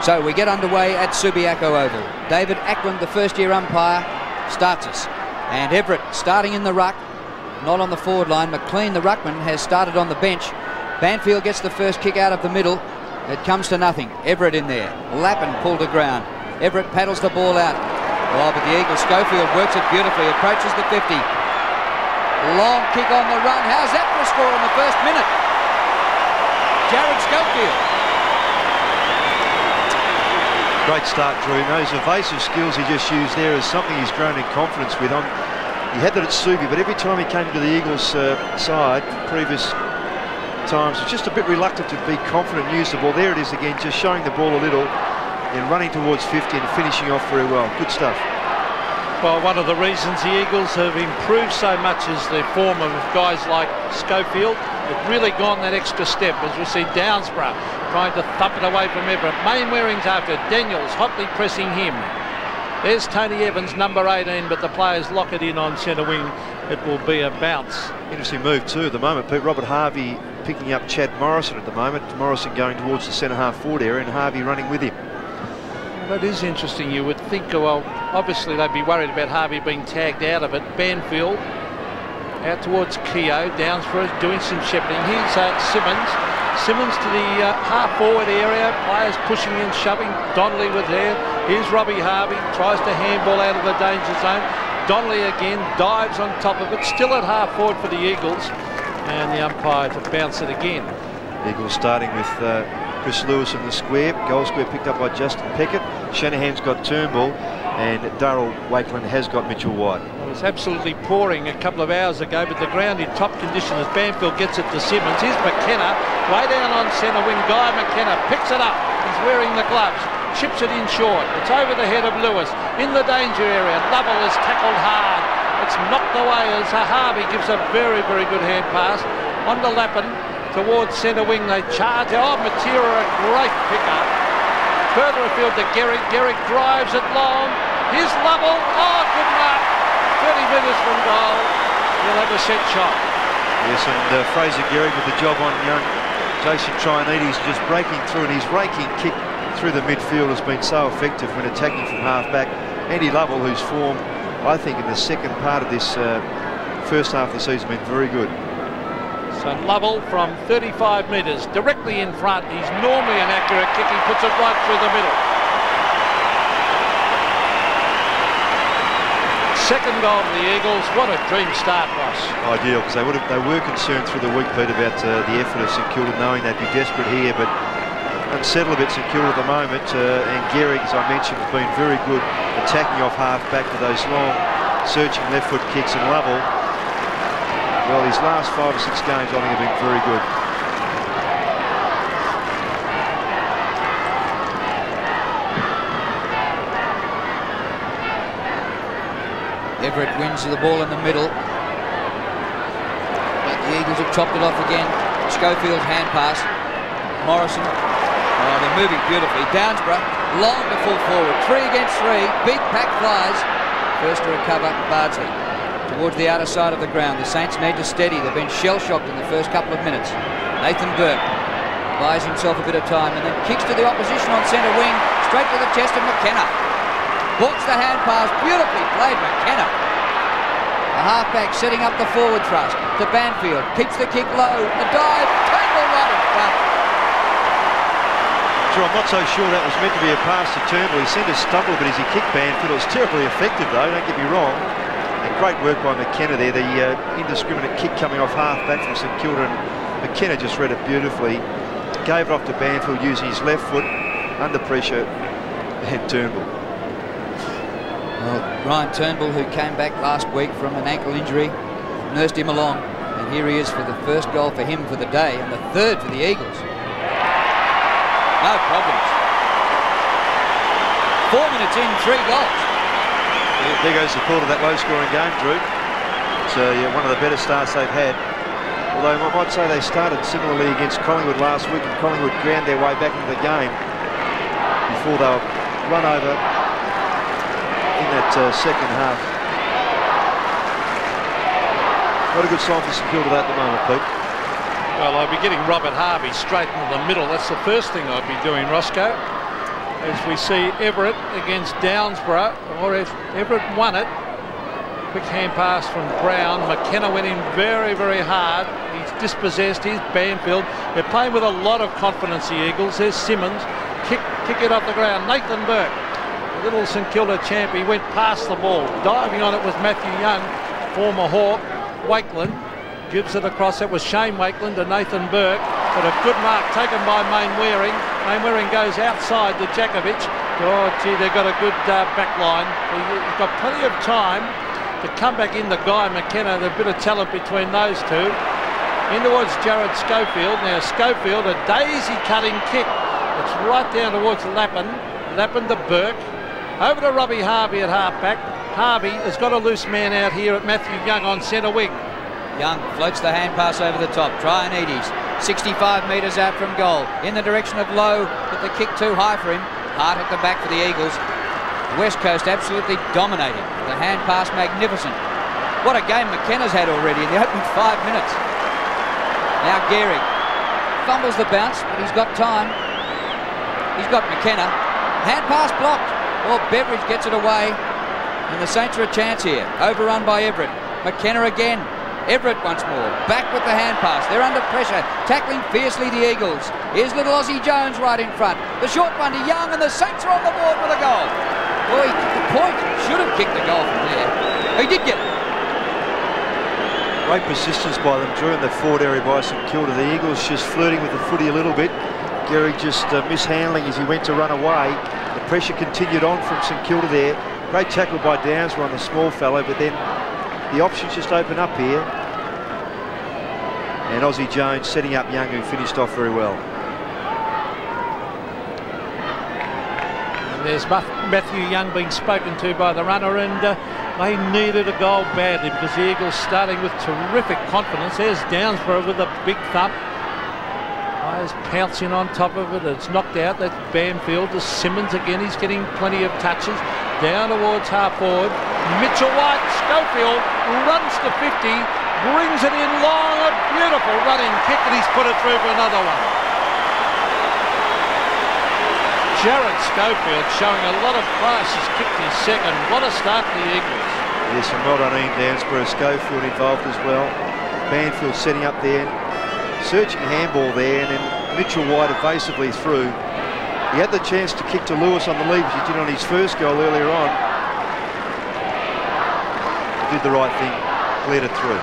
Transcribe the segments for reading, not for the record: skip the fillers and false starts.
So we get underway at Subiaco Oval. David Ackland, the first-year umpire, starts us. And Everett starting in the ruck, not on the forward line. McLean, the ruckman, has started on the bench. Banfield gets the first kick out of the middle. It comes to nothing. Everett in there. Lappin pulled to ground. Everett paddles the ball out. Oh, but the Eagles, Schofield works it beautifully. Approaches the 50. Long kick on the run. How's that for a score in the first minute? Jared Schofield. Great start, Drew. Those evasive skills he just used there is something he's grown in confidence with. He had that at Subi, but every time he came to the Eagles side, previous times, was just a bit reluctant to be confident and use the ball. There it is again, just showing the ball a little and running towards 50 and finishing off very well. Good stuff. Well, one of the reasons the Eagles have improved so much is the form of guys like Schofield. They've really gone that extra step, as we see Downsborough trying to thump it away from Everett. Mainwaring's after Daniels, hotly pressing him. There's Tony Evans, number 18, but the players lock it in on centre wing. It will be a bounce. Interesting move too at the moment, Pete. Robert Harvey picking up Chad Morrison at the moment. Morrison going towards the centre half forward area and Harvey running with him. That is interesting. You would think, well, obviously they'd be worried about Harvey being tagged out of it. Banfield out towards Keogh. Downsborough doing some shepherding. Here's Simmons. Simmons to the half forward area. Players pushing in, shoving. Donnelly with there. Here's Robbie Harvey. Tries to handball out of the danger zone. Donnelly again dives on top of it. Still at half forward for the Eagles. And the umpire to bounce it again. Eagles starting with Chris Lewis in the square. Goal square picked up by Justin Peckett. Shanahan's got Turnbull. And Darryl Wakeland has got Mitchell White. It was absolutely pouring a couple of hours ago, but the ground in top condition as Banfield gets it to Simmons. Here's McKenna, way down on centre wing. Guy McKenna picks it up. He's wearing the gloves. Chips it in short. It's over the head of Lewis. In the danger area. Lovell is tackled hard. It's knocked away as Harvey gives a very, very good hand pass. On to Lappin towards centre wing. They charge. Oh, Matera, a great pickup. Further afield to Gehrig. Gehrig drives it long. Here's Lovell. Oh, good mark. 30 metres from goal. He'll have a set shot. Yes, and Fraser Gehrig with the job on young Jason Trianides, just breaking through, and his raking kick through the midfield has been so effective when attacking from half-back. Andy Lovell, whose form, I think, in the second part of this first half of the season, has been very good. So Lovell from 35 metres, directly in front. He's normally an accurate kick. He puts it right through the middle. Second goal for the Eagles. What a dream start, Ross. Ideal, because they were concerned through the week, Pete, about the effort of St Kilda, knowing they'd be desperate here, but unsettled a bit St Kilda at the moment. And Gehrig, as I mentioned, has been very good attacking off half-back with those long, searching left-foot kicks. And Lovell, well, his last 5 or 6 games, I think, have been very good. Everett wins the ball in the middle. But the Eagles have chopped it off again. Schofield's hand pass. Morrison. Oh, they're moving beautifully. Downsborough, long to full forward. 3 against 3. Big pack flies. First to recover, Bardsley. Towards the outer side of the ground. The Saints need to steady. They've been shell-shocked in the first couple of minutes. Nathan Burke buys himself a bit of time and then kicks to the opposition on centre wing. Straight to the chest of McKenna. Walks the hand pass, beautifully played McKenna. The halfback setting up the forward thrust to Banfield. Keeps the kick low, the dive, Turnbull right in front. Sure, I'm not so sure that was meant to be a pass to Turnbull. He seemed to stumble a bit as he kicked Banfield. It was terribly effective though, don't get me wrong. And great work by McKenna there. The indiscriminate kick coming off half-back from St Kilda, and McKenna just read it beautifully. Gave it off to Banfield using his left foot under pressure, and Turnbull. Well, Ryan Turnbull, who came back last week from an ankle injury, nursed him along, and here he is for the first goal for him for the day, and the third for the Eagles. No problems. 4 minutes in, 3 goals. Yeah, there goes the support of that low-scoring game, Drew. It's one of the better starts they've had. Although I might say they started similarly against Collingwood last week, and Collingwood ground their way back into the game before they were run over in that second half. Not a good sign for St Kilda at the moment, Pete. Well, I'd be getting Robert Harvey straight into the middle. That's the first thing I'd be doing, Roscoe. as we see Everett against Downsborough, or if Everett won it. Quick hand pass from Brown. McKenna went in very, very hard. He's dispossessed. Here's Banfield. They're playing with a lot of confidence, the Eagles. There's Simmons. Kick it off the ground. Nathan Burke, a little St Kilda champ. He went past the ball. Diving on it was Matthew Young, former Hawk. Wakeland gives it across. That was Shane Wakeland to Nathan Burke. But a good mark taken by Mainwaring. Mainwaring goes outside to Jakovic. Oh, gee, they've got a good back line. He's got plenty of time to come back in the Guy McKenna. There's a bit of talent between those two. In towards Jared Schofield. Now Schofield, a daisy-cutting kick. It's right down towards Lappin. Lappin to Burke. Over to Robbie Harvey at half-back. Harvey has got a loose man out here at Matthew Young on centre wing. Young floats the hand pass over the top. Trianides, 65 metres out from goal. In the direction of Lowe, but the kick too high for him. Hart at the back for the Eagles. West Coast absolutely dominating. The hand pass magnificent. What a game McKenna's had already in the opening 5 minutes. Now Gehrig fumbles the bounce, but he's got time. He's got McKenna. Hand pass blocked. Well, Beveridge gets it away. And the Saints are a chance here. Overrun by Everett. McKenna again. Everett once more. Back with the hand pass. They're under pressure. Tackling fiercely the Eagles. Here's little Aussie Jones right in front. The short one to Young, and the Saints are on the board with a goal. Oh, he kicked the point. Should have kicked the goal from there. He did get it. Great persistence by them during the forward area by St Kilda. The Eagles just flirting with the footy a little bit. Gehrig just mishandling as he went to run away. The pressure continued on from St Kilda there. Great tackle by Downsborough on the small fellow, but then the options just open up here. And Aussie Jones setting up Young, who finished off very well. And there's Matthew Young being spoken to by the runner, and they needed a goal badly because the Eagles starting with terrific confidence. There's Downsborough with a big thump. Players pouncing on top of it. It's knocked out. That's Banfield. To Simmons again. He's getting plenty of touches. Down towards half forward. Mitchell White. Schofield runs to 50. Brings it in long. A beautiful running kick, and he's put it through for another one. Jared Schofield showing a lot of class. He's kicked his second. What a start for the Eagles. Yes, and well done Ian Downsborough. Schofield involved as well. Banfield setting up there. Searching handball there, and then Mitchell White evasively through. He had the chance to kick to Lewis on the lead, as he did on his first goal earlier on. He did the right thing, cleared it through.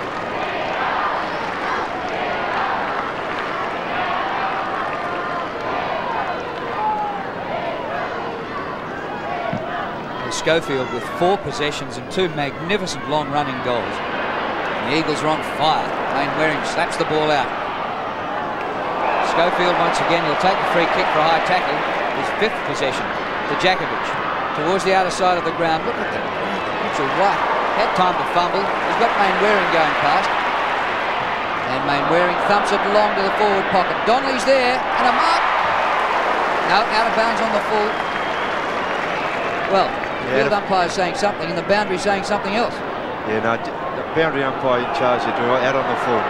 Schofield with 4 possessions and 2 magnificent long-running goals. And the Eagles are on fire. Mainwaring slaps the ball out. Schofield once again, he'll take a free kick for a high tackle. His 5th possession to Jakovic. Towards the outer side of the ground. Look at that. Mitchell White had time to fumble. He's got Mainwaring going past. And Mainwaring thumps it along to the forward pocket. Donnelly's there, and a mark. No, out of bounds on the full. Well, the field umpire saying something, and the boundary saying something else. Yeah, no, the boundary umpire in charge there, out on the full.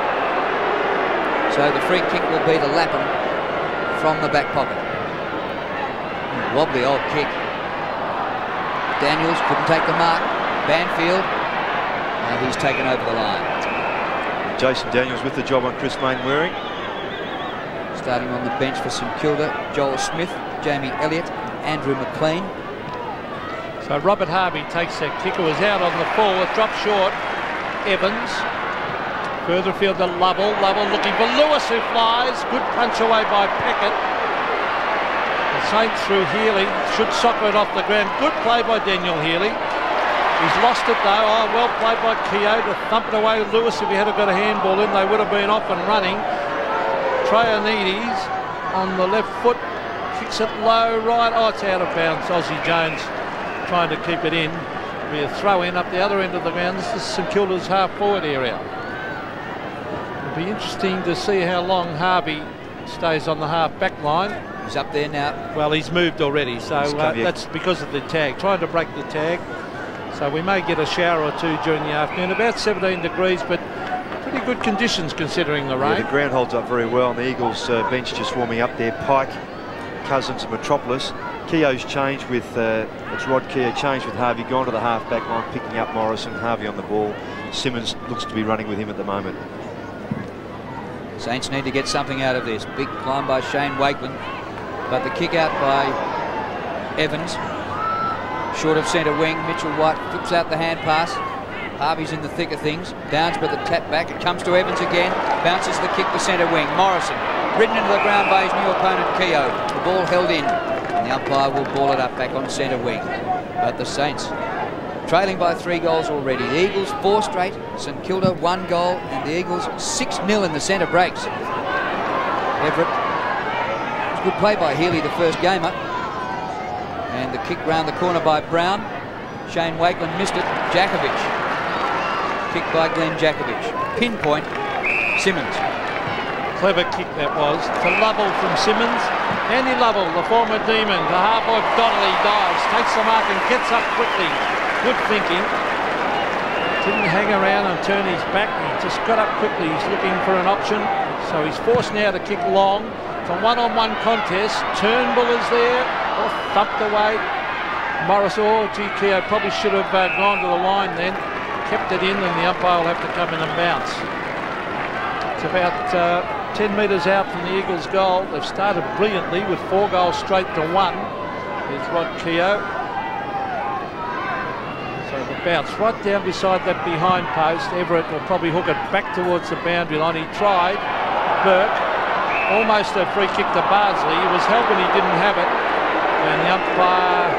So the free kick will be to Lappin from the back pocket. Wobbly old kick. Daniels couldn't take the mark. Banfield, and he's taken over the line. Jason Daniels with the job on Chris Mainwaring. Starting on the bench for St Kilda, Joel Smith, Jamie Elliott, Andrew McLean. So Robert Harvey takes that kick. It was out on the full. It dropped short. Evans. Further field to Lovell. Lovell looking for Lewis, who flies. Good punch away by Peckett. The Saints through Healy. Should soccer it off the ground. Good play by Daniel Healy. He's lost it though. Oh, well played by Keogh to thump it away. Lewis, if he had got a handball in, they would have been off and running. Trianides on the left foot. Kicks it low right. Oh, it's out of bounds. Aussie Jones trying to keep it in. It'll be a throw in up the other end of the ground. This is St Kilda's half forward area. It'll be interesting to see how long Harvey stays on the half back line. He's up there now. Well, he's moved already, so that's because of the tag. Trying to break the tag. So we may get a shower or two during the afternoon. About 17 degrees, but pretty good conditions considering the rain. Yeah, the ground holds up very well, and the Eagles bench just warming up there. Pike, Cousins and Metropolis. Keogh's changed with, it's Rod Keogh changed with Harvey, gone to the half-back line, picking up Morrison, Harvey on the ball. Simmons looks to be running with him at the moment. Saints need to get something out of this. Big climb by Shane Wakeland, but the kick out by Evans. Short of centre wing, Mitchell White flips out the hand pass. Harvey's in the thick of things. Downs with the tap back. It comes to Evans again. Bounces the kick to centre wing. Morrison ridden into the ground by his new opponent Keogh. The ball held in. And the umpire will ball it up back on centre wing. But the Saints trailing by 3 goals already. The Eagles 4 straight. St Kilda 1 goal. And the Eagles 6-0 in the centre breaks. Everett. It was good play by Healy, the first gamer. And the kick round the corner by Brown. Shane Wakeland missed it. Jakovic. Kick by Glenn Jakovic. Pinpoint. Simmons. Clever kick that was. To Lovell from Simmons. Andy Lovell, the former Demon. The half-back Donnelly dives. Takes the mark and gets up quickly. Good thinking. Didn't hang around and turn his back. He just got up quickly. He's looking for an option. So he's forced now to kick long. It's a one-on-one contest. Turnbull is there. Oh, thumped away. Morris or Keogh probably should have gone to the line then. Kept it in, and the umpire will have to come in and bounce. It's about 10 metres out from the Eagles' goal. They've started brilliantly with 4 goals straight to 1. There's Rod Keogh. So the bounce right down beside that behind post. Everett will probably hook it back towards the boundary line. He tried. Burke. Almost a free kick to Bardsley. He was hoping he didn't have it. And the umpire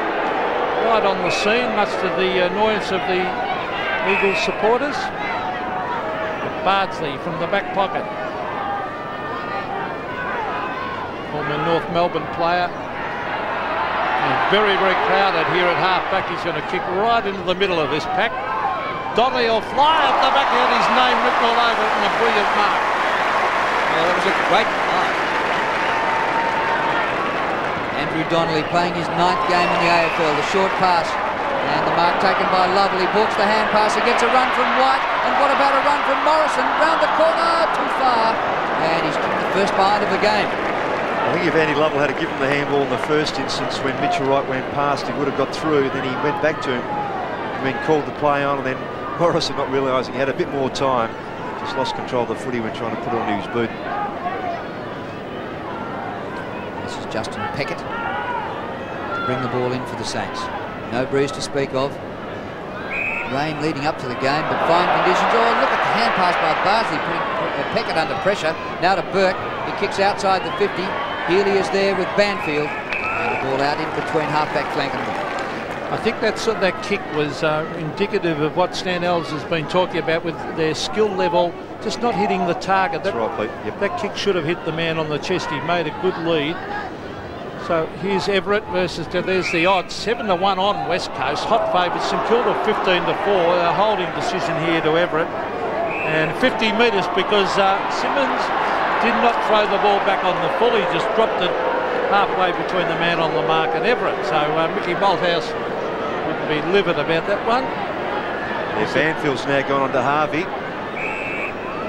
right on the scene, much to the annoyance of the Eagles supporters. Bardsley from the back pocket. Former North Melbourne player. And very, very crowded here at half-back. He's going to kick right into the middle of this pack. Donnelly will fly up the back, had his name written all over it, and a brilliant mark. Well, that was a great mark. Andrew Donnelly playing his 9th game in the AFL. The short pass. And the mark taken by Lovely. Balks the hand pass. He gets a run from White. And what about a run from Morrison? Round the corner. Too far. And he's kicked the first behind of the game. I think if Andy Lovell had given the handball in the first instance when Mitchell Wright went past, he would have got through. Then he went back to him and then called the play on. And then Morrison, not realising he had a bit more time, just lost control of the footy when trying to put it onto his boot. This is Justin Peckett to bring the ball in for the Saints. No breeze to speak of. Rain leading up to the game, but fine conditions. Oh, look at the hand pass by Bardsley, putting Peckett under pressure. Now to Burke. He kicks outside the 50. Healy is there with Banfield. And the ball out in between half-back flank and wing. I think that kick was indicative of what Stan Ells has been talking about with their skill level, just not hitting the target. That's right, Pete. Yep. That kick should have hit the man on the chest. He made a good lead. So here's Everett versus, there's the odds, 7-1 on West Coast. Hot favourites, St Kilda 15-4. A holding decision here to Everett. And 50 metres because Simmons did not throw the ball back on the full. He just dropped it halfway between the man on the mark and Everett. So Mickey Malthouse would be livid about that one. Yeah, Banfield's now gone on to Harvey.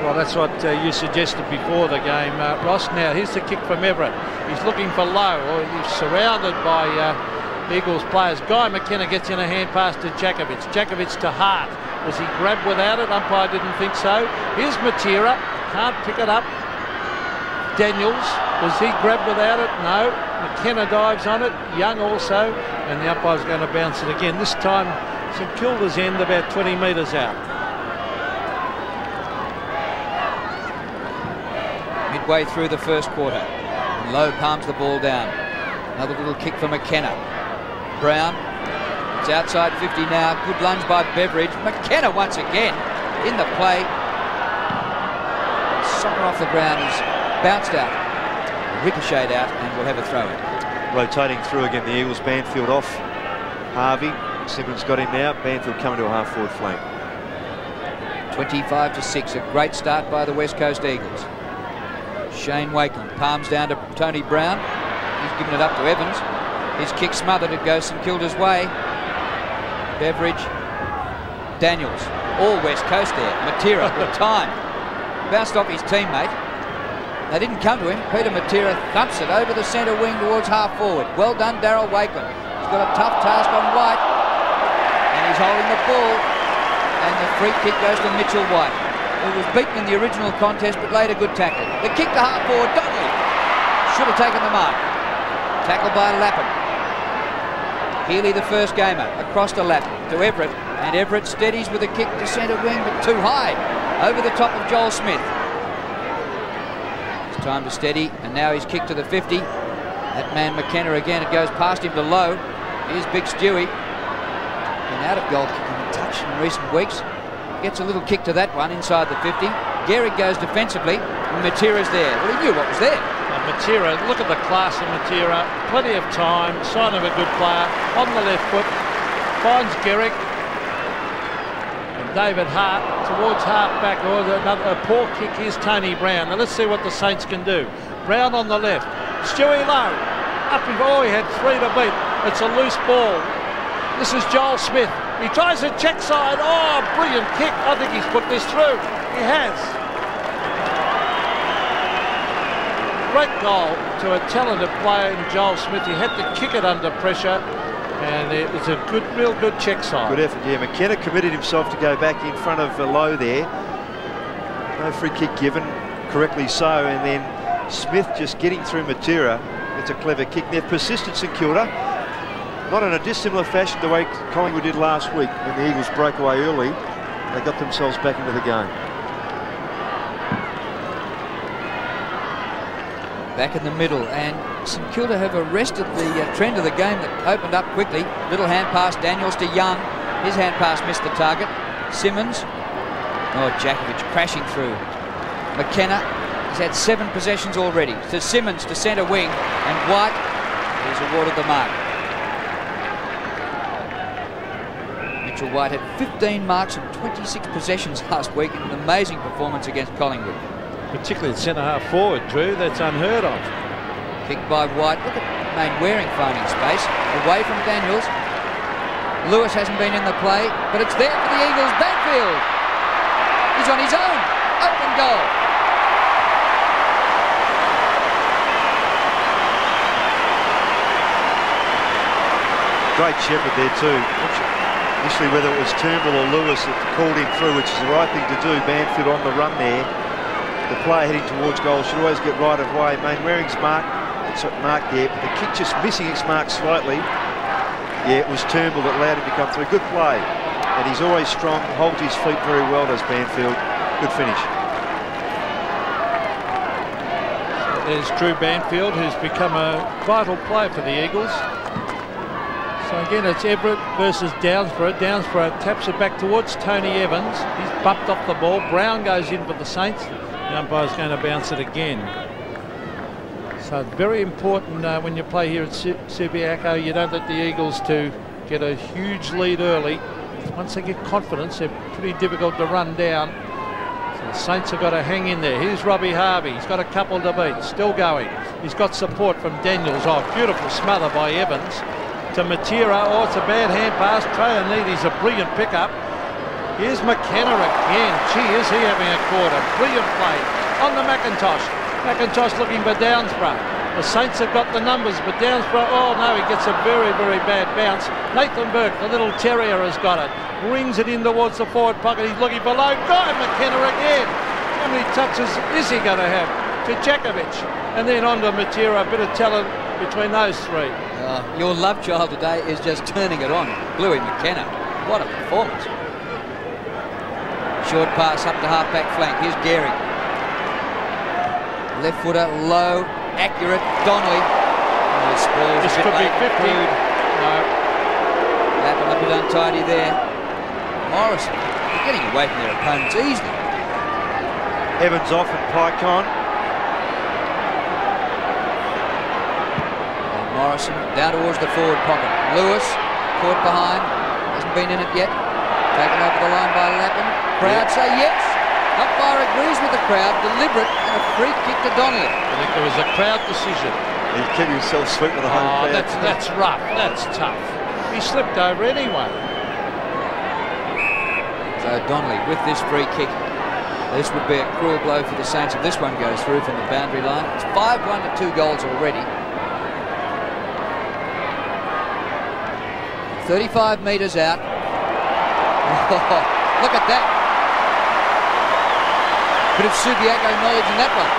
Well, that's what you suggested before the game, Ross. Now, here's the kick from Everett. He's looking for low. He's surrounded by Eagles players. Guy McKenna gets in a hand pass to Jakovic. Jakovic to Hart. Was he grabbed without it? Umpire didn't think so. Here's Matera. Can't pick it up. Daniels. Was he grabbed without it? No. McKenna dives on it. Young also. And the umpire's going to bounce it again. This time, St Kilda's end about 20 metres out. Midway through the first quarter. And Lowe palms the ball down. Another little kick for McKenna. Brown. It's outside 50 now. Good lunge by Beveridge. McKenna once again in the play. Soccer off the ground. He's bounced out. Ricocheted out and we'll have a throw in. Rotating through again, the Eagles. Banfield off. Harvey. Simmons got him now. Banfield coming to a half-forward flank. 25-6. A great start by the West Coast Eagles. Shane Wakeland palms down to Tony Brown. He's given it up to Evans. His kick smothered. It goes St Kilda's way. Beveridge. Daniels. All West Coast there. Matera with time. Bounced off his teammate. They didn't come to him. Peter Matera thumps it over the centre wing towards half forward. Well done, Darryl Wakeman. He's got a tough task on White. And he's holding the ball. And the free kick goes to Mitchell White, who was beaten in the original contest but laid a good tackle. The kick to half forward, Donnelly. Should have taken the mark. Tackled by Lappin. Healy, the first gamer, across to Lappin, to Everett. And Everett steadies with a kick to centre wing, but too high. Over the top of Joel Smith. It's time to steady, and now he's kicked to the 50. That man McKenna again, it goes past him to Lowe. Here's Big Stewie. Been out of goal kicking touch in recent weeks. Gets a little kick to that one inside the 50. Gehrig goes defensively, and Matera's there. Well, he knew what was there. Matera, look at the class of Matera. Plenty of time, sign of a good player. On the left foot, finds Gehrig. And David Hart towards half back. Oh, another poor kick. Here's Tony Brown. Now let's see what the Saints can do. Brown on the left. Stewie Lowe. Up and oh, he had 3 to beat. It's a loose ball. This is Joel Smith. He tries a check side. Oh, brilliant kick. I think he's put this through. He has. Great goal to a talented player in Joel Smith. He had to kick it under pressure, and it was a good, real good check side. Good effort, yeah. McKenna committed himself to go back in front of Lowe there. No free kick given, correctly so, and then Smith just getting through Matera. It's a clever kick. They've persisted, St Kilda, not in a dissimilar fashion the way Collingwood did last week when the Eagles broke away early. They got themselves back into the game. Back in the middle, and St Kilda have arrested the trend of the game that opened up quickly. Little hand pass, Daniels to Young. His hand pass missed the target. Simmons. Oh, Jakovic crashing through. McKenna has had 7 possessions already. To Simmons to centre wing, and White is awarded the mark. Mitchell White had 15 marks and 26 possessions last week in an amazing performance against Collingwood. Particularly at centre-half forward, Drew. That's unheard of. Kicked by White. Look at Main Waring finding space. Away from Daniels. Lewis hasn't been in the play, but it's there for the Eagles. Banfield. He's on his own. Open goal. Great shepherd there too. Initially, whether it was Turnbull or Lewis that called him through, which is the right thing to do. Banfield on the run there. The player heading towards goal should always get right of way. Main Waring's mark, it's marked there, but the kick just missing its mark slightly. Yeah, it was Turnbull that allowed him to come through. Good play. And he's always strong, holds his feet very well, does Banfield. Good finish. There's Drew Banfield, who's become a vital player for the Eagles. So again, it's Everett versus Downsborough. Downsborough taps it back towards Tony Evans. He's bumped off the ball. Brown goes in for the Saints. The umpire's going to bounce it again. So very important when you play here at Subiaco, you don't let the Eagles to get a huge lead early. Once they get confidence, they're pretty difficult to run down. So the Saints have got to hang in there. Here's Robbie Harvey. He's got a couple to beat. Still going. He's got support from Daniels. Oh, beautiful smother by Evans. To Matera. Oh, it's a bad hand pass. Traianides, a brilliant pickup. Here's McKenna again. Gee, is he having a quarter. Brilliant play on the McIntosh. McIntosh looking for Downsborough. The Saints have got the numbers, but Downsborough, oh no, he gets a very, very bad bounce. Nathan Burke, the little terrier, has got it. Rings it in towards the forward pocket. He's looking below. Got McKenna again. How many touches is he going to have? To Jakovic. And then on to Matera. A bit of talent between those 3. Your love child today is just turning it on. Bluey McKenna. What a performance. Short pass up to half-back flank. Here's Gehrig. Left footer, low, accurate. Donnelly. Oh, this could be 50. No. Lappin a bit untidy there. Morrison. They're getting away from their opponents easily. Evans off and Pike on. And Morrison down towards the forward pocket. Lewis caught behind. Hasn't been in it yet. Taken over the line by Lappin. Crowd say yes. Umpire agrees with the crowd. Deliberate and a free kick to Donnelly. I think there was a crowd decision. He kept himself sweet with the home crowd. That's rough. That's tough. He slipped over anyway. So Donnelly with this free kick. This would be a cruel blow for the Saints if this one goes through from the boundary line. It's 5-1 to 2 goals already. 35 metres out. Look at that. Bit of Subiaco knowledge in that one.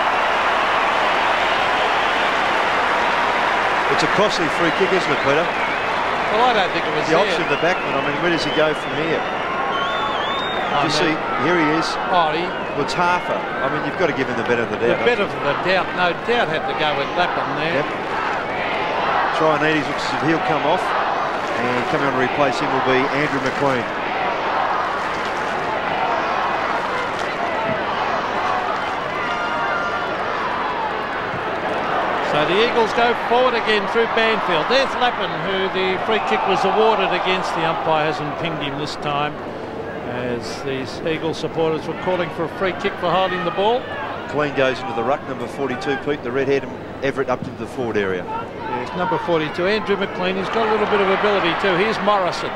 It's a costly free kick, isn't it, Peter? Well, I don't think it was the option of the backman. I mean, where does he go from here? You see, here he is. Oh, well, it's half a. I mean, you've got to give him the benefit of the doubt. The benefit of the doubt. No doubt had to go with Lapham there. Yep. Trianides looks as if he'll come off. And coming on to replace him will be Andrew McLean. So the Eagles go forward again through Banfield. There's Lapham, who the free kick was awarded against. The umpire hasn't pinged him this time, as these Eagles supporters were calling for a free kick for holding the ball. McLean goes into the ruck, number 42, Pete, the red-head, and Everett up to the forward area. Yes, number 42, Andrew McLean. He's got a little bit of ability too. Here's Morrison.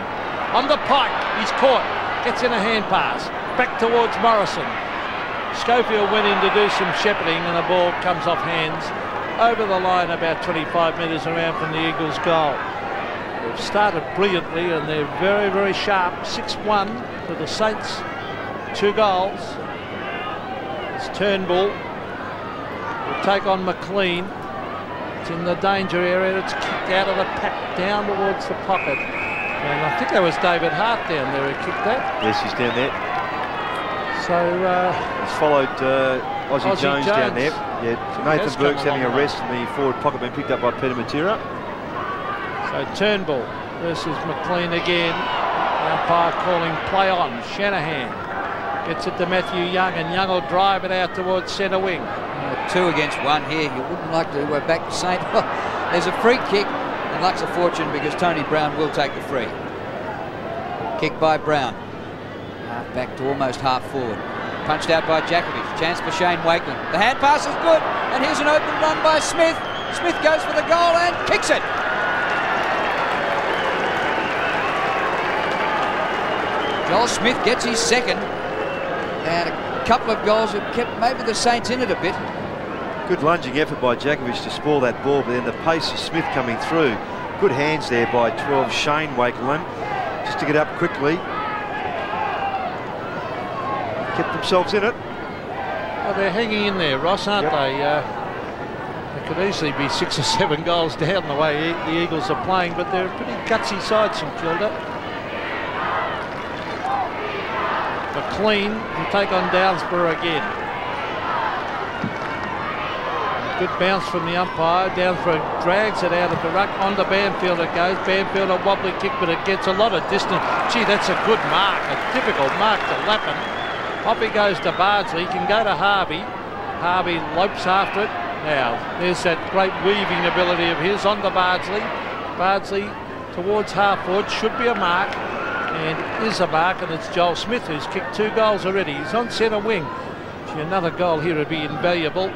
On the pike, he's caught. Gets in a hand pass. Back towards Morrison. Schofield went in to do some shepherding, and the ball comes off hands over the line about 25 metres around from the Eagles' goal. They've started brilliantly and they're very, very sharp. 6-1 for the Saints. 2 goals. It's Turnbull will take on McLean. It's in the danger area. It's kicked out of the pack down towards the pocket. And I think that was David Hart down there who kicked that. Yes, he's down there. So he's followed Aussie Jones down there. Yeah, Nathan Burke's having a rest in the forward pocket, being picked up by Peter Matera. So Turnbull versus McLean again. The umpire calling play on. Shanahan gets it to Matthew Young, and Young will drive it out towards centre wing. 2 against 1 here. You wouldn't like to go back to St. There's a free kick, and luck's a fortune because Tony Brown will take the free. Kick by Brown. Half back to almost half forward. Punched out by Jakovich. Chance for Shane Wakeland. The hand pass is good, and here's an open run by Smith. Smith goes for the goal and kicks it. Joel Smith gets his second, and a couple of goals have kept maybe the Saints in it a bit. Good lunging effort by Jakovich to spoil that ball, but then the pace of Smith coming through. Good hands there by 12 Shane Wakeland, just to get up quickly. Kept themselves in it. Well, they're hanging in there, Ross, aren't they? They could easily be 6 or 7 goals down the way the Eagles are playing, but they're a pretty gutsy side, St.Kilda. McLean will take on Downsborough again. Good bounce from the umpire. Downsborough drags it out of the ruck. Onto Banfield it goes. Banfield a wobbly kick, but it gets a lot of distance. Gee, that's a good mark. A difficult mark to Lapham. Off he goes to Bardsley. He can go to Harvey. Harvey lopes after it. Now, there's that great weaving ability of his on to Bardsley. Bardsley towards half forward. Should be a mark. And is a mark, and it's Joel Smith who's kicked 2 goals already. He's on centre wing. Gee, another goal here would be invaluable.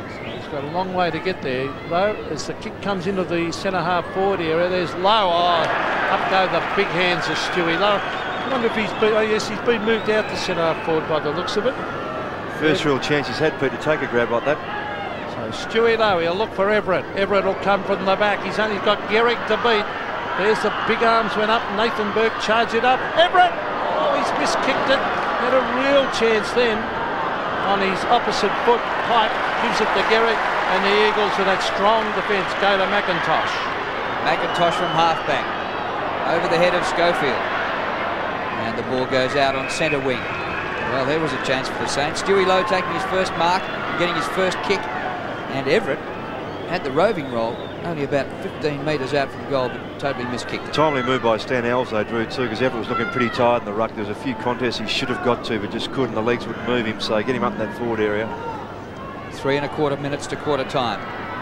So he's got a long way to get there, though, as the kick comes into the centre half forward area. There's Lowe. Oh, up go the big hands of Stewie Lowe. I wonder if he's been, oh yes, he's been moved out to centre half forward by the looks of it. First real chance he's had, Pete, to take a grab like that. So Stewie Lowe, he'll look for Everett. Everett will come from the back. He's only got Gehrig to beat. There's the big arms went up. Nathan Burke charged it up. Everett! Oh, he's miskicked it. Had a real chance then on his opposite foot. Pipe gives it to Gehrig, and the Eagles with that strong defence go to McIntosh. McIntosh from halfback. Over the head of Schofield. And the ball goes out on centre wing. Well, there was a chance for the Saints. Stewie Lowe taking his first mark, getting his first kick. And Everett had the roving roll, only about 15 metres out from goal, but totally miskicked it. Timely move by Stan Alves, though, Drew, too, because Everett was looking pretty tired in the ruck. There was a few contests he should have got to, but just couldn't. The legs wouldn't move him, so get him up in that forward area. 3¼ minutes to quarter time.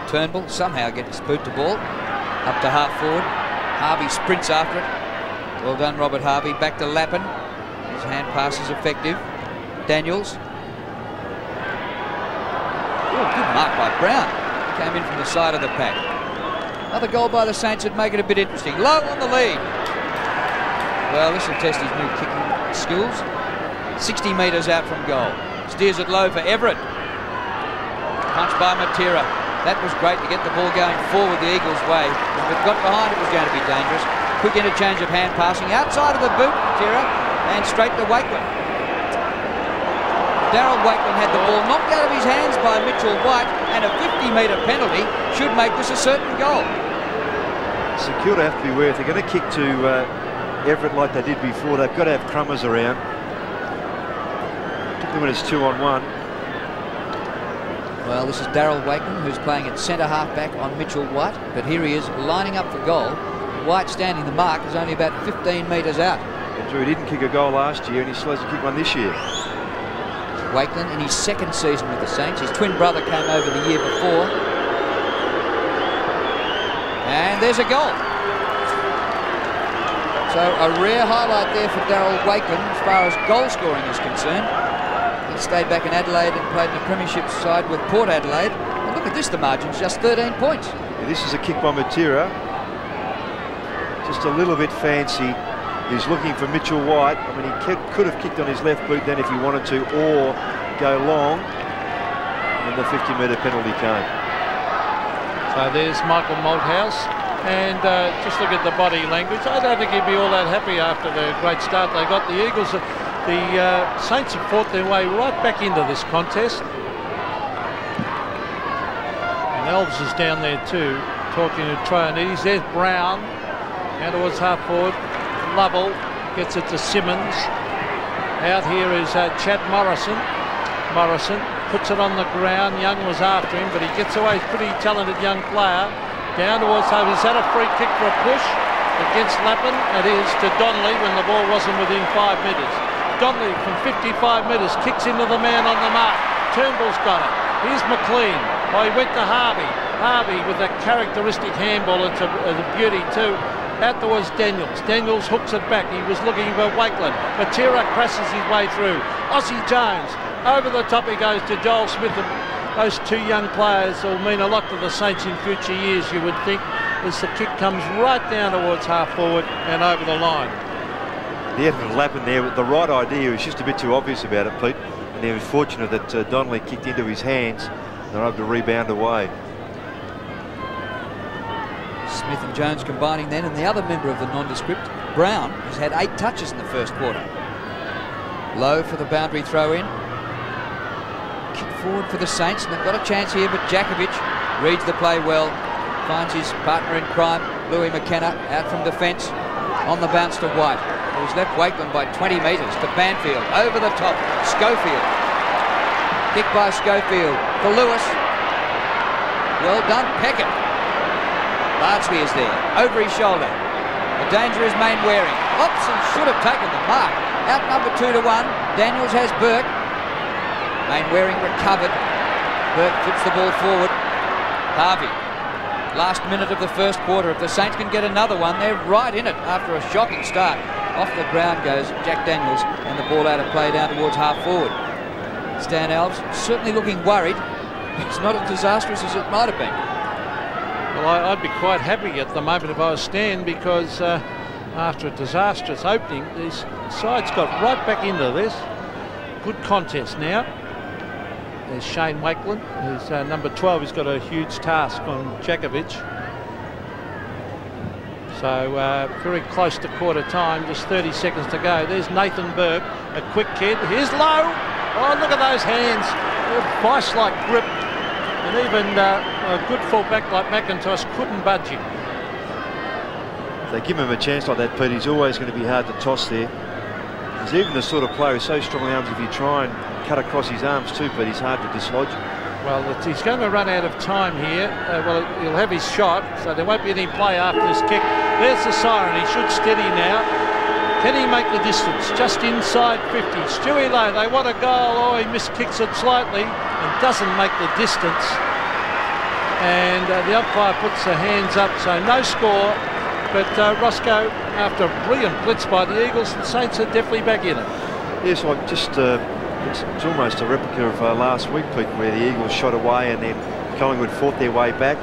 Turnbull somehow gets boot to ball. Up to half forward. Harvey sprints after it. Well done, Robert Harvey. Back to Lappin. His hand pass is effective. Daniels. Oh, good mark by Brown. Came in from the side of the pack. Another goal by the Saints would make it a bit interesting. Low on the lead. Well, this will test his new kicking skills. 60 metres out from goal. Steers it low for Everett. Punch by Matera. That was great to get the ball going forward the Eagles' way. If it got behind, it was going to be dangerous. Quick interchange of hand passing outside of the boot, Matera, and straight to Wakeland. Darryl Wakeland had the ball knocked out of his hands by Mitchell White, and a 50-metre penalty should make this a certain goal. St Kilda have to be aware if they're going to kick to Everett like they did before, they've got to have Crummers around. Particularly when it's 2-on-1. Well, this is Darryl Wakeland, who's playing at centre half back on Mitchell White, but here he is lining up for goal. White standing the mark is only about 15 metres out. And Drew didn't kick a goal last year, and he's supposed to kick one this year. Wakeland in his second season with the Saints. His twin brother came over the year before. And there's a goal. So a rare highlight there for Darryl Wakeland as far as goal scoring is concerned. He stayed back in Adelaide and played in the Premiership side with Port Adelaide. And look at this, the margin's just 13 points. Yeah, this is a kick by Matera. Just a little bit fancy. He's looking for Mitchell White. I mean, he could have kicked on his left boot then if he wanted to, or go long. And the 50-metre penalty came. So there's Michael Malthouse. And just look at the body language. I don't think he'd be all that happy after the great start they got. The Eagles, the Saints have fought their way right back into this contest. And Elves is down there too, talking to Trionetes. There's Brown, out towards half forward. Lovell gets it to Simmons. Out here is Chad Morrison. Morrison puts it on the ground. Young was after him, but he gets away. He's a pretty talented young player. Down towards home. He's had a free kick for a push against Lappin. It is to Donnelly when the ball wasn't within 5 metres. Donnelly from 55 metres kicks into the man on the mark. Turnbull's got it. Here's McLean. Oh, he went to Harvey. Harvey with a characteristic handball. It's a beauty too. Out towards Daniels. Daniels hooks it back. He was looking for Wakeland. Matera crashes his way through. Ossie Jones. Over the top he goes to Joel Smith. Those two young players will mean a lot to the Saints in future years, you would think, as the kick comes right down towards half forward and over the line. The effort of Lappin there, the right idea was just a bit too obvious about it, Pete. And he was fortunate that Donnelly kicked into his hands and they're able to rebound away. Smith and Jones combining then, and the other member of the nondescript, Brown, has had 8 touches in the first quarter. Low for the boundary throw in. Kick forward for the Saints, and they've got a chance here, but Jakovic reads the play well, finds his partner in crime, Louis McKenna, out from defence, on the bounce to White, who's left Wakeland by 20 metres to Banfield, over the top, Schofield. Kick by Schofield for Lewis. Well done, Peckett. Bardsley is there, over his shoulder. The danger is Mainwaring. Hobson should have taken the mark. Out number 2 to 1. Daniels has Burke. Mainwaring recovered. Burke flips the ball forward. Harvey. Last minute of the first quarter. If the Saints can get another one, they're right in it after a shocking start. Off the ground goes Jack Daniels, and the ball out of play down towards half forward. Stan Alves certainly looking worried. It's not as disastrous as it might have been. Well, I'd be quite happy at the moment if I was Stan, because after a disastrous opening, these sides got right back into this. Good contest now. There's Shane Wakeland, who's number 12. He's got a huge task on Jakovic. So very close to quarter time, just 30 seconds to go. There's Nathan Burke, a quick kid. Here's Lowe. Oh, look at those hands. A vice-like grip. And even a good fullback like McIntosh couldn't budge him. If they give him a chance like that, Pete, he's always going to be hard to toss there. He's even the sort of player who's so strong in the arms, if you try and cut across his arms too, but he's hard to dislodge. Well, he's going to run out of time here. Well, he'll have his shot, so there won't be any play after this kick. There's the siren. He should steady now. Can he make the distance? Just inside 50. Stewie Lowe, they want a goal. Oh, he miskicks it slightly and doesn't make the distance. And the umpire puts the hands up, so no score. But Roscoe, after a brilliant blitz by the Eagles, the Saints are definitely back in it. Yes, like just it's almost a replica of last week, Pete, where the Eagles shot away and then Collingwood fought their way back.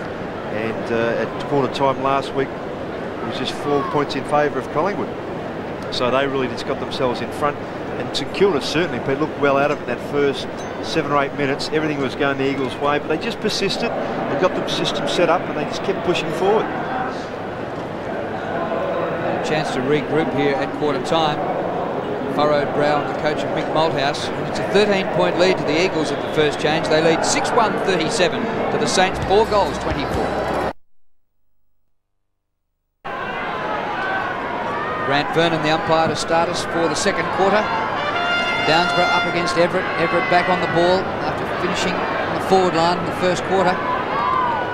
And at quarter time last week, it was just 4 points in favour of Collingwood. So they really just got themselves in front. And St Kilda certainly looked well out of it in that first 7 or 8 minutes. Everything was going the Eagles' way, but they just persisted. They got the system set up and they just kept pushing forward. A chance to regroup here at quarter time. Furrowed brow on the coach of Mick Malthouse. It's a 13-point lead to the Eagles at the first change. They lead 6-1-37 to the Saints, 4 goals, 24. Grant Vernon, the umpire, to start us for the second quarter. Downsborough up against Everett. Everett back on the ball after finishing on the forward line in the first quarter.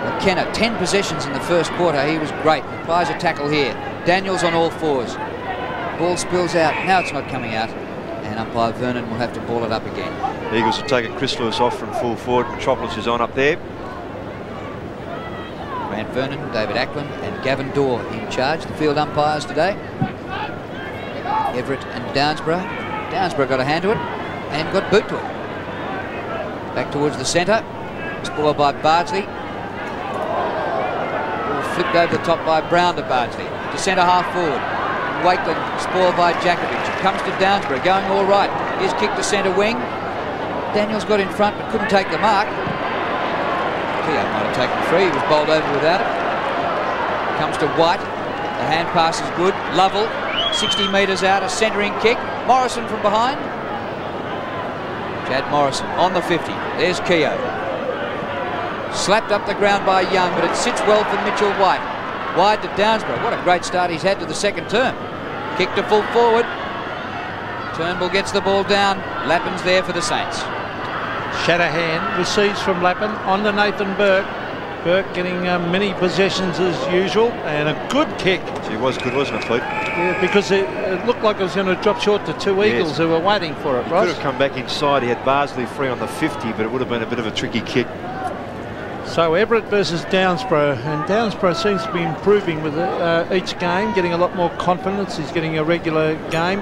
McKenna, 10 possessions in the first quarter. He was great. Applies a tackle here. Daniels on all fours. Ball spills out. Now it's not coming out. And umpire Vernon will have to ball it up again. The Eagles have taken Chris Lewis off from full forward. Metropolis is on up there. Grant Vernon, David Ackland and Gavin Dorr in charge. The field umpires today. Everett and Downsborough. Downsborough got a hand to it and got boot to it. Back towards the centre. Spoiled by Bardsley. Ball flipped over the top by Brown to Bardsley. To centre half forward. Wakeland spoiled by Jakovic. It comes to Downsborough, going all right. Here's kick to centre wing. Daniels got in front but couldn't take the mark. Keogh might have taken free. He was bowled over without it. Comes to White. The hand pass is good. Lovell, 60 metres out, a centering kick. Morrison from behind. Chad Morrison on the 50. There's Keogh. Slapped up the ground by Young, but it sits well for Mitchell White. Wide to Downsborough. What a great start he's had to the second term. Kick to full forward. Turnbull gets the ball down. Lappin's there for the Saints. Shanahan receives from Lappin on to Nathan Burke. Burke getting many possessions as usual and a good kick. She was good, wasn't it, Fleet? Yeah, because it looked like it was going to drop short to two Eagles who were waiting for it, right? He could have come back inside. He had Bardsley free on the 50, but it would have been a bit of a tricky kick. So Everett versus Downsborough, and Downsborough seems to be improving with each game, getting a lot more confidence. He's getting a regular game.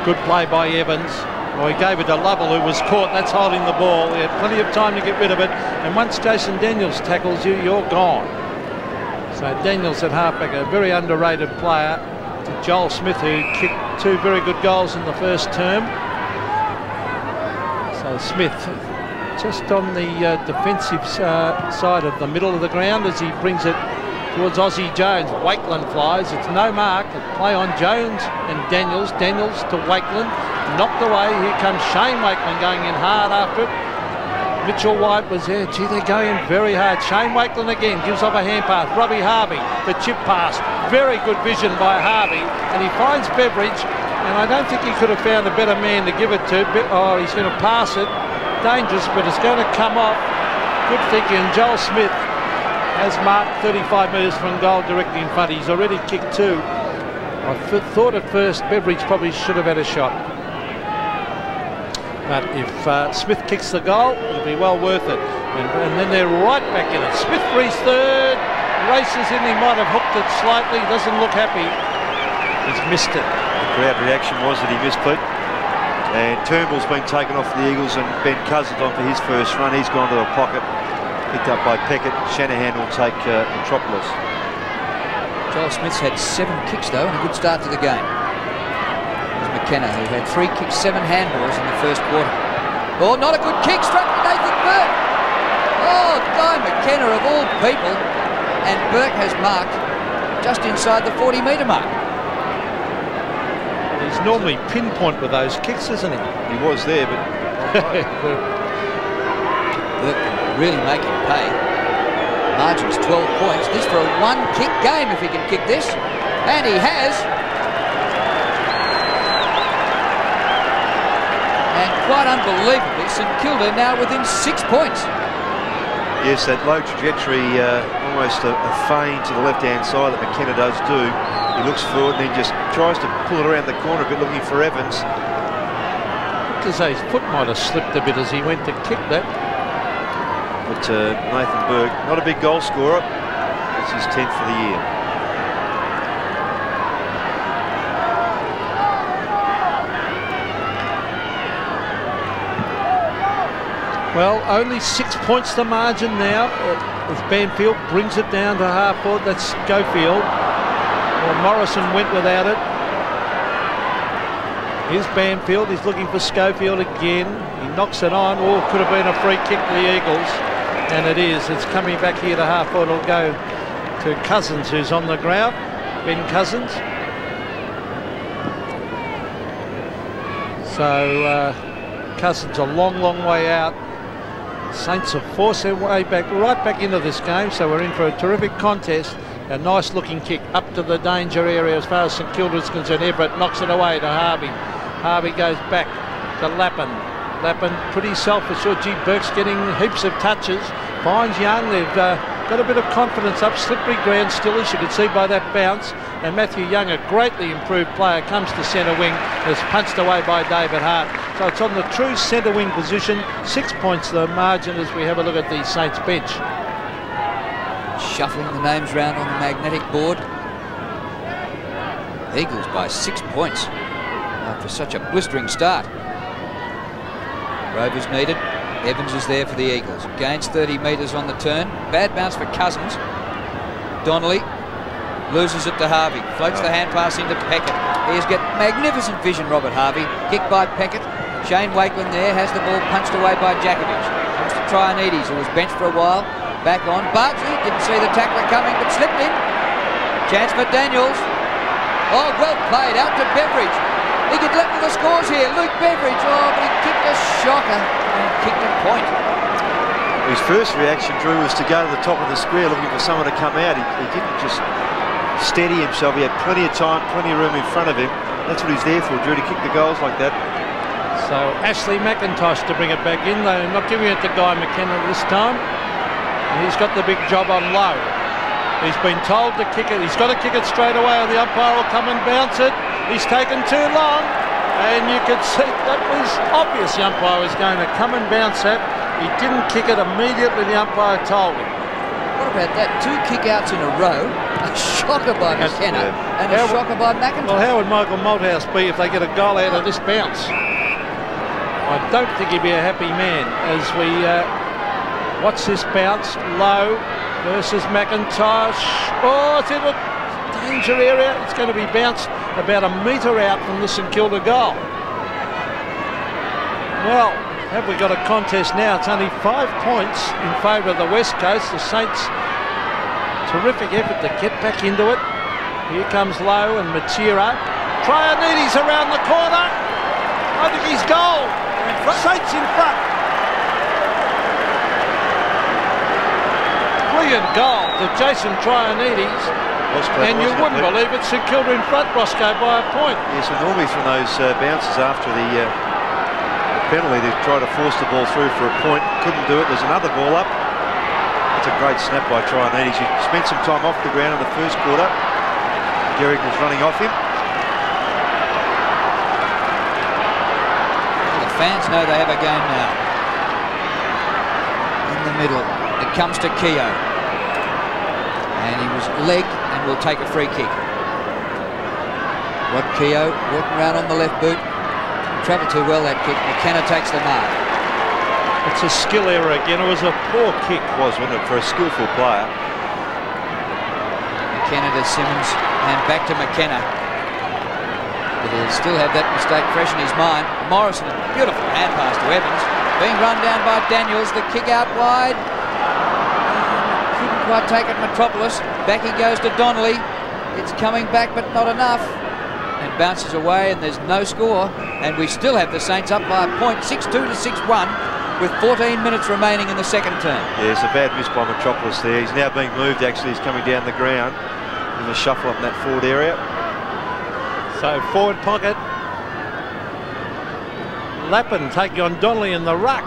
Good play by Evans. Well, he gave it to Lovell, who was caught. That's holding the ball. He had plenty of time to get rid of it. And once Jason Daniels tackles you, you're gone. So Daniels at halfback, a very underrated player. To Joel Smith, who kicked 2 very good goals in the first term. So Smith just on the defensive side of the middle of the ground as he brings it towards Aussie Jones. Wakeland flies. It's no mark. A play on Jones and Daniels. Daniels to Wakeland. Knocked away. Here comes Shane Wakeland going in hard after it. Mitchell White was there. Gee, they're going in very hard. Shane Wakeland again gives off a hand pass. Robbie Harvey, the chip pass. Very good vision by Harvey. And he finds Beveridge. And I don't think he could have found a better man to give it to. Oh, he's going to pass it. Dangerous, but it's going to come off. Good thinking. Joel Smith has marked 35 metres from goal directly in front. He's already kicked 2. I thought at first Beveridge probably should have had a shot. But if Smith kicks the goal, it'll be well worth it. And then they're right back in it. Smith frees third. Races in. He might have hooked it slightly. Doesn't look happy. He's missed it. The crowd reaction was that he missed it. And Turnbull's been taken off the Eagles and Ben Cousins on for his first run. He's gone to a pocket. Picked up by Peckett. Shanahan will take Metropolis. Joel Smith's had 7 kicks though and a good start to the game. There's McKenna, who had 3 kicks, 7 handballs in the first quarter. Oh, not a good kick, struck Nathan Burke. Oh, Guy McKenna of all people. And Burke has marked just inside the 40-metre mark. He's normally pinpoint with those kicks, isn't he? He was there, but Burke really make him pay. Margin's 12 points. This for a 1-kick game if he can kick this. And he has. And quite unbelievably, St Kilda now within 6 points. yes, that low trajectory, almost a feint to the left-hand side that McKenna does do. He looks forward and he just tries to pull it around the corner a bit, looking for Evans. Because his foot might have slipped a bit as he went to kick that. But Nathan Burke, not a big goal scorer. It's his 10th for the year. Well, only 6 points the margin now. As Banfield brings it down to half forward, that's Schofield. Well, Morrison went without it. Here's Banfield. He's looking for Schofield again. He knocks it on. Oh, could have been a free kick for the Eagles. And it is. It's coming back here to half forward. It'll go to Cousins, who's on the ground. Ben Cousins. So Cousins a long, long way out. Saints have forced their way back, right back into this game. So we're in for a terrific contest. A nice looking kick up to the danger area as far as St Kilda is concerned. Everett knocks it away to Harvey. Harvey goes back to Lappin. Lappin pretty selfish. Oh, gee, Burke's getting heaps of touches. Finds Young. They've got a bit of confidence up. Slippery ground still, as you can see by that bounce. And Matthew Young, a greatly improved player, comes to centre wing. Is punched away by David Hart. So it's on the true centre wing position. 6 points the margin as we have a look at the Saints bench. Shuffling the names round on the magnetic board. Eagles by 6 points after such a blistering start. Rovers needed. Evans is there for the Eagles. Gains 30 metres on the turn. Bad bounce for Cousins. Donnelly loses it to Harvey. Floats the hand pass into Peckett. He's got magnificent vision, Robert Harvey. Kicked by Peckett. Shane Wakeland there has the ball punched away by Jakovic. Comes to Trianides, who was benched for a while. Back on. Bartley didn't see the tackler coming but slipped in. Chance for Daniels. Oh, well played out to Beveridge. He could level the scores here. Luke Beveridge. Oh, but he kicked a shocker and kicked a point. His first reaction, Drew, was to go to the top of the square looking for someone to come out. He didn't just steady himself. He had plenty of time, plenty of room in front of him. That's what he's there for, Drew, to kick the goals like that. So Ashley McIntosh to bring it back in. They're not giving it to Guy McKenna this time. He's got the big job on low. He's been told to kick it. He's got to kick it straight away or the umpire will come and bounce it. He's taken too long. And you could see that was obvious the umpire was going to come and bounce that. He didn't kick it immediately, the umpire told him. What about that? 2 kick-outs in a row. A shocker by McKenna and a shocker by McIntosh. Well, how would Michael Malthouse be if they get a goal out of this bounce? I don't think he'd be a happy man as we watch this bounce. Low versus McIntosh. Oh, it's in a danger area. It's going to be bounced about a metre out from the St Kilda goal. Well, have we got a contest now? It's only 5 points in favour of the West Coast. The Saints, terrific effort to get back into it. Here comes Lowe and Matera. Trianides around the corner. I think he's goal. Saints in front. Brilliant goal to Jason Trianides. And you wouldn't believe it, St Kilda in front, Roscoe, by a point. Yes, and normally from those bounces after the penalty, they try to force the ball through for a point. Couldn't do it. There's another ball up. That's a great snap by Trianides. He spent some time off the ground in the first quarter. Garrick was running off him. The fans know they have a game now. In the middle, it comes to Keogh. And he was legged and will take a free kick. Rod Keogh walking around on the left boot. Travelled too well that kick. McKenna takes the mark. It's a skill error again. It was a poor kick. Wasn't it, for a skillful player? McKenna to Simmons and back to McKenna. But he'll still have that mistake fresh in his mind. Morrison, a beautiful hand pass to Evans. Being run down by Daniels. The kick out wide. Couldn't quite take it, Metropolis. Back he goes to Donnelly. It's coming back but not enough. And bounces away and there's no score. And we still have the Saints up by a point, 6-2 to 6-1, with 14 minutes remaining in the second term. Yeah, it's a bad miss by Metropolis there. He's now being moved, actually. He's coming down the ground. There's a shuffle up in that forward area. So forward pocket. Lappin taking on Donnelly in the ruck.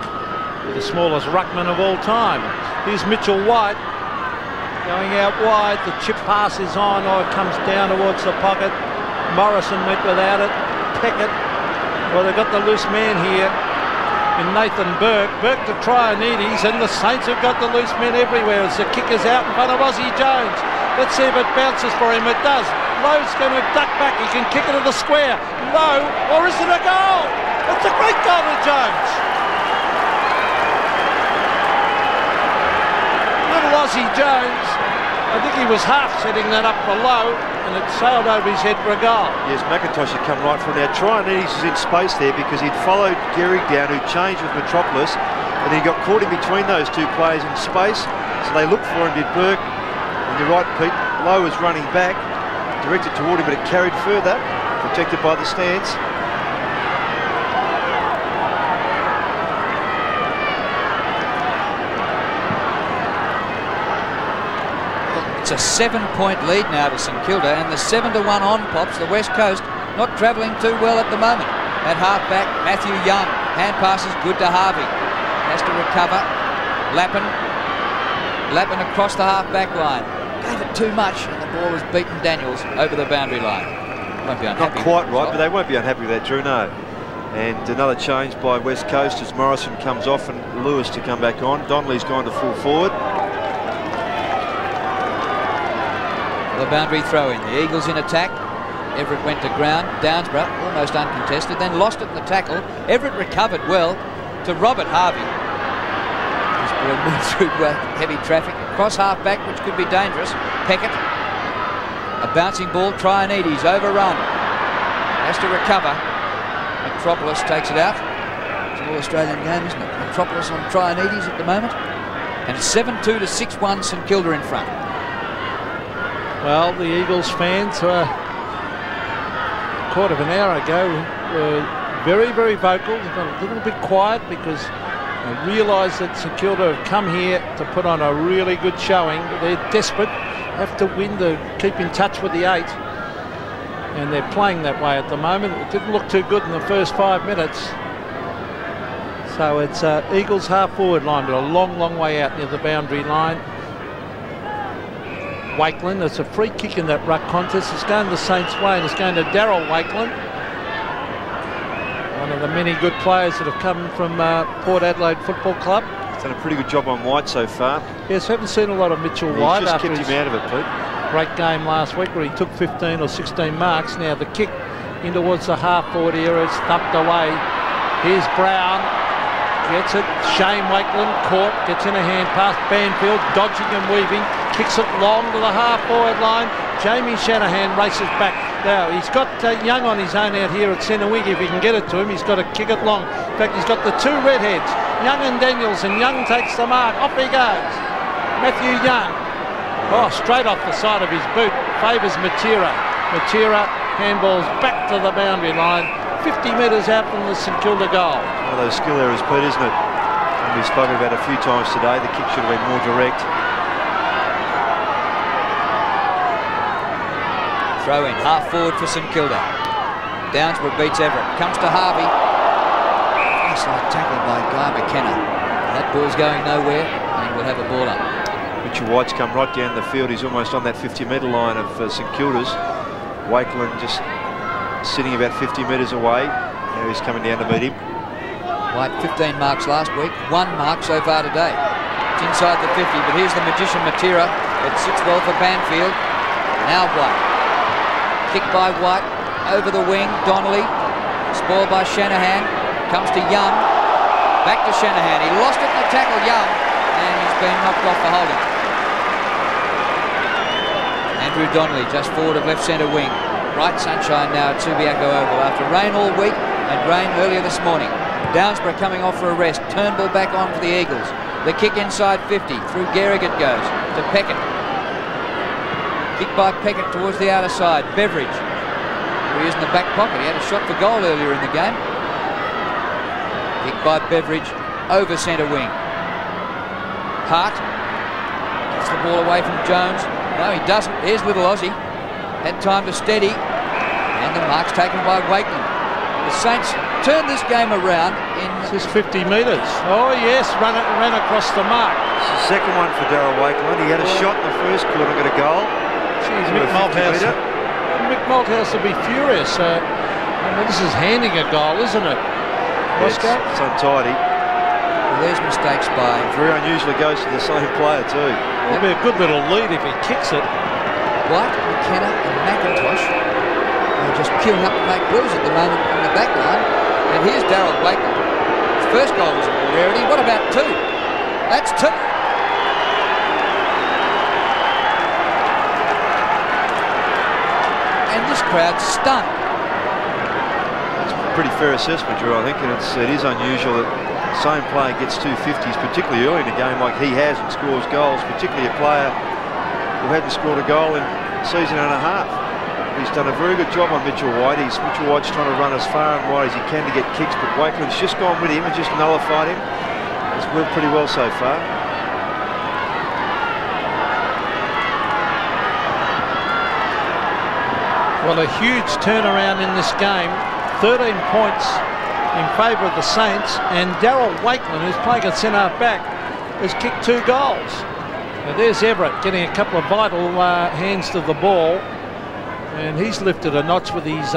The smallest ruckman of all time. Here's Mitchell White. Going out wide. The chip pass is on. Oh, it comes down towards the pocket. Morrison went without it. Peckett. Well, they've got the loose man here in Nathan Burke. Burke to Trianides, and the Saints have got the loose men everywhere as the kick is out in front of Aussie Jones. Let's see if it bounces for him. It does. Lowe's going to duck back. He can kick it to the square. Lowe, or is it a goal? It's a great goal to Jones. Little Aussie Jones. I think he was half setting that up for Lowe, and it sailed over his head for a goal. Yes, McIntosh had come right from there. Trianides was in space there because he'd followed Gehrig down, who changed with Metropolis, and he got caught in between those two players in space, so they looked for him, did Burke. And you're right, Pete, Lowe was running back, directed toward him, but it carried further, protected by the stands. It's a 7-point lead now to St Kilda, and the 7-1 on pops the West Coast, not travelling too well at the moment. At half-back, Matthew Young, hand passes good to Harvey, has to recover. Lappin across the half-back line, gave it too much, and the ball has beaten Daniels over the boundary line. Won't be unhappy. Not quite right, but they won't be unhappy with that, Drew, no. And another change by West Coast as Morrison comes off and Lewis to come back on. Donnelly's gone to full forward. The boundary throw in. The Eagles in attack. Everett went to ground. Downsborough almost uncontested, then lost it in the tackle. Everett recovered well to Robert Harvey. This ball moved through heavy traffic. Across half-back, which could be dangerous. Peckett. A bouncing ball. Trianides overrun. Has to recover. Metropolis takes it out. It's an all-Australian game, isn't it? Metropolis on Trianides at the moment. And it's 7-2 to 6-1 St Kilda in front. Well, the Eagles fans were quarter of an hour ago were very, very vocal. They've got a little bit quiet because they realise that St Kilda have come here to put on a really good showing. They're desperate, have to win to keep in touch with the 8. And they're playing that way at the moment. It didn't look too good in the first 5 minutes. So it's Eagles half-forward line, but a long, long way out near the boundary line. Wakeland, it's a free kick in that ruck contest. It's going the Saints' way, and it's going to Darryl Wakeland, one of the many good players that have come from Port Adelaide Football Club. He's done a pretty good job on White so far. Yes, haven't seen a lot of Mitchell White just after kept him out of it, Pete. Great game last week where he took 15 or 16 marks. Now the kick in towards the half-forward area, it's thumped away. Here's Brown, gets it. Shane Wakeland caught, gets in a hand pass. Banfield dodging and weaving. Kicks it long to the half-forward line. Jamie Shanahan races back. Now, he's got Young on his own out here at centre wing. If he can get it to him, he's got to kick it long. In fact, he's got the 2 redheads, Young and Daniels, and Young takes the mark. Off he goes. Matthew Young. Oh, straight off the side of his boot. Favours Matera. Matera handballs back to the boundary line. 50 metres out from the St Kilda goal. One of those skill errors, Pete, isn't it? And we've spoken about a few times today. The kick should have been more direct. Throw in, half forward for St Kilda. Downsborough beats Everett. Comes to Harvey. Nice tackle by Guy McKenna. That ball's going nowhere, and we'll have a ball up. Mitchell White's come right down the field. He's almost on that 50-metre line of St Kilda's. Wakeland just sitting about 50 metres away. Now he's coming down to meet him. White 15 marks last week, 1 mark so far today. It's inside the 50, but here's the magician Matera. It sits well for Banfield. Now White. Kick by White, over the wing, Donnelly, spoiled by Shanahan, comes to Young, back to Shanahan, he lost it in the tackle, Young, and he's been knocked off for holding. Andrew Donnelly just forward of left centre wing, bright sunshine now at Subiaco Oval after rain all week and rain earlier this morning. Downsborough coming off for a rest, Turnbull back on for the Eagles, the kick inside 50, through Gehrig it goes, to Peckett. Kick by Peckett towards the outer side. Beveridge, who is in the back pocket. He had a shot for goal earlier in the game. Kick by Beveridge over centre wing. Hart gets the ball away from Jones. No, he doesn't. Here's little Aussie. Had time to steady. And the mark's taken by Wakeland. The Saints turn this game around in... This is 50 metres. Oh, yes, ran across the mark. It's the second one for Darryl Wakeland. He had a shot in the first quarter and got a goal. Mick Malthouse will be furious. I mean, this is handing a goal, isn't it? Oscar? It's untidy. Well, there's mistakes by... Very unusually goes to the same player too. It'll be a good little lead if he kicks it. White, McKenna and McIntosh are just queuing up to make blues at the moment on the back line. And here's Darryl Wakeland. His first goal was a rarity. What about 2? That's 2. crowd stunned. It's a pretty fair assessment, Drew, I think, and it is unusual that the same player gets 250s, particularly early in a game like he has, and scores goals, particularly a player who hadn't scored a goal in a season and a half. He's done a very good job on Mitchell White. Mitchell White's trying to run as far and wide as he can to get kicks, but Wakeland's just gone with him and just nullified him. It's worked pretty well so far. Well, a huge turnaround in this game. 13 points in favour of the Saints, and Darryl Wakeland, who's playing at centre back, has kicked 2 goals. Now there's Everett getting a couple of vital hands to the ball, and he's lifted a notch with his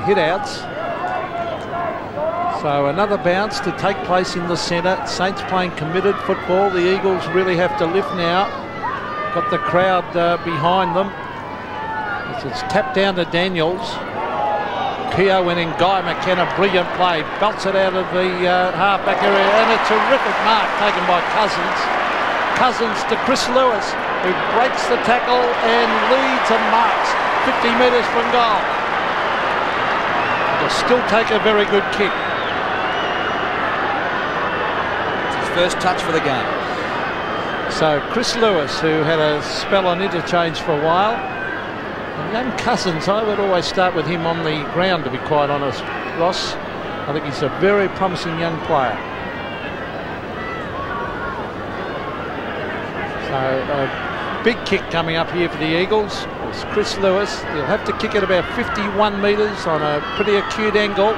hit-outs. So another bounce to take place in the centre. Saints playing committed football. The Eagles really have to lift now. Got the crowd behind them. It's tapped down to Daniels. Keogh winning. Guy McKenna, brilliant play. Belts it out of the half-back area, and a terrific mark taken by Cousins. Cousins to Chris Lewis, who breaks the tackle and leads and marks 50 metres from goal. He'll still take a very good kick. It's his first touch for the game. So Chris Lewis, who had a spell on interchange for a while. And young Cousins, I would always start with him on the ground, to be quite honest, Ross. I think he's a very promising young player. So a big kick coming up here for the Eagles. It's Chris Lewis. He'll have to kick it about 51 metres on a pretty acute angle.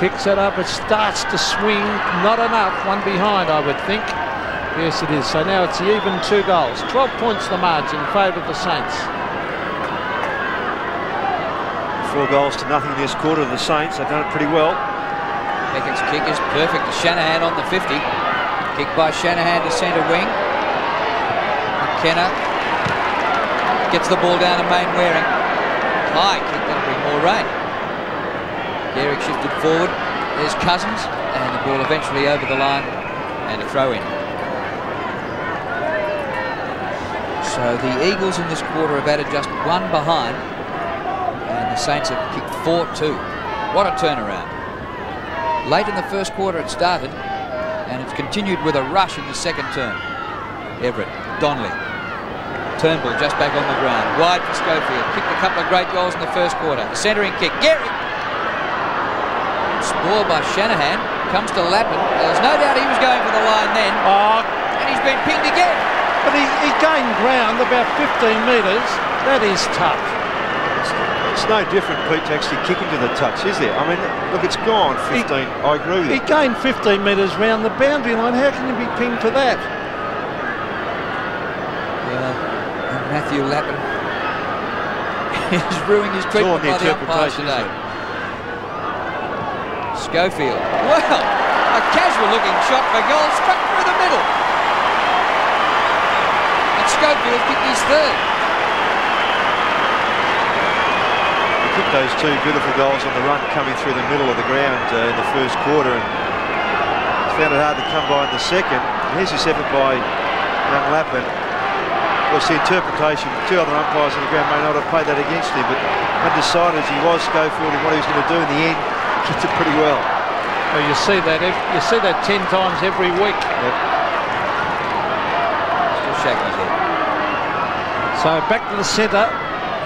Kicks it up. It starts to swing. Not enough. One behind, I would think. Yes, it is. So now it's even 2 goals. 12 points the margin in favour of the Saints. 4 goals to nothing this quarter of the Saints. They've done it pretty well. Beckett's kick is perfect to Shanahan on the 50. Kick by Shanahan to centre wing. McKenna gets the ball down to Mainwaring. High kick, that'll bring more rain. Derrick shifted forward. There's Cousins, and the ball eventually over the line and a throw in. So the Eagles in this quarter have added just 1 behind, and the Saints have kicked 4-2. What a turnaround. Late in the first quarter it started, and it's continued with a rush in the second term. Everett, Donnelly, Turnbull just back on the ground, wide for Schofield, kicked a couple of great goals in the first quarter. The centering kick, Gehrig, scored by Shanahan, comes to Lappin. There's no doubt he was going for the line then, and he's been pinged again. But he gained ground about 15 metres. That is tough. It's no different, Pete, to actually kicking to the touch, is there? I mean, look, it's gone 15. I agree with you. He gained 15 metres round the boundary line. How can you be pinged for that? And Matthew Lappin is ruining his treatment by the umpires today. Schofield. Well, a casual-looking shot for goal, struck through the middle. And Schofield kicked his 3rd. Kicked those 2 beautiful goals on the run coming through the middle of the ground in the first quarter, and found it hard to come by in the second. And here's this effort by young Lappin. Of course, the interpretation, 2 other umpires on the ground may not have played that against him, but undecided as he was, Schofield, and what he was going to do in the end, kicked it pretty well. Well, you see that 10 times every week. Yep. Still shaking his head. So back to the centre.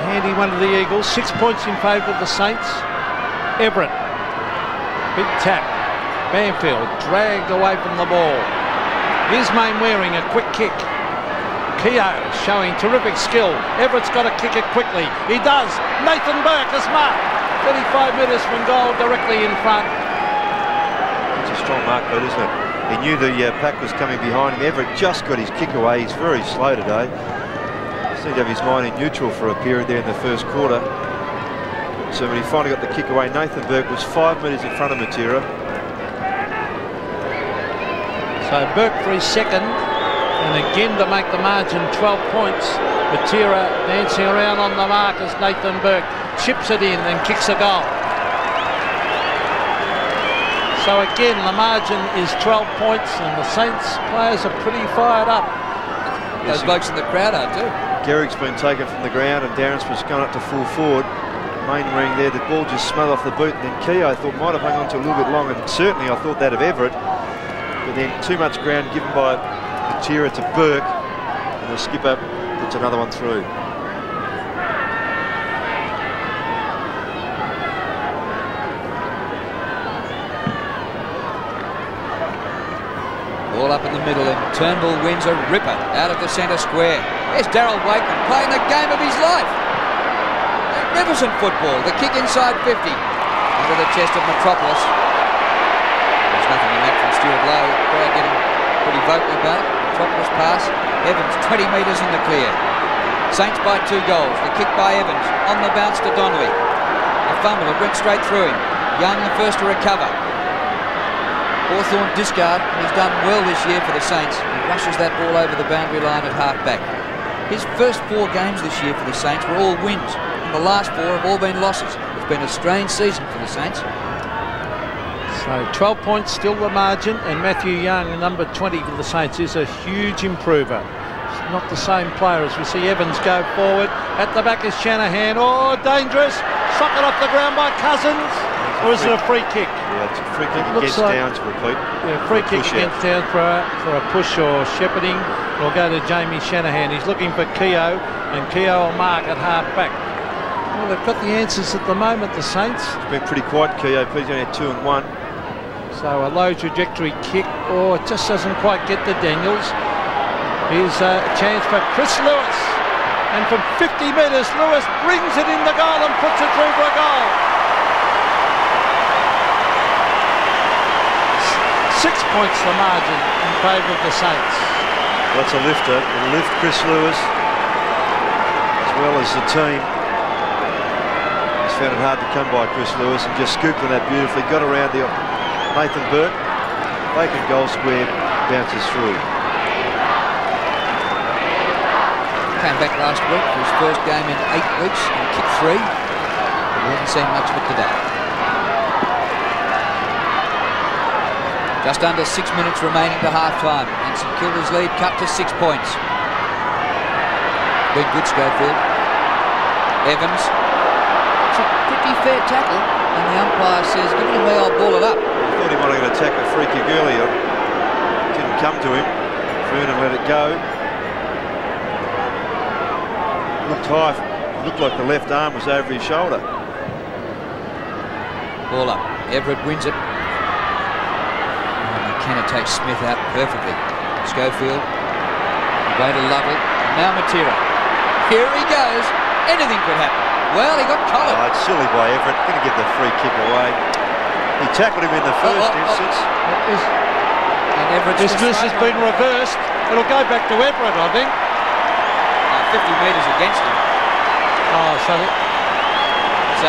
Handy one to the Eagles. 6 points in favour of the Saints. Everett. Big tap. Banfield dragged away from the ball. Here's Mainwaring, a quick kick. Keogh showing terrific skill. Everett's got to kick it quickly. He does. Nathan Burke has marked. 35 metres from goal, directly in front. It's a strong mark, Pete, isn't it? He knew the pack was coming behind him. Everett just got his kick away. He's very slow today. Seemed to have his mind in neutral for a period there in the first quarter. So when he finally got the kick away, Nathan Burke was 5 metres in front of Matera. So Burke for his second, and again to make the margin 12 points. Matera dancing around on the mark as Nathan Burke chips it in and kicks a goal. So again the margin is 12 points, and the Saints players are pretty fired up. Those blokes in the crowd are too. Garrick's been taken from the ground and Darren's gone up to full forward. Main ring there, the ball just smothered off the boot, and then Keogh I thought might have hung on to a little bit long, and certainly I thought that of Everett, but then too much ground given by Matera to Burke, and the skipper puts another one through. Ball up in the middle, and Turnbull wins a ripper out of the centre square. There's Darryl Wakeman playing the game of his life. Magnificent football. The kick inside 50 under the chest of Metropolis. There's nothing in that from Stuart Lowe. Crowd getting pretty vocal about it. Metropolis pass. Evans 20 metres in the clear. Saints by 2 goals. The kick by Evans on the bounce to Donnelly. A fumble. It went straight through him. Young the first to recover. Hawthorn discard, and he's done well this year for the Saints. He rushes that ball over the boundary line at half-back. His first 4 games this year for the Saints were all wins, and the last 4 have all been losses. It's been a strange season for the Saints. So 12 points still the margin, and Matthew Young, number 20 for the Saints, is a huge improver. It's not the same player as we see Evans go forward. At the back is Shanahan. Oh, dangerous! Socket off the ground by Cousins. Or is it a free kick? Yeah, it's a free kick against Downs, repeat. Yeah, free kick against Downs for a push or shepherding. It'll go to Jamie Shanahan. He's looking for Keogh, and Keogh will mark at half-back. Well, they've got the answers at the moment, the Saints. It's been pretty quiet, Keogh. He's only had 2 and 1. So a low trajectory kick. Oh, it just doesn't quite get to Daniels. Here's a chance for Chris Lewis. And from 50 metres, Lewis brings it in the goal and puts it through for a goal. 6 points the margin in favour of the Saints. Well, that's a lifter. It'll lift Chris Lewis as well as the team. He's found it hard to come by Chris Lewis and just scooped on that beautifully. Got around the Nathan Burke. Bacon goal square, bounces through. Came back last week for his first game in 8 weeks and kicked 3. We haven't seen much of it today. Just under 6 minutes remaining to half-time, and St Kilda's lead cut to 6 points. Been good, Schofield. Evans. It's a pretty fair tackle, and the umpire says, give it away, I'll ball it up. I thought he wanted to attack a free kick earlier. Didn't come to him. Vernon let it go. Looked high. Looked like the left arm was over his shoulder. Ball up. Everett wins it. McKenna takes Smith out perfectly. Schofield, way to Lovell, and now Matera. Here he goes. Anything could happen. Well, he got collared. Oh, it's silly by Everett. Going to get the free kick away. He tackled him in the first instance. And Everett. This has been reversed. It'll go back to Everett, I think. 50 metres against him. Oh, so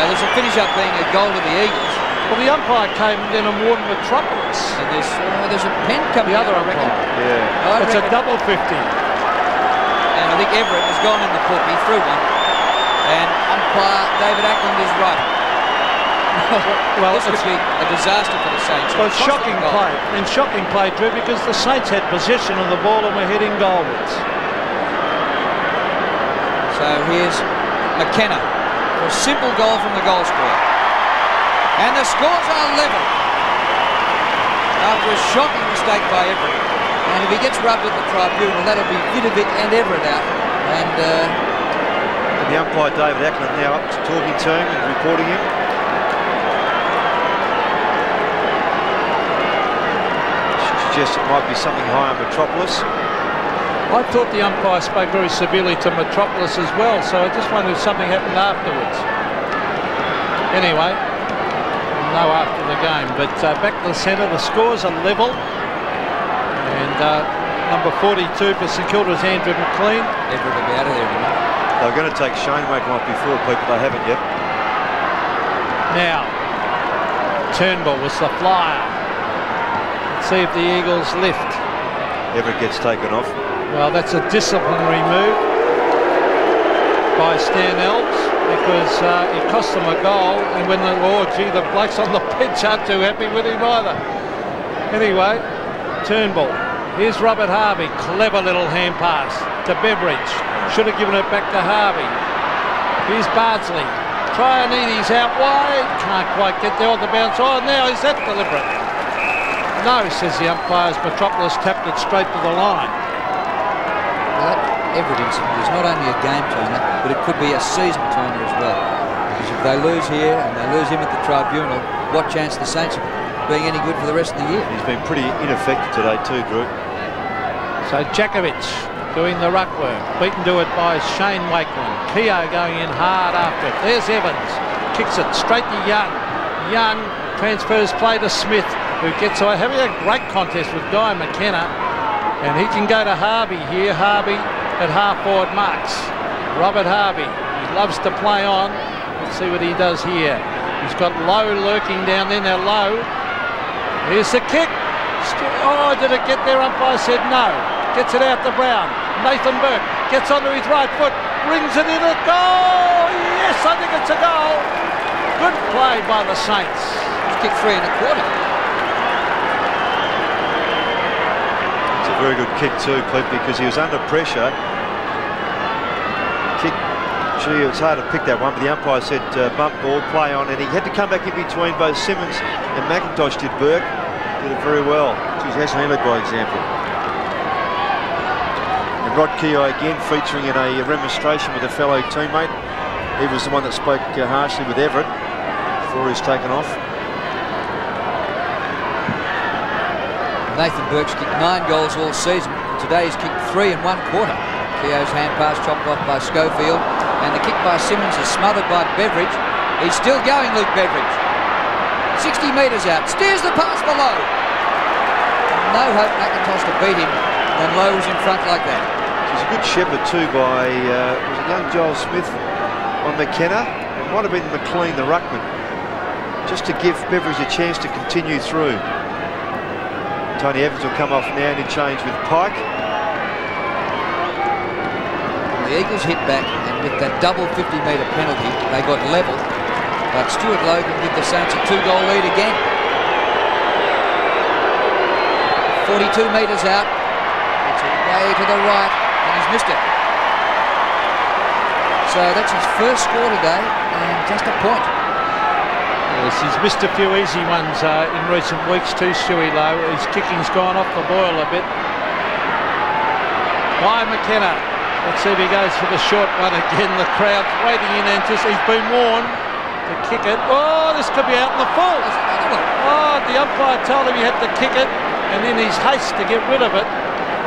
there's a finish-up being a goal to the Eagles. Well, the umpire came then and warned Metropolis. And there's a pen coming the other out, umpire. Yeah. It's a double 50. And I think Everett has gone in the book. He threw one. And umpire David Ackland is right. Well, this could be a disaster for the Saints. Well, it's shocking play. And shocking play, Drew, because the Saints had possession of the ball and were heading goalwards. So here's McKenna for a simple goal from the goal square. And the scores are level after a shocking mistake by Everett. And if he gets rubbed at the tribunal, that'll be Vidovic and Everett out. And the umpire David Ackland now up to talking to him and reporting him. Suggests it might be something high on Metropolis. I thought the umpire spoke very severely to Metropolis as well, so I just wondered if something happened afterwards. Anyway, no after the game, but back to the centre, the scores are level, and number 42 for St Kilda is Andrew McLean. Everett will be out of there tonight. They're going to take Shane Wakeman off before people, they haven't yet. Now, Turnbull was the flyer. Let's see if the Eagles lift. Everett gets taken off. Well, that's a disciplinary move by Stan Elves, because it cost them a goal, and when the blokes on the bench aren't too happy with him either. Anyway, Turnbull. Here's Robert Harvey. Clever little hand pass. to Beveridge. Should have given it back to Harvey. Here's Bardsley. Trianides out wide. Can't quite get there on the bounce. Oh, now is that deliberate? No, says the umpires. Metropolis tapped it straight to the line. Well, that Everett incident is not only a game turner, but it could be a season turner as well. Because if they lose here and they lose him at the tribunal, what chance the Saints of being any good for the rest of the year? He's been pretty ineffective today too, Drew. So Jakovic doing the ruck work. Beaten to it by Shane Wakeland. Keogh going in hard after it. There's Evans. Kicks it straight to Young. Young transfers play to Smith, who gets away, having a great contest with Guy McKenna. And he can go to Harvey here. Harvey at half-forward marks. Robert Harvey. He loves to play on. Let's see what he does here. He's got Lowe lurking down there. Now Lowe. Here's the kick. Oh, did it get there? Umpire said no. Gets it out to Brown. Nathan Burke gets onto his right foot. Brings it in at goal. Yes, I think it's a goal. Good play by the Saints. He's kicked 3 1/4. It's a very good kick too, Cliff, because he was under pressure. Kick. Gee, it was hard to pick that one, but the umpire said bump ball, play on, and he had to come back in between both Simmons and McIntosh. Did Burke. Did it very well. Geez, hasn't he led by example? And Rod Keogh again featuring in a remonstration with a fellow teammate. He was the one that spoke harshly with Everett before he's taken off. Nathan Burke's kicked 9 goals all season. Today he's kicked 3 1/4. Keogh's hand pass chopped off by Schofield, and the kick by Simmons is smothered by Beveridge. He's still going, Luke Beveridge. 60 metres out, steers the pass for Lowe. No hope McIntosh to beat him when Lowe was in front like that. He's a good shepherd too by was it young Joel Smith on McKenna. It might have been McLean, the ruckman, just to give Beveridge a chance to continue through. Tony Evans will come off now and interchange with Pike. The Eagles hit back, and with that double 50-metre penalty, they got level. But Stuart Logan give the Saints a 2-goal lead again. 42 metres out. It's way to the right, and he's missed it. So that's his first score today, and just a point. Yes, he's missed a few easy ones in recent weeks too, Stewie Lowe. His kicking's gone off the boil a bit. Guy McKenna. Let's see if he goes for the short one again. The crowd's waiting in anticipation. He's been warned to kick it. Oh, this could be out in the full. Oh, the umpire told him he had to kick it, and in his haste to get rid of it,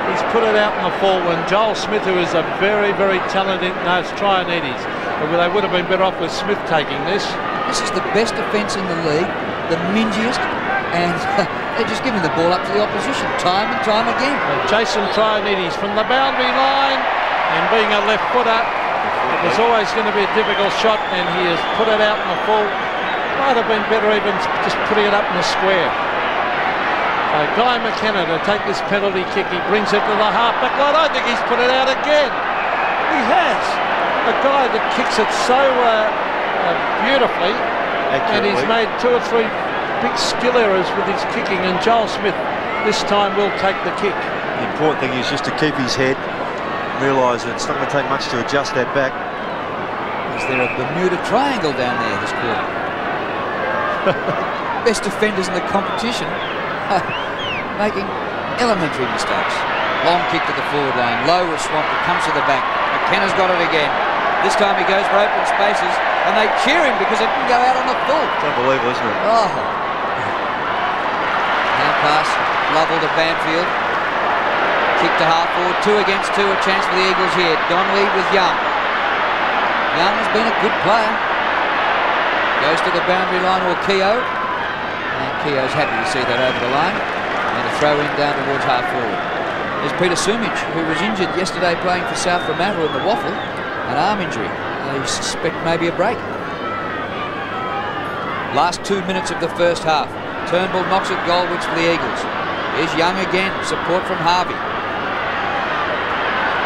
he's put it out in the full. And Joel Smith, who is a very, very talented, no, it's Trianides. They would have been better off with Smith taking this. This is the best defence in the league, the mingiest, and they're just giving the ball up to the opposition time and time again. Jason Trianides from the boundary line, and being a left footer, it was always going to be a difficult shot, and he has put it out in the full. Might have been better even just putting it up in the square. Guy McKenna to take this penalty kick. He brings it to the half-back line. I think he's put it out again. He has. A guy that kicks it so beautifully, and he's made 2 or 3 big skill errors with his kicking, and Joel Smith this time will take the kick. The important thing is just to keep his head, realise that it's not going to take much to adjust that back. Is there a Bermuda Triangle down there this quarter? Best defenders in the competition making elementary mistakes. Long kick to the forward line. Low was swamped. It comes to the back. McKenna's got it again. This time he goes for open spaces, and they cheer him because it didn't go out on the full. It's unbelievable, isn't it? Oh. Hand pass. Lovell to Banfield. Kick to half forward. 2 against 2. A chance for the Eagles here. Donnelly with Young. Young has been a good player. Goes to the boundary line, or Keogh. And Keogh's happy to see that over the line. And a throw in down towards half forward. There's Peter Sumich, who was injured yesterday playing for South Fremantle in the Waffle. An arm injury. They suspect maybe a break. Last 2 minutes of the first half. Turnbull knocks it goalwards for the Eagles. Here's Young again. Support from Harvey.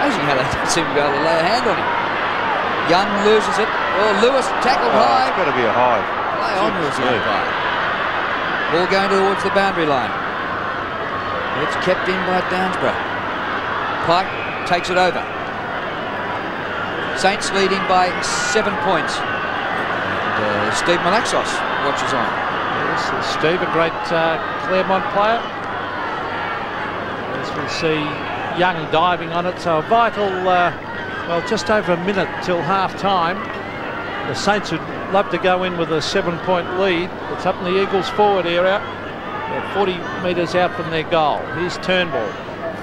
Amazing how they don't seem to be able to lay a hand on him. Young loses it. Oh, Lewis tackled high. It's got to be a high. Play on, was the umpire. Ball going towards the boundary line. It's kept in by Downsborough. Pike takes it over. Saints leading by 7 points. And, Steve Malaxos watches on. Yes, Steve, a great Claremont player. As we see Young diving on it, so a vital, well, just over a minute till half-time. The Saints would love to go in with a 7-point lead. It's up in the Eagles' forward area. They're 40 metres out from their goal. Here's Turnbull,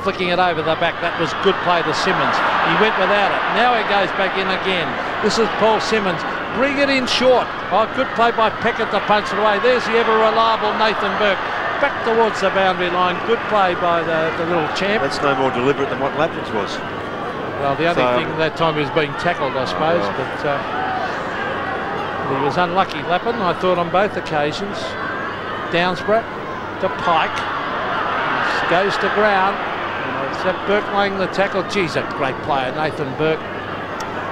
flicking it over the back. That was good play to Simmons. He went without it. Now he goes back in again. This is Paul Simmons. Bring it in short. Oh, good play by Peckett to punch it away. There's the ever-reliable Nathan Burke. Back towards the boundary line. Good play by the little champ. That's no more deliberate than what Lapin's was. Well, the only thing that time he was being tackled, I suppose, but he was unlucky, Lapin, I thought, on both occasions. Downsborough to Pike. Goes to ground. Is that Burke laying the tackle? Geez, a great player, Nathan Burke.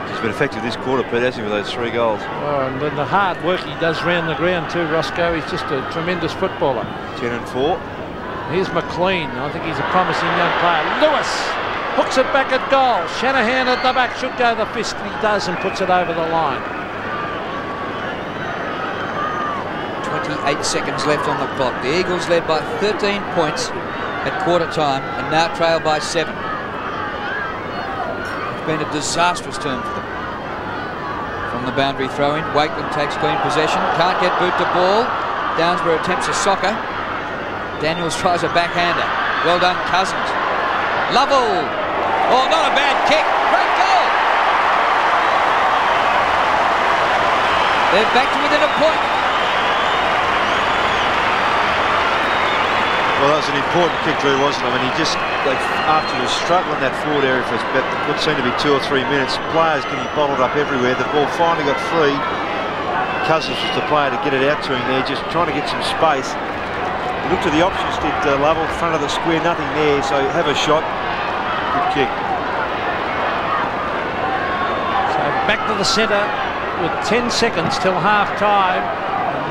He's been effective this quarter, Pete, hasn't he, with those 3 goals? Oh, and then the hard work he does round the ground too, Roscoe. He's just a tremendous footballer. 10 and 4. Here's McLean. I think he's a promising young player. Lewis hooks it back at goal. Shanahan at the back should go the fist. He does and puts it over the line. 28 seconds left on the clock. The Eagles led by 13 points at quarter time and now trail by 7. It's been a disastrous term for them. From the boundary throw-in, Wakeland takes clean possession. Can't get boot to ball. Downsborough attempts a soccer. Daniels tries a backhander. Well done, Cousins. Lovell. Oh, not a bad kick. Great goal. They're back to within a point. Well, that was an important kick, Drew, wasn't it? I mean, he just, after he was struggling in that forward area for what seemed to be 2 or 3 minutes, players getting bottled up everywhere. The ball finally got free. Cousins was the player to get it out to him there, just trying to get some space. He looked at the options, did Lovell, front of the square, nothing there, so have a shot. Good kick. So back to the centre with 10 seconds till half-time.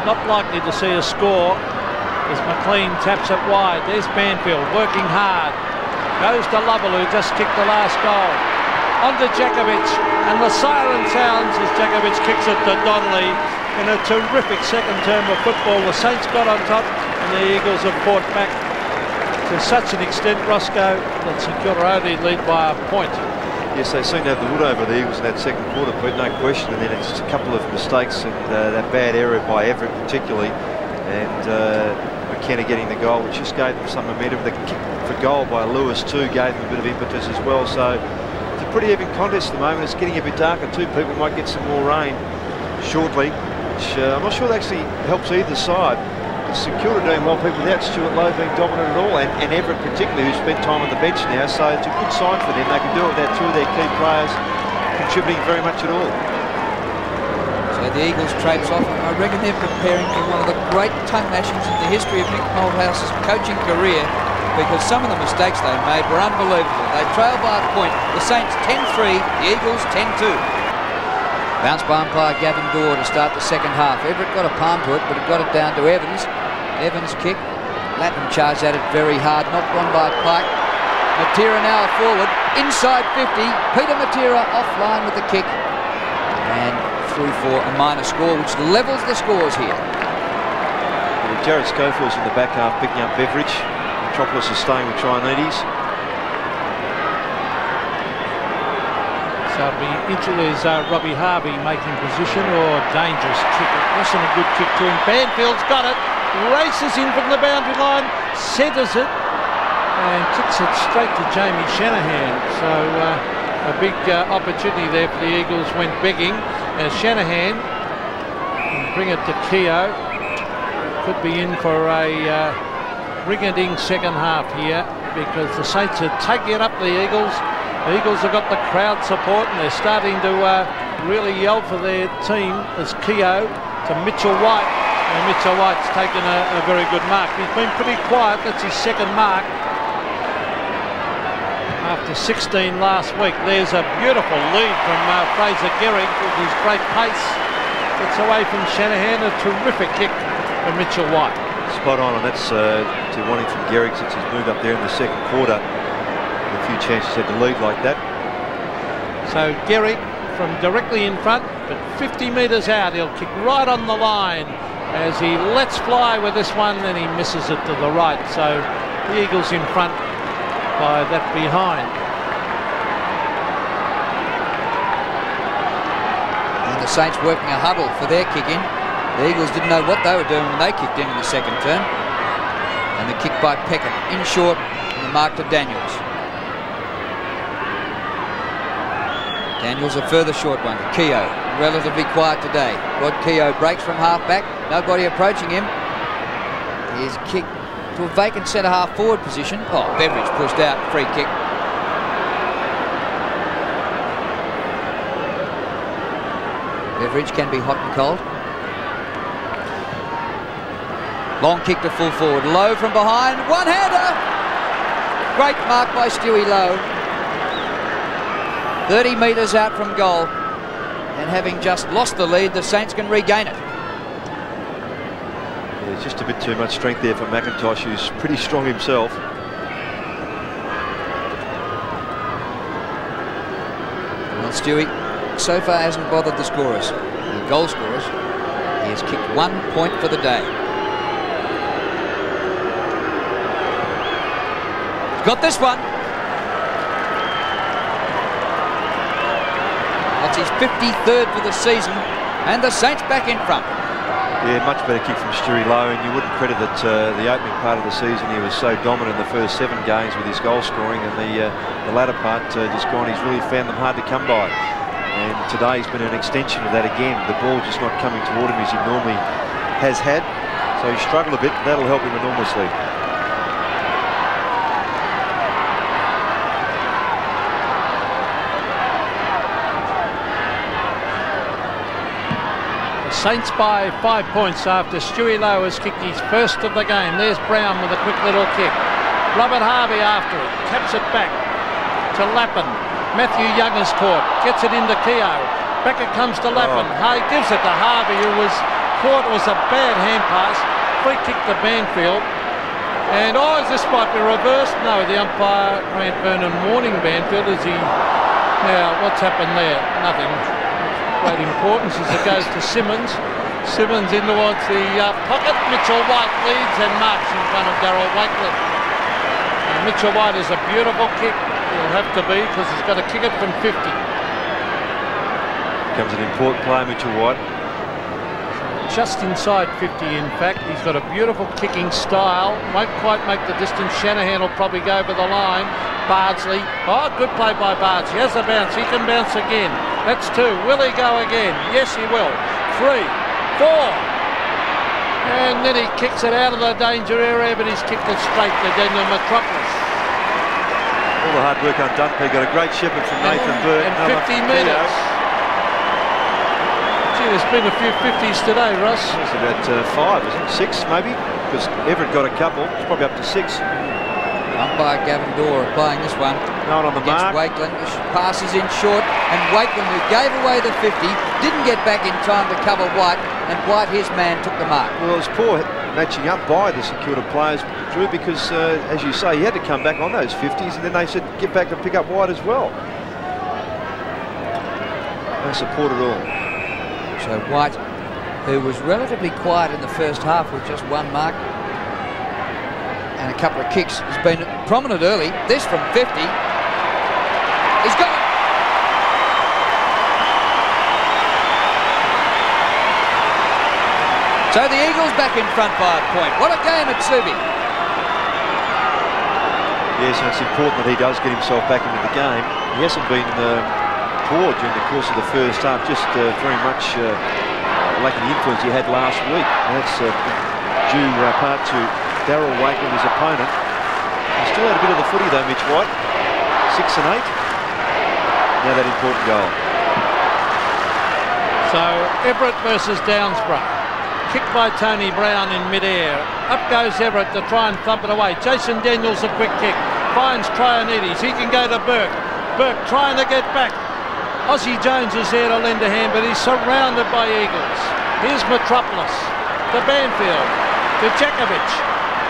Not likely to see a score. As McLean taps it wide. There's Banfield working hard. Goes to Lovell, who just kicked the last goal. On to Jakovic, and the siren sounds as Jakovic kicks it to Donnelly in a terrific second term of football. The Saints got on top, and the Eagles have fought back to such an extent, Roscoe, that St Kilda only lead by a point. Yes, they seem to have the wood over the Eagles in that second quarter, but no question. And then it's just a couple of mistakes and that bad error by Everett particularly, and McKenna getting the goal, which just gave them some momentum. The kick for goal by Lewis too gave them a bit of impetus as well. So it's a pretty even contest at the moment. It's getting a bit darker too. People might get some more rain shortly, which I'm not sure that actually helps either side. St Kilda doing well, people without Stuart Lowe being dominant at all, and Everett particularly, who's spent time on the bench now. So it's a good sign for them. They can do it without 2 of their key players contributing very much at all. So the Eagles traipse off. I reckon they're preparing for one of the great tongue lashings in the history of Nick Malthouse's coaching career, because some of the mistakes they made were unbelievable. They trail by a point. The Saints 10-3, the Eagles 10-2. Bounce by umpire Gavin Dorr to start the second half. Everett got a palm to it, but it got it down to Evans. Evans kick. Lappin charged at it very hard, knocked on by Pike. Matera now forward, inside 50. Peter Matera offline with the kick. And through for a minor score, which levels the scores here. Jared Schofield's in the back half picking up Beveridge. Metropolis is staying with Trianides. So it'll be interesting, is Robbie Harvey making position or dangerous kick? It wasn't a good kick to him. Banfield's got it, races in from the boundary line, centres it and kicks it straight to Jamie Shanahan. So a big opportunity there for the Eagles went begging. As Shanahan bring it to Keogh. Could be in for a ring-a-ding second half here, because the Saints are taking it up the Eagles. The Eagles have got the crowd support and they're starting to really yell for their team as Keogh to Mitchell White. And Mitchell White's taken a very good mark. He's been pretty quiet. That's his second mark after 16 last week. There's a beautiful lead from Fraser Gehrig with his great pace. Gets away from Shanahan. A terrific kick from Mitchell White. Spot on, and that's to wanting from Gehrig since he's moved up there in the second quarter. A few chances had to lead like that. So Gehrig from directly in front, but 50 metres out. He'll kick right on the line as he lets fly with this one, and he misses it to the right. So the Eagles in front by that behind. And the Saints working a huddle for their kick in. The Eagles didn't know what they were doing when they kicked in the second turn. And the kick by Peckett in short, and the mark to Daniels. Daniels a further short one. Keogh relatively quiet today. Rod Keogh breaks from half back. Nobody approaching him. He's kicked to a vacant centre half forward position. Oh, Beveridge pushed out. Free kick. Beveridge can be hot and cold. Long kick to full forward. Lowe from behind. One-hander. Great mark by Stewie Lowe. 30 metres out from goal. And having just lost the lead, the Saints can regain it. Yeah, just a bit too much strength there for McIntosh, who's pretty strong himself. Well, Stewie so far hasn't bothered the scorers, the goal scorers. He has kicked 1 point for the day. Got this one. That's his 53rd for the season, and the Saints back in front. Yeah, much better kick from Stewie Lowe, and you wouldn't credit that the opening part of the season he was so dominant in the first 7 games with his goal scoring, and the latter part just gone. He's really found them hard to come by, and today's been an extension of that again. The ball just not coming toward him as he normally has had, so he struggled a bit. That'll help him enormously. Saints by 5 points after Stewie Lowe has kicked his first of the game. There's Brown with a quick little kick. Robert Harvey after it, taps it back to Lappin. Matthew Young is caught, gets it into Keogh. Back it comes to Lappin. He gives it to Harvey, who was caught. It was a bad hand pass. Free kick to Banfield. And this might be reversed. No, the umpire, Grant Vernon, warning Banfield as he... Now, what's happened there? Nothing. Great importance as it goes to Simmons. Simmons in towards the pocket. Mitchell White leads and marks in front of Darryl Wakeland. And Mitchell White is a beautiful kick. He'll have to be because he's got to kick it from 50. Becomes an important player, Mitchell White. Just inside 50, in fact. He's got a beautiful kicking style. Won't quite make the distance. Shanahan will probably go over the line. Bardsley. Oh, good play by Bardsley. He has a bounce. He can bounce again. That's 2. Will he go again? Yes, he will. 3, 4. And then he kicks it out of the danger area, but he's kicked it straight to Daniel Metropolis. All the hard work undone. He got a great shepherd from Nathan Burt. And 50 metres. Gee, there's been a few 50s today, Russ. It's about 5, isn't it? 6 maybe? Because Everett got a couple. It's probably up to 6. Umpire Gavin Dorr playing this one. No one on the against mark. Wakeland. The pass is in short, and Wakeland, who gave away the 50, didn't get back in time to cover White, and White, his man, took the mark. Well, it was poor matching up by the St.Kilda players, Drew, because, as you say, he had to come back on those 50s, and then they said, get back and pick up White as well. No support at all. So White, who was relatively quiet in the first half with just 1 mark and a couple of kicks, has been prominent early. This from 50. He's got it. So the Eagles back in front by a point. What a game at Subi. Yes, and it's important that he does get himself back into the game. He hasn't been poor during the course of the first half, just very much lacking the influence he had last week. And that's due part to Darryl Wakeland, his opponent. He still had a bit of the footy though, Mitch White. 6 and 8. Now that important goal. So Everett versus Downsborough. Kicked by Tony Brown in mid-air. Up goes Everett to try and thump it away. Jason Daniels a quick kick. Finds Trianides. He can go to Burke. Burke trying to get back. Ozzie Jones is there to lend a hand, but he's surrounded by Eagles. Here's Metropolis. To Banfield. To Jakovic.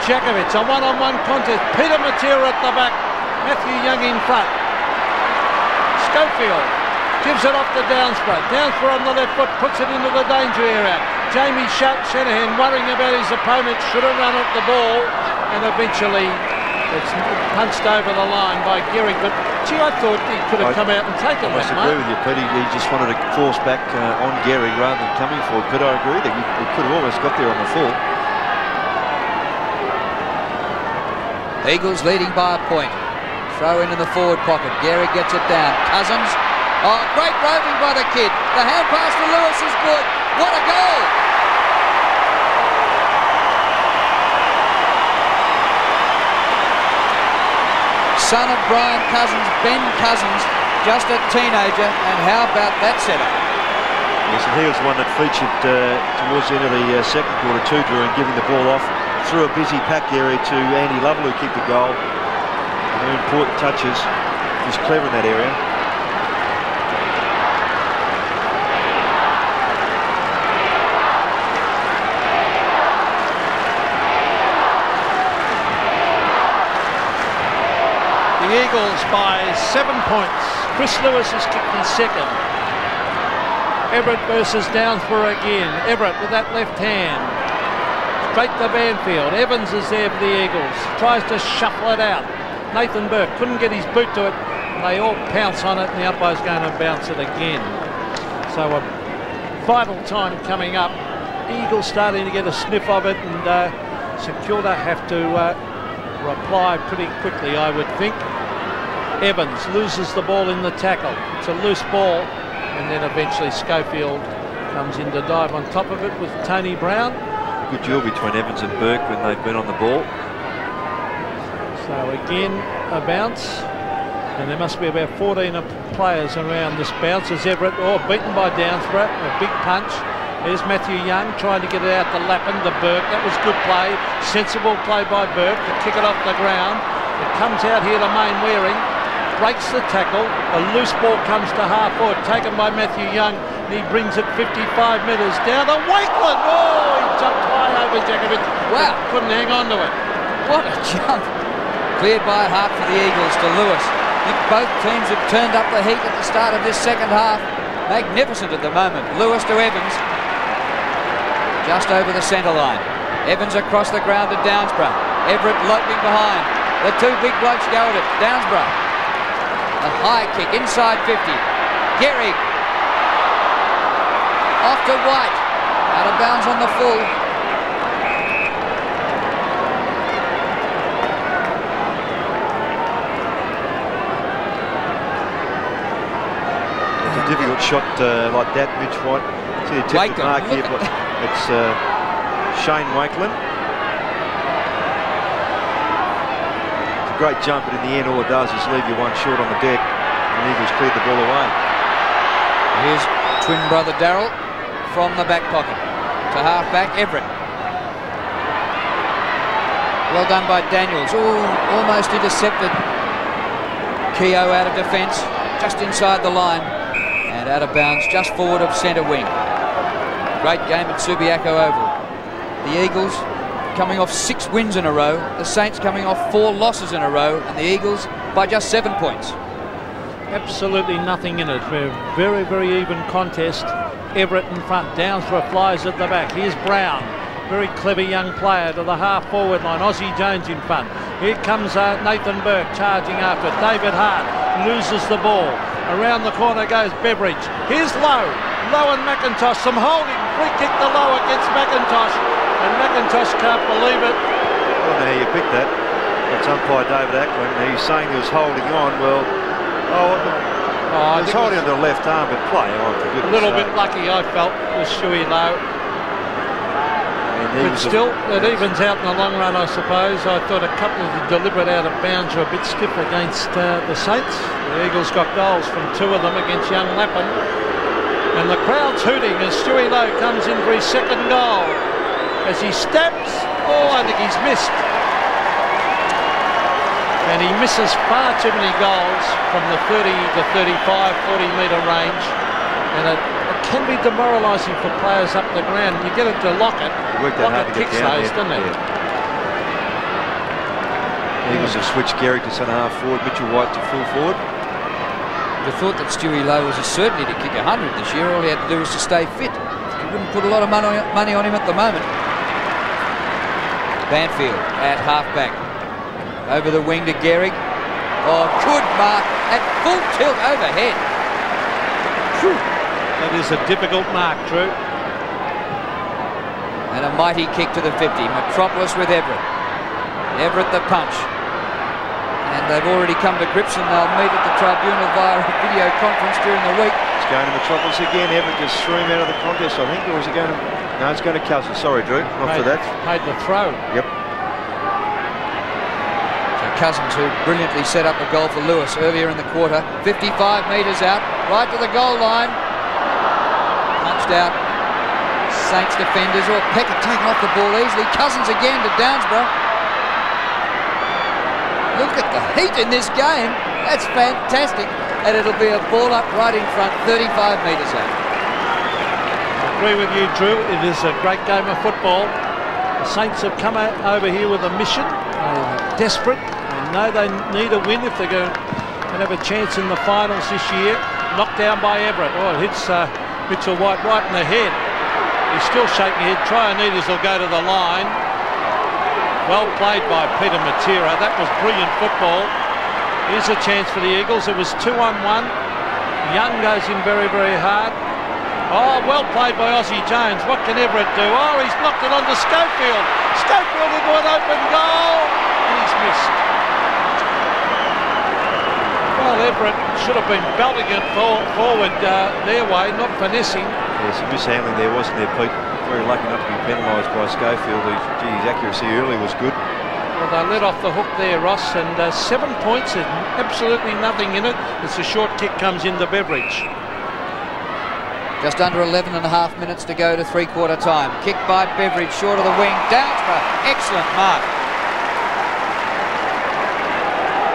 Jakovic, a one-on-one contest. Peter Matera at the back. Matthew Young in front. Schofield gives it off to Downsborough. Downsborough on the left foot puts it into the danger area. Jamie Shanahan worrying about his opponent, should have run at the ball, and eventually it's punched over the line by Gehrig. But gee, I thought he could have come out and taken that. I must agree with you, Pete. He just wanted to force back on Gehrig rather than coming forward. But I agree that he could have almost got there on the full. Eagles leading by a point. Throw into the forward pocket. Gehrig gets it down. Cousins. Oh, great roving by the kid. The hand pass to Lewis is good. What a goal! Son of Brian Cousins, Ben Cousins, just a teenager, and how about that setup? Yes, and he was the one that featured towards the end of the second quarter too, Drew, and giving the ball off through a busy pack area to Andy Lovell, who kicked the goal. Very important touches. He's clever in that area. The Eagles by 7 points. Chris Lewis has kicked in second. Everett versus Downsborough again. Everett with that left hand. Straight to Banfield. Evans is there for the Eagles. Tries to shuffle it out. Nathan Burke couldn't get his boot to it. They all pounce on it and the umpire's going to bounce it again. So a vital time coming up. Eagles starting to get a sniff of it, and St Kilda have to reply pretty quickly, I would think. Evans loses the ball in the tackle. It's a loose ball, and then eventually Schofield comes in to dive on top of it with Tony Brown. Good duel between Evans and Burke when they've been on the ball. So again, a bounce, and there must be about 14 players around this bounce as Everett, beaten by Downsborough, a big punch. There's Matthew Young trying to get it out to Lappin, to Burke. That was good play, sensible play by Burke to kick it off the ground. It comes out here to Main Waring, breaks the tackle. A loose ball comes to half forward, taken by Matthew Young, and he brings it 55 metres down to Wakeland. Oh, he jumped high over Jakovic. Wow. Couldn't hang on to it. What a jump. Cleared by half for the Eagles to Lewis. I think both teams have turned up the heat at the start of this second half. Magnificent at the moment. Lewis to Evans. Just over the centre line. Evans across the ground to Downsborough. Everett loping behind. The two big blokes go at it. Downsborough. A high kick inside 50. Gehrig. Off to White. Out of bounds on the full. It's a difficult shot like that, Mitch White. See the tip mark here, but it's Shane Wakeland. It's a great jump, but in the end all it does is leave you one short on the deck, and the Eagles cleared the ball away. Here's twin brother Darryl from the back pocket to half-back Everett. Well done by Daniels. Almost intercepted Keogh out of defence, just inside the line, and out of bounds just forward of centre wing. Great game at Subiaco Oval. The Eagles coming off 6 wins in a row, the Saints coming off 4 losses in a row, and the Eagles by just 7 points. Absolutely nothing in it. A very, very even contest. Everett in front. Downsborough flies at the back. Here's Brown. Very clever young player to the half-forward line. Aussie Jones in front. Here comes Nathan Burke charging after. David Hart loses the ball. Around the corner goes Beveridge. Here's Lowe. Lowe and McIntosh. Some holding. Free kick to Lowe against McIntosh. And McIntosh can't believe it. I don't know how you picked that. That's umpire David Ackland. He's saying he was holding on. Well, he was holding on to the left arm, but play on, for goodness sake. A little bit lucky, I felt, with Shuey Lowe. But still, it evens out in the long run, I suppose. I thought a couple of the deliberate out of bounds were a bit stiff against the Saints. The Eagles got goals from 2 of them against young Lappin. And the crowd's hooting as Stewie Lowe comes in for his second goal. As he steps, I think he's missed. And he misses far too many goals from the 30 to 35, 40-metre range. And it can be demoralising for players up the ground. You get it to Lockett. Lockett kicks those, doesn't it? Eagles have switched Gehrig to centre half forward, Mitchell White to full forward. You'd have thought that Stewie Lowe was a certainty to kick 100 this year. All he had to do was to stay fit. You wouldn't put a lot of money on him at the moment. Banfield at half-back. Over the wing to Gehrig. Oh, good mark at full tilt overhead. Whew. That is a difficult mark, Drew. And a mighty kick to the 50. Metropolis with Everett. Everett the punch. And they've already come to grips and they'll meet at the tribunal via a video conference during the week. It's going to Metropolis again. Everett just threw him out of the contest, I think. Or is it going to... No, it's going to Cousins. Sorry, Drew. Not for that. Paid the throw. Yep. So Cousins, who brilliantly set up a goal for Lewis earlier in the quarter. 55 metres out, right to the goal line. Punched out. Saints defenders. Or Pecker taken off the ball easily. Cousins again to Downsborough. Look at the heat in this game. That's fantastic. And it'll be a ball up right in front, 35 metres out. I agree with you, Drew. It is a great game of football. The Saints have come over here with a mission. They're desperate. They know they need a win if they're going to have a chance in the finals this year. Knocked down by Everett. Oh, it hits Mitchell White right in the head. He's still shaking his head. Trianides will go to the line. Well played by Peter Matera. That was brilliant football. Here's a chance for the Eagles. It was 2-on-1. Young goes in very, very hard. Oh, well played by Aussie Jones. What can Everett do? Oh, he's knocked it onto Schofield. Schofield into an open goal. And he's missed. Well, Everett should have been belting it forward their way, not finessing. Yeah, some mishandling there, wasn't there, Pete? Very lucky not to be penalised by Schofield. His accuracy early was good. Well, they let off the hook there, Ross, and 7 points, and absolutely nothing in it as the short kick comes into Beveridge. Just under 11 and a half minutes to go to three-quarter time. Kick by Beveridge, short of the wing. Downsborough, excellent mark.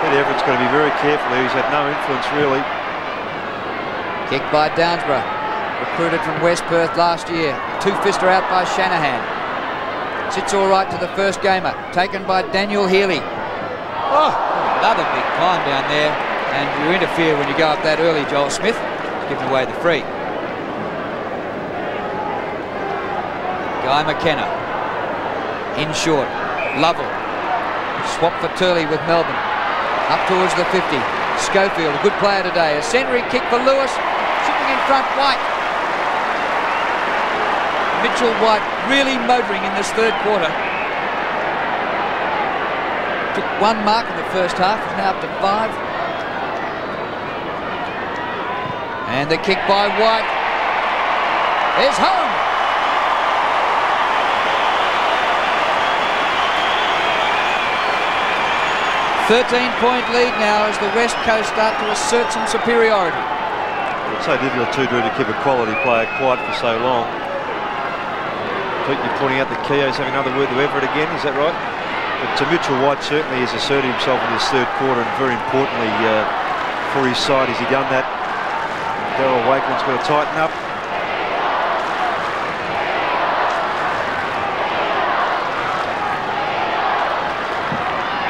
Peter Everett's got to be very careful here. He's had no influence, really. Kick by Downsborough. Recruited from West Perth last year. Two-fister out by Shanahan. Sits all right to the first gamer. Taken by Daniel Healy. Oh, another big climb down there. And you interfere when you go up that early, Joel Smith. Giving away the free. Guy McKenna. In short. Lovell. Swap for Turley with Melbourne. Up towards the 50. Schofield, a good player today. A centering kick for Lewis. Sitting in front, White. Mitchell White really motoring in this third quarter. Took 1 mark in the first half, is now up to 5. And the kick by White is home. A 13-point lead now as the West Coast start to assert some superiority. It's so difficult too, Drew, to keep a quality player quiet for so long. Pete, you're pointing out that Keogh's having another word to Everett again, is that right? But Mitchell White certainly has asserted himself in this third quarter, and very importantly for his side has he done that. Darryl Wakeland's got to tighten up.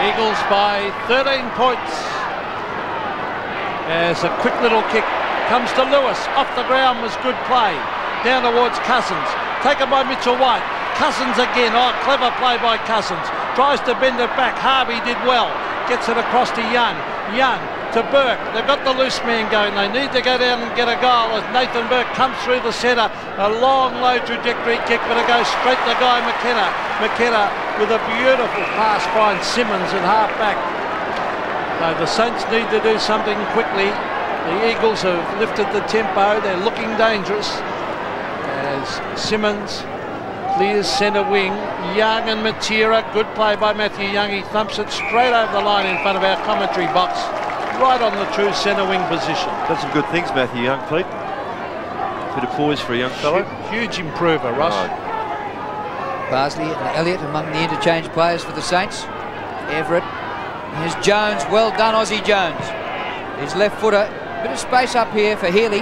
Eagles by 13 points. As a quick little kick comes to Lewis. Off the ground was good play. Down towards Cousins. Taken by Mitchell White. Cousins again. Oh, clever play by Cousins. Tries to bend it back. Harvey did well. Gets it across to Young. Young to Burke. They've got the loose man going. They need to go down and get a goal as Nathan Burke comes through the centre. A long, low trajectory kick, but it goes straight to Guy McKenna. McKenna with a beautiful pass, finds Simmons at half back. So the Saints need to do something quickly. The Eagles have lifted the tempo. They're looking dangerous. As Simmons clears centre wing. Young and Matera. Good play by Matthew Young. He thumps it straight over the line in front of our commentary box. Right on the true centre wing position. Done some good things, Matthew Young, Pete. Bit of poise for a young fellow. Huge improver, Ross. Barsley and Elliott among the interchange players for the Saints. Everett. Here's Jones. Well done, Aussie Jones. His left footer. Bit of space up here for Healy.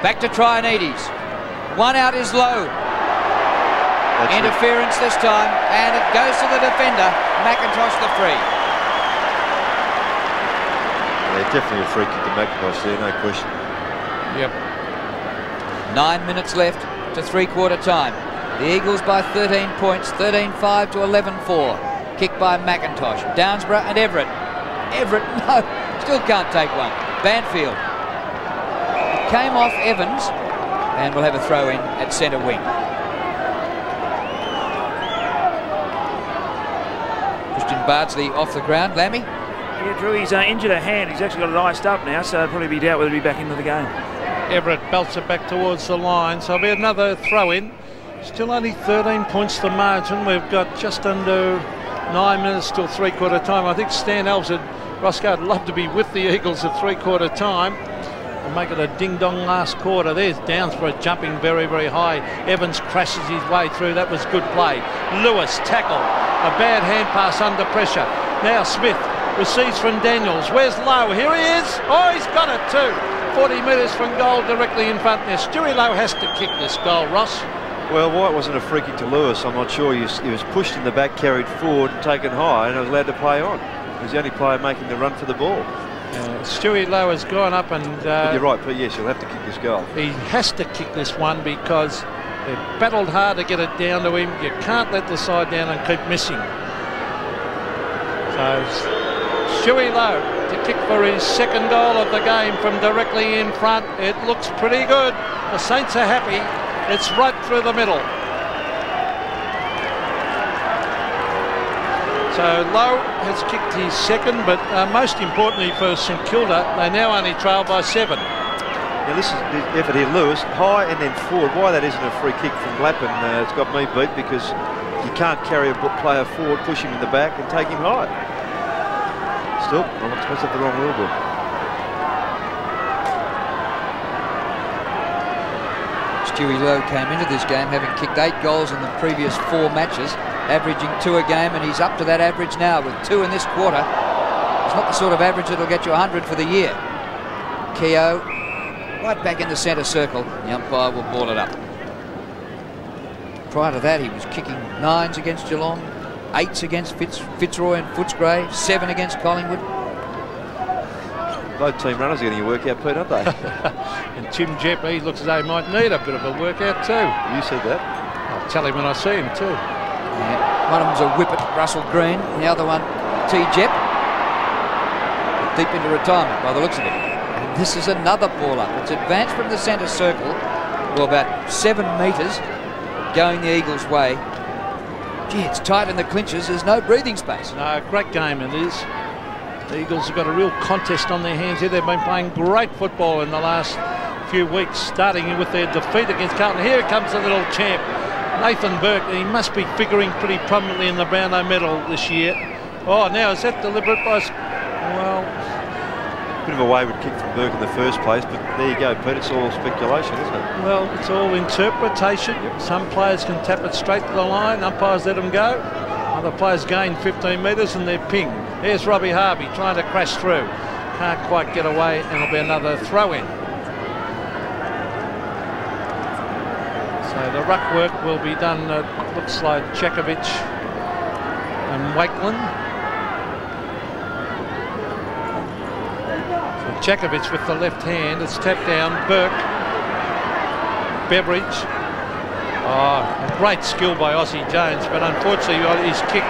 Back to Trianides. One out is low. That's interference this time, and it goes to the defender. McIntosh the free. They definitely a free kick to McIntosh there, no question. Yep. 9 minutes left to three-quarter time. The Eagles by 13 points, 13-5 to 11-4. Kick by McIntosh. Downsborough and Everett. Everett, no, still can't take one. Banfield. It came off Evans, and we'll have a throw in at centre wing. Christian Bardsley off the ground. Lammy? Yeah, Drew, he's injured a hand. He's actually got it iced up now, so it'll probably be doubt whether he'll be back into the game. Everett belts it back towards the line, so it'll be another throw in. Still only 13 points the margin. We've got just under 9 minutes till three-quarter time. I think Stan Alves and Roscoe would love to be with the Eagles at three-quarter time and make it a ding-dong last quarter. There's Downsborough jumping very, very high. Evans crashes his way through. That was good play. Lewis tackle. A bad hand pass under pressure. Now Smith receives from Daniels. Where's Lowe? Here he is. Oh, he's got it too. 40 metres from goal directly in front there. Stewie Lowe has to kick this goal, Ross. Well, why it wasn't a free kick to Lewis, I'm not sure. He was pushed in the back, carried forward and taken high, and was allowed to play on. He was the only player making the run for the ball. Stewie Lowe has gone up and... but you're right, but yes, he'll have to kick this goal. He has to kick this one because they've battled hard to get it down to him. You can't let the side down and keep missing. So, Stewie Lowe to kick for his second goal of the game from directly in front. It looks pretty good. The Saints are happy. It's right through the middle. So Lowe has kicked his second, but most importantly for St Kilda, they now only trail by 7. Now this is the effort here, Lewis, high and then forward. Why that isn't a free kick from Lappin, it's got me beat, because you can't carry a player forward, push him in the back and take him high. Still, I'm not supposed to have the wrong rule book. Stewie Lowe came into this game having kicked 8 goals in the previous 4 matches, averaging 2 a game, and he's up to that average now with 2 in this quarter. It's not the sort of average that'll get you 100 for the year. Keogh right back in the centre circle. The umpire will ball it up. Prior to that, he was kicking 9s against Geelong, 8s against Fitzroy and Footscray, 7 against Collingwood. Both team runners are getting a workout, Pete, aren't they? And Tim Jepp, he looks as though he might need a bit of a workout too. You said that. I'll tell him when I see him too. Yeah. One of them's a whippet, Russell Green, and the other one, T. Jepp, deep into retirement by the looks of it. And this is another ball up. It's advanced from the centre circle, well, about 7 metres, going the Eagles' way. Gee, it's tight in the clinches. There's no breathing space. No, great game it is. The Eagles have got a real contest on their hands here. They've been playing great football in the last few weeks, starting with their defeat against Carlton. Here comes the little champ, Nathan Burke. He must be figuring pretty prominently in the Brownlow medal this year. Oh, now is that deliberate by... Well... Bit of a wayward kick from Burke in the first place, but there you go, Pete. It's all speculation, isn't it? Well, it's all interpretation. Some players can tap it straight to the line. Umpires let them go. Other players gain 15 metres and they're pinged. There's Robbie Harvey trying to crash through. Can't quite get away, and it'll be another throw-in. So the ruck work will be done, looks like Čeković and Wakeland. So Čeković with the left hand, it's tapped down. Burke, Beveridge. Oh, a great skill by Aussie Jones, but unfortunately his kick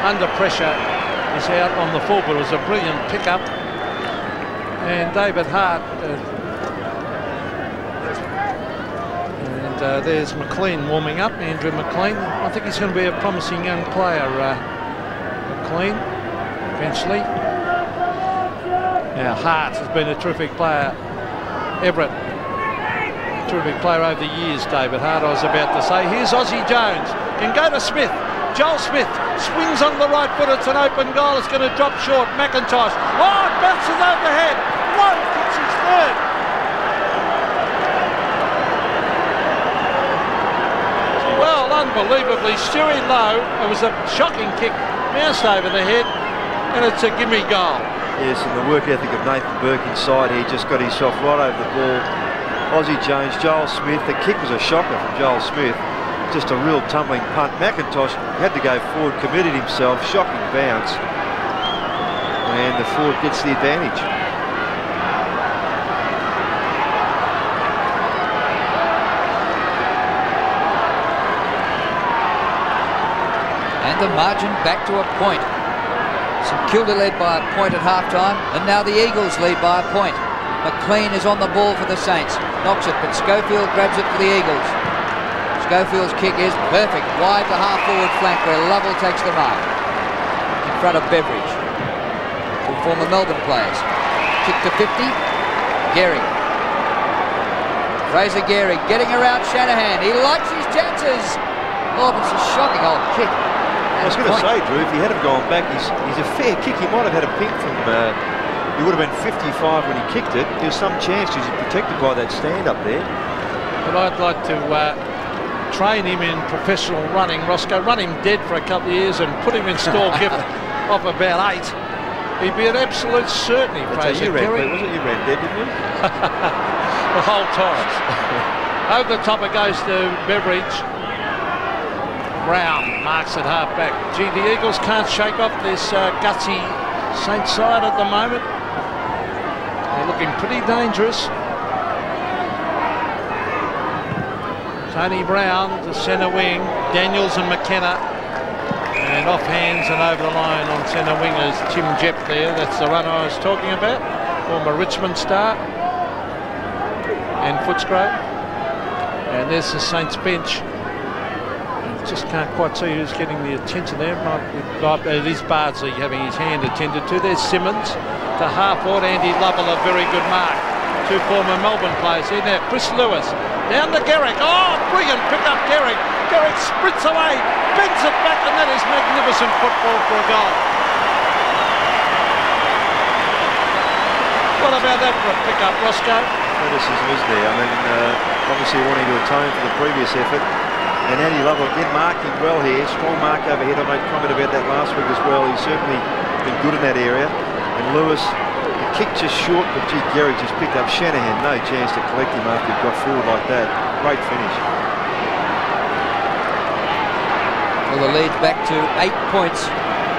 under pressure is out on the full, but it was a brilliant pickup. And David Hart. There's McLean warming up, Andrew McLean. I think he's going to be a promising young player, McLean, eventually. Now, Hart has been a terrific player. Everett, terrific player over the years, David Hart, I was about to say. Here's Aussie Jones, can go to Smith. Joel Smith swings on the right foot, it's an open goal, it's going to drop short. McIntosh, oh, it bounces overhead. Lowe kicks his third. Well, unbelievably, Stewie Lowe, it was a shocking kick, bounced over the head, and it's a gimme goal. Yes, and the work ethic of Nathan Burke inside here, just got himself right over the ball. Aussie Jones, Joel Smith, the kick was a shocker from Joel Smith. Just a real tumbling punt. McIntosh had to go forward, committed himself, shocking bounce. And the forward gets the advantage. And the margin back to a point. St Kilda led by a point at half-time, and now the Eagles lead by a point. McLean is on the ball for the Saints. Knocks it, but Schofield grabs it for the Eagles. Schofield's kick is perfect, wide to half-forward flank where Lovell takes the mark. In front of Beveridge. Two former Melbourne players. Kick to 50. Gehrig. Fraser Gehrig getting around Shanahan. He likes his chances. Oh, it's a shocking old kick. I was going to say, Drew, if he had have gone back, he's a fair kick. He might have had a ping from... he would have been 55 when he kicked it. There's some chance he's protected by that stand up there. But I'd like to train him in professional running, Roscoe. Run him dead for a couple of years and put him in stall gift off about 8. He'd be an absolute certainty, Fraser Gehrig. Was it you ran dead, didn't you? The whole time. Over the top it goes to Beveridge. Brown marks at half-back. Gee, the Eagles can't shake off this gutsy Saints side at the moment. They're looking pretty dangerous. Tony Brown, the centre wing. Daniels and McKenna. And off hands and over the line on centre wing is Tim Jepp there. That's the run I was talking about. Former Richmond star. And Footscray. And there's the Saints bench. Just can't quite see who's getting the attention there. It is Bardsley having his hand attended to. There's Simmons to half-forward. Andy Lovell, a very good mark. Two former Melbourne players in there. Chris Lewis down to Gehrig. Oh, brilliant pick up Gehrig. Gehrig sprints away, bends it back, and that is magnificent football for a goal. What about that for a pick-up, Roscoe? Criticism is there. I mean, obviously wanting to atone for the previous effort. And Andy Lovell again marking well here. Strong mark overhead. I made comment about that last week as well. He's certainly been good in that area. And Lewis, the kick just short, but gee, Gehrig just picked up Shanahan. No chance to collect him after he got forward like that. Great finish. Well, the lead's back to 8 points.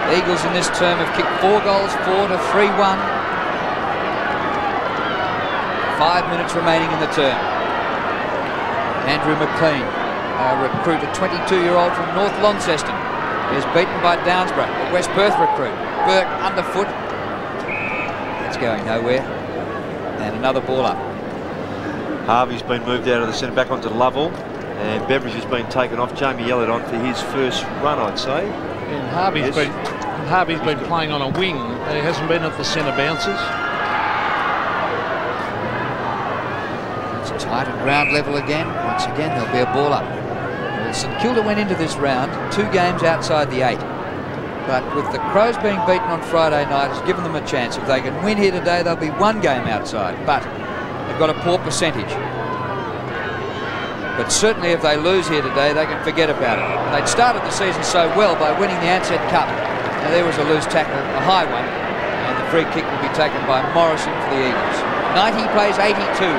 The Eagles in this term have kicked 4 goals, 4 to 3-1. 5 minutes remaining in the term. Andrew McLean, a recruit, a 22-year-old from North Launceston, is beaten by Downsborough, a West Perth recruit. Burke underfoot. It's going nowhere. And another ball up. Harvey's been moved out of the centre back onto Lovell, and Beveridge has been taken off. Jamie Elliott on for his first run, I'd say. And Harvey's been playing on a wing. He hasn't been at the centre bounces. Tight at ground level again. Once again, there'll be a ball up. Well, St Kilda went into this round 2 games outside the 8. But with the Crows being beaten on Friday night, has given them a chance. If they can win here today, they'll be 1 game outside. But they've got a poor percentage. But certainly if they lose here today, they can forget about it. And they'd started the season so well by winning the Ansett Cup. Now there was a loose tackle, a high one. And the free kick will be taken by Morrison for the Eagles. 90 plays 82.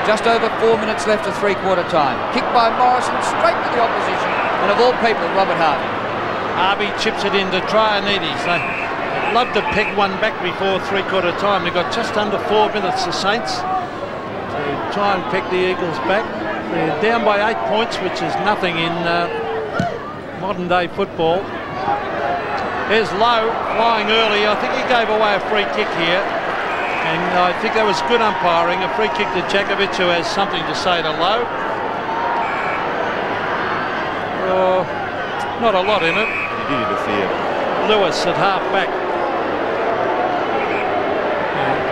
Just over 4 minutes left of 3/4 time. Kick by Morrison, straight to the opposition. And of all people, Robert Harvey. Harvey chips it into Trianides. They'd love to peg one back before 3/4 time. They've got just under 4 minutes, the Saints, to try and peg the Eagles back. They're down by 8 points, which is nothing in modern day football. There's Lowe flying early. I think he gave away a free kick here. And I think that was good umpiring. A free kick to Jakovic, who has something to say to Lowe. Not a lot in it. He did interfere. Lewis at half-back.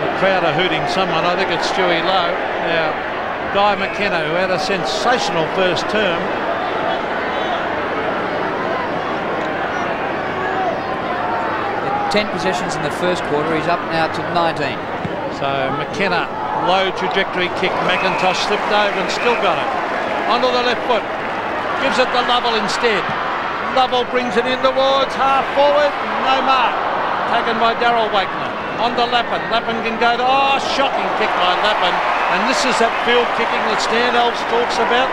The crowd are hooting someone. I think it's Stewie Lowe. Now, Guy McKenna, who had a sensational first term. 10 possessions in the first quarter. He's up now to 19. So McKenna, low trajectory kick. McIntosh slipped over and still got it. Onto the left foot. Gives it to Lovell instead. Lovell brings it in towards half forward. No mark. Taken by Darryl Wakeman. On to Lappin. Lappin can go to... Oh, shocking kick by Lappin. And this is that field kicking that Stan Alves talks about.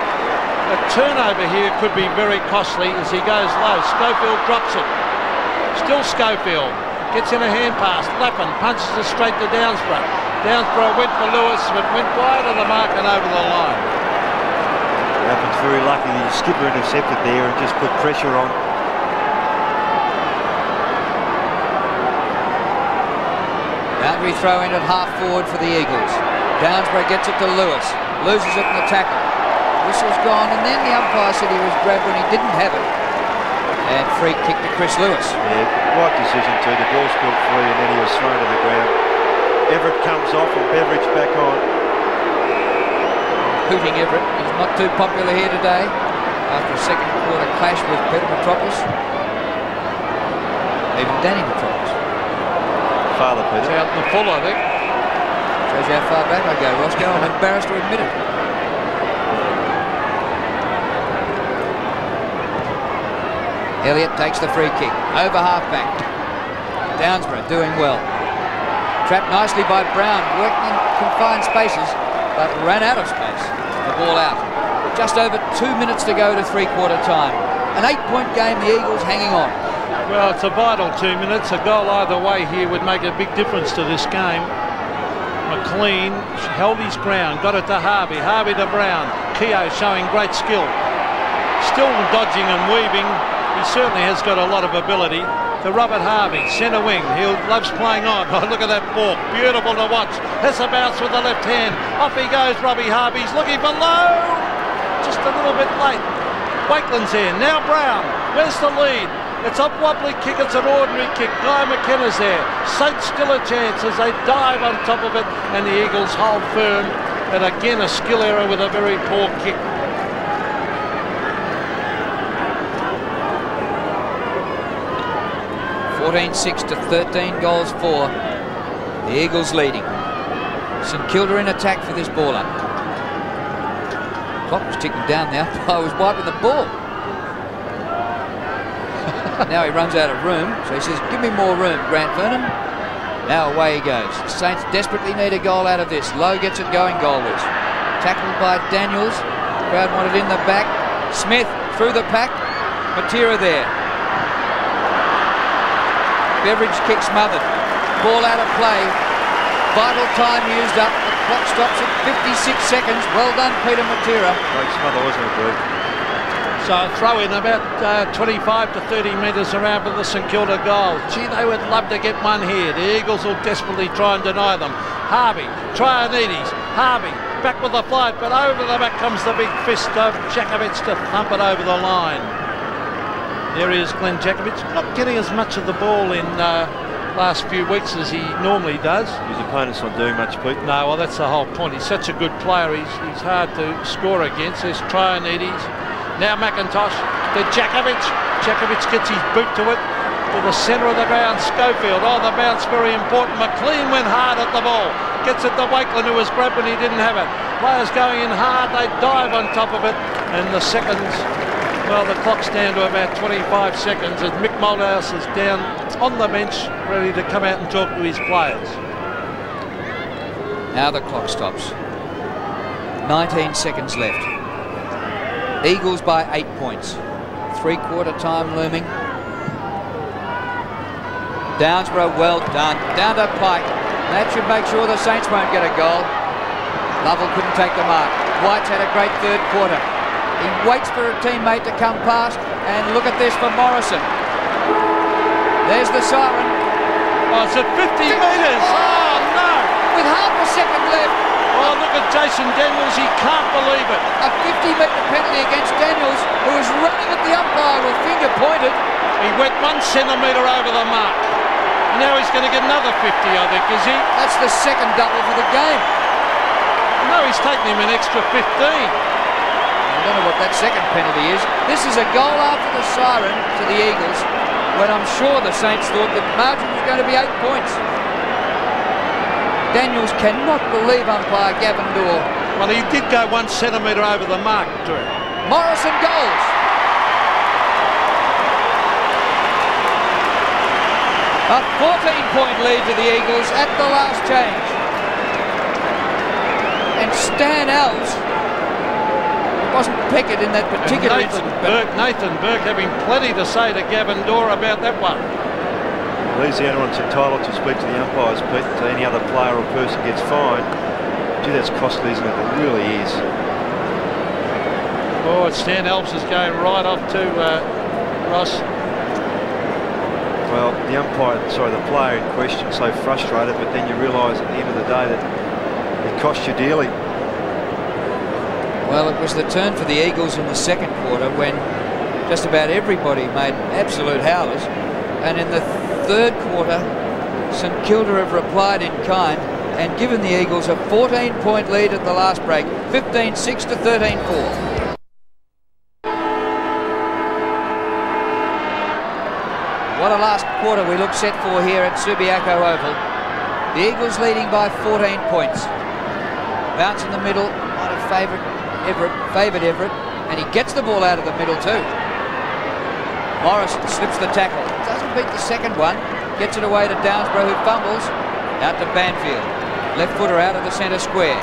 A turnover here could be very costly as he goes low. Schofield drops it. Still Schofield. Gets in a hand pass. Lappin punches it straight to Downsborough. Downsborough went for Lewis, but went wide of the mark and over the line. Lappin's very lucky the skipper intercepted there and just put pressure on. Secondary throw in at half forward for the Eagles. Downsborough gets it to Lewis. Loses it in the tackle. Whistle's gone, and then the umpire said he was grabbed when he didn't have it. And free kick to Chris Lewis. Yeah, right decision too. The ball's caught free and then he was thrown to the ground. Everett comes off and Beveridge back on. Hooting Everett. He's not too popular here today after a second quarter clash with Peter Metropolis. Even Danny Metropolis. Father Peter. It's out in the full, I think. Shows you how far back I go, Roscoe. I'm embarrassed to admit it. Elliott takes the free kick. Over half-back. Downsborough doing well. Trapped nicely by Brown, working in confined spaces, but ran out of space. The ball out. Just over 2 minutes to go to three-quarter time. An 8-point game, the Eagles hanging on. Well, it's a vital 2 minutes. A goal either way here would make a big difference to this game. McLean held his ground, got it to Harvey. Harvey to Brown. Keogh showing great skill. Still dodging and weaving. He certainly has got a lot of ability. To Robert Harvey, centre wing. He loves playing on. Oh, look at that ball. Beautiful to watch. Has a bounce with the left hand. Off he goes, Robbie Harvey. He's looking for low. Just a little bit late. Wakeland's there. Now Brown. Where's the lead? It's a wobbly kick. It's an ordinary kick. Guy McKenna's there. Saints still a chance as they dive on top of it. And the Eagles hold firm. And again, a skill error with a very poor kick. 14-6 to 13 goals for. The Eagles leading. St Kilda in attack for this ball up. Clock was ticking down. The umpire was wiping the ball. Now he runs out of room, so he says, give me more room, Grant Vernon. Now away he goes. The Saints desperately need a goal out of this. Lowe gets it going goalwards. Tackled by Daniels. Crowd wanted in the back. Smith through the pack. Matera there. Beveridge kick smothered. Ball out of play. Vital time used up. The clock stops at 56 seconds. Well done, Peter Matera. Great smother, wasn't it, Greg? So a throw in about 25 to 30 metres around for the St Kilda goal. Gee, they would love to get one here. The Eagles will desperately try and deny them. Harvey, Trianides, Harvey, back with the flight, but over the back comes the big fist of Jakovic to thump it over the line. There is Glenn Jakovic, not getting as much of the ball in last few weeks as he normally does. His opponent's not doing much, Pete. No, well, that's the whole point. He's such a good player. He's hard to score against. There's Trianides. Now McIntosh to Jakovic. Jakovic gets his boot to it. To the centre of the ground, Schofield. Oh, the bounce very important. McLean went hard at the ball. Gets it to Wakeland, who was grabbed when he didn't have it. Players going in hard. They dive on top of it. And the seconds, well, the clock's down to about 25 seconds as Mick Moldhouse is down on the bench, ready to come out and talk to his players. Now the clock stops. 19 seconds left. Eagles by 8 points. Three-quarter time looming. Downsborough, well done. Down to Pike. That should make sure the Saints won't get a goal. Lovell couldn't take the mark. White's had a great third quarter. He waits for a teammate to come past, and look at this for Morrison. There's the siren. Oh, it's at 50 metres. Oh, no. With half a second left. Oh, look at Jason Daniels. He can't believe it. A 50-metre penalty against Daniels, who was running at the umpire with finger pointed. He went 1 centimetre over the mark. Now he's going to get another 50, I think, is he? That's the second double for the game. No, he's taken him an extra 15. I don't know what that second penalty is. This is a goal after the siren to the Eagles, when I'm sure the Saints thought the margin was going to be 8 points. Daniels cannot believe umpire Gavin Doyle. Well, he did go 1 centimetre over the mark, Drew. Morrison goals. A 14-point lead to the Eagles at the last change. And Stan Alves wasn't peckered in that particular incident. Nathan Burke having plenty to say to Gavin Dorr about that one. Well, he's the only one that's entitled to speak to the umpires, Pete. So any other player or person gets fined. Gee, that's costly, isn't it? It really is. Oh, Stan Alves is going right off to Ross. Well, the umpire, sorry, the player in question, so frustrated, but then you realise at the end of the day that it cost you dearly. Well, it was the turn for the Eagles in the second quarter when just about everybody made absolute howlers. And in the third quarter, St Kilda have replied in kind and given the Eagles a 14-point lead at the last break, 15-6 to 13-4. What a last quarter we look set for here at Subiaco Oval. The Eagles leading by 14 points. Bounce in the middle, might have favoured Everett, and he gets the ball out of the middle too. Morrison slips the tackle, doesn't beat the second one, gets it away to Downsborough, who fumbles, out to Banfield. Left footer out of the centre square.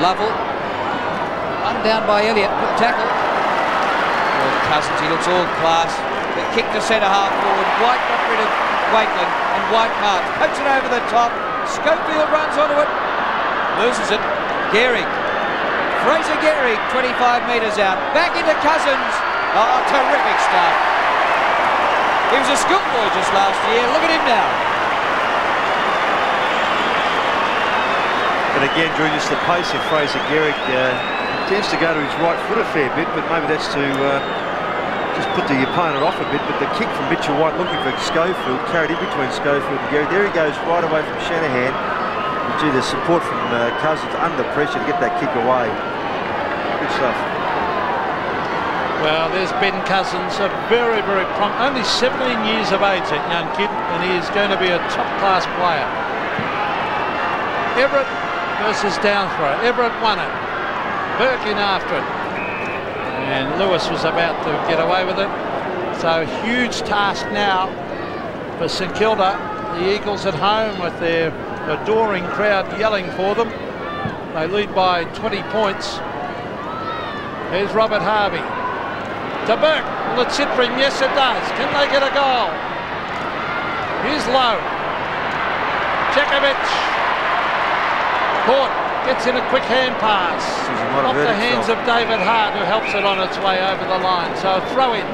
Lovell, run down by Elliott, good tackle. Well, Cousins, he looks all class. The kick to centre half forward. White got rid of Wakeland, and White marks, pokes it over the top. Schofield runs onto it, loses it. Gehrig, Fraser Gehrig, 25 metres out, back into Cousins. Oh, terrific stuff. He was a schoolboy just last year. Look at him now. And again, Drew, just the pace of Fraser Gehrig tends to go to his right foot a fair bit, but maybe that's to just put the opponent off a bit. But the kick from Mitchell White looking for Schofield, carried in between Schofield and Gehrig. There he goes right away from Shanahan. Gee, the support from Cousins under pressure to get that kick away. Good stuff. Well, there's Ben Cousins, a very, very only 17 years of age, that young kid, and he is going to be a top-class player. Everett versus Downsborough. Everett won it. Burke in after it. And Lewis was about to get away with it. So huge task now for St Kilda. The Eagles at home with their adoring crowd yelling for them. They lead by 20 points. Here's Robert Harvey. To Burke. Will it sit for him? Yes, it does. Can they get a goal? Here's Lowe. Čekovic. Caught. Gets in a quick hand pass. Off the hands of David Hart, who helps it on its way over the line. So a throw in.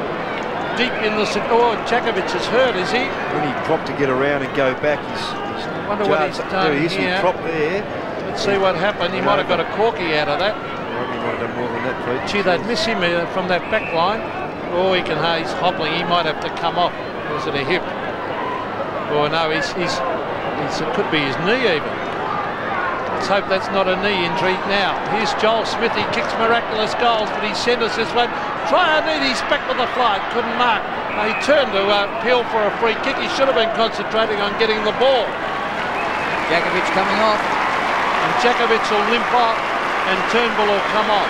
Deep in the... Oh, Čekovic is hurt, is he? When he dropped to get around and go back, I wonder what he's done here. Prop there. Let's see what happened. He might have got a corky out of that. He might have done more than that, Pete. Gee, they'd miss him from that back line. Oh, he's hobbling. He might have to come off. Was it a hip? Oh, no, it could be his knee even. Let's hope that's not a knee injury. Now, here's Joel Smith. He kicks miraculous goals, but he sent us this one. Try and he's back with the flight. Couldn't mark. He turned to appeal for a free kick. He should have been concentrating on getting the ball. Jakovic coming off. And Jakovic will limp off, and Turnbull will come on.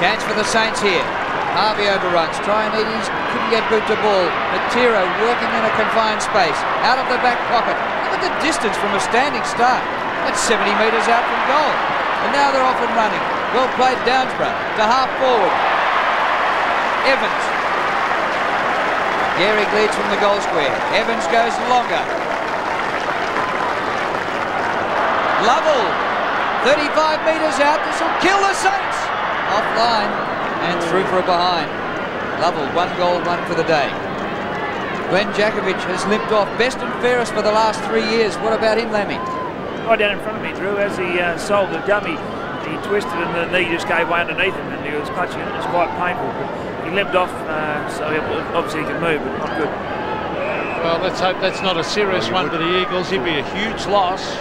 Chance for the Saints here. Harvey overruns. Traianides couldn't get boot to ball. Matera working in a confined space. Out of the back pocket. Look at the distance from a standing start. That's 70 metres out from goal. And now they're off and running. Well played Downsborough to half forward. Evans. Gehrig leads from the goal square. Evans goes longer. Lovell. 35 metres out. This will kill the Saints. Offline and through for a behind. Lovell, 1 goal, 1 for the day. Glenn Jakovic has limped off. Best and fairest for the last 3 years. What about him, Lammy? Right down in front of me, Drew, as he sold the dummy. He twisted and the knee just gave way underneath him, and he was clutching it. It was quite painful, but he limped off, so obviously he can move, but not good. Well, let's hope that's not a serious one for the Eagles. He'd be a huge loss.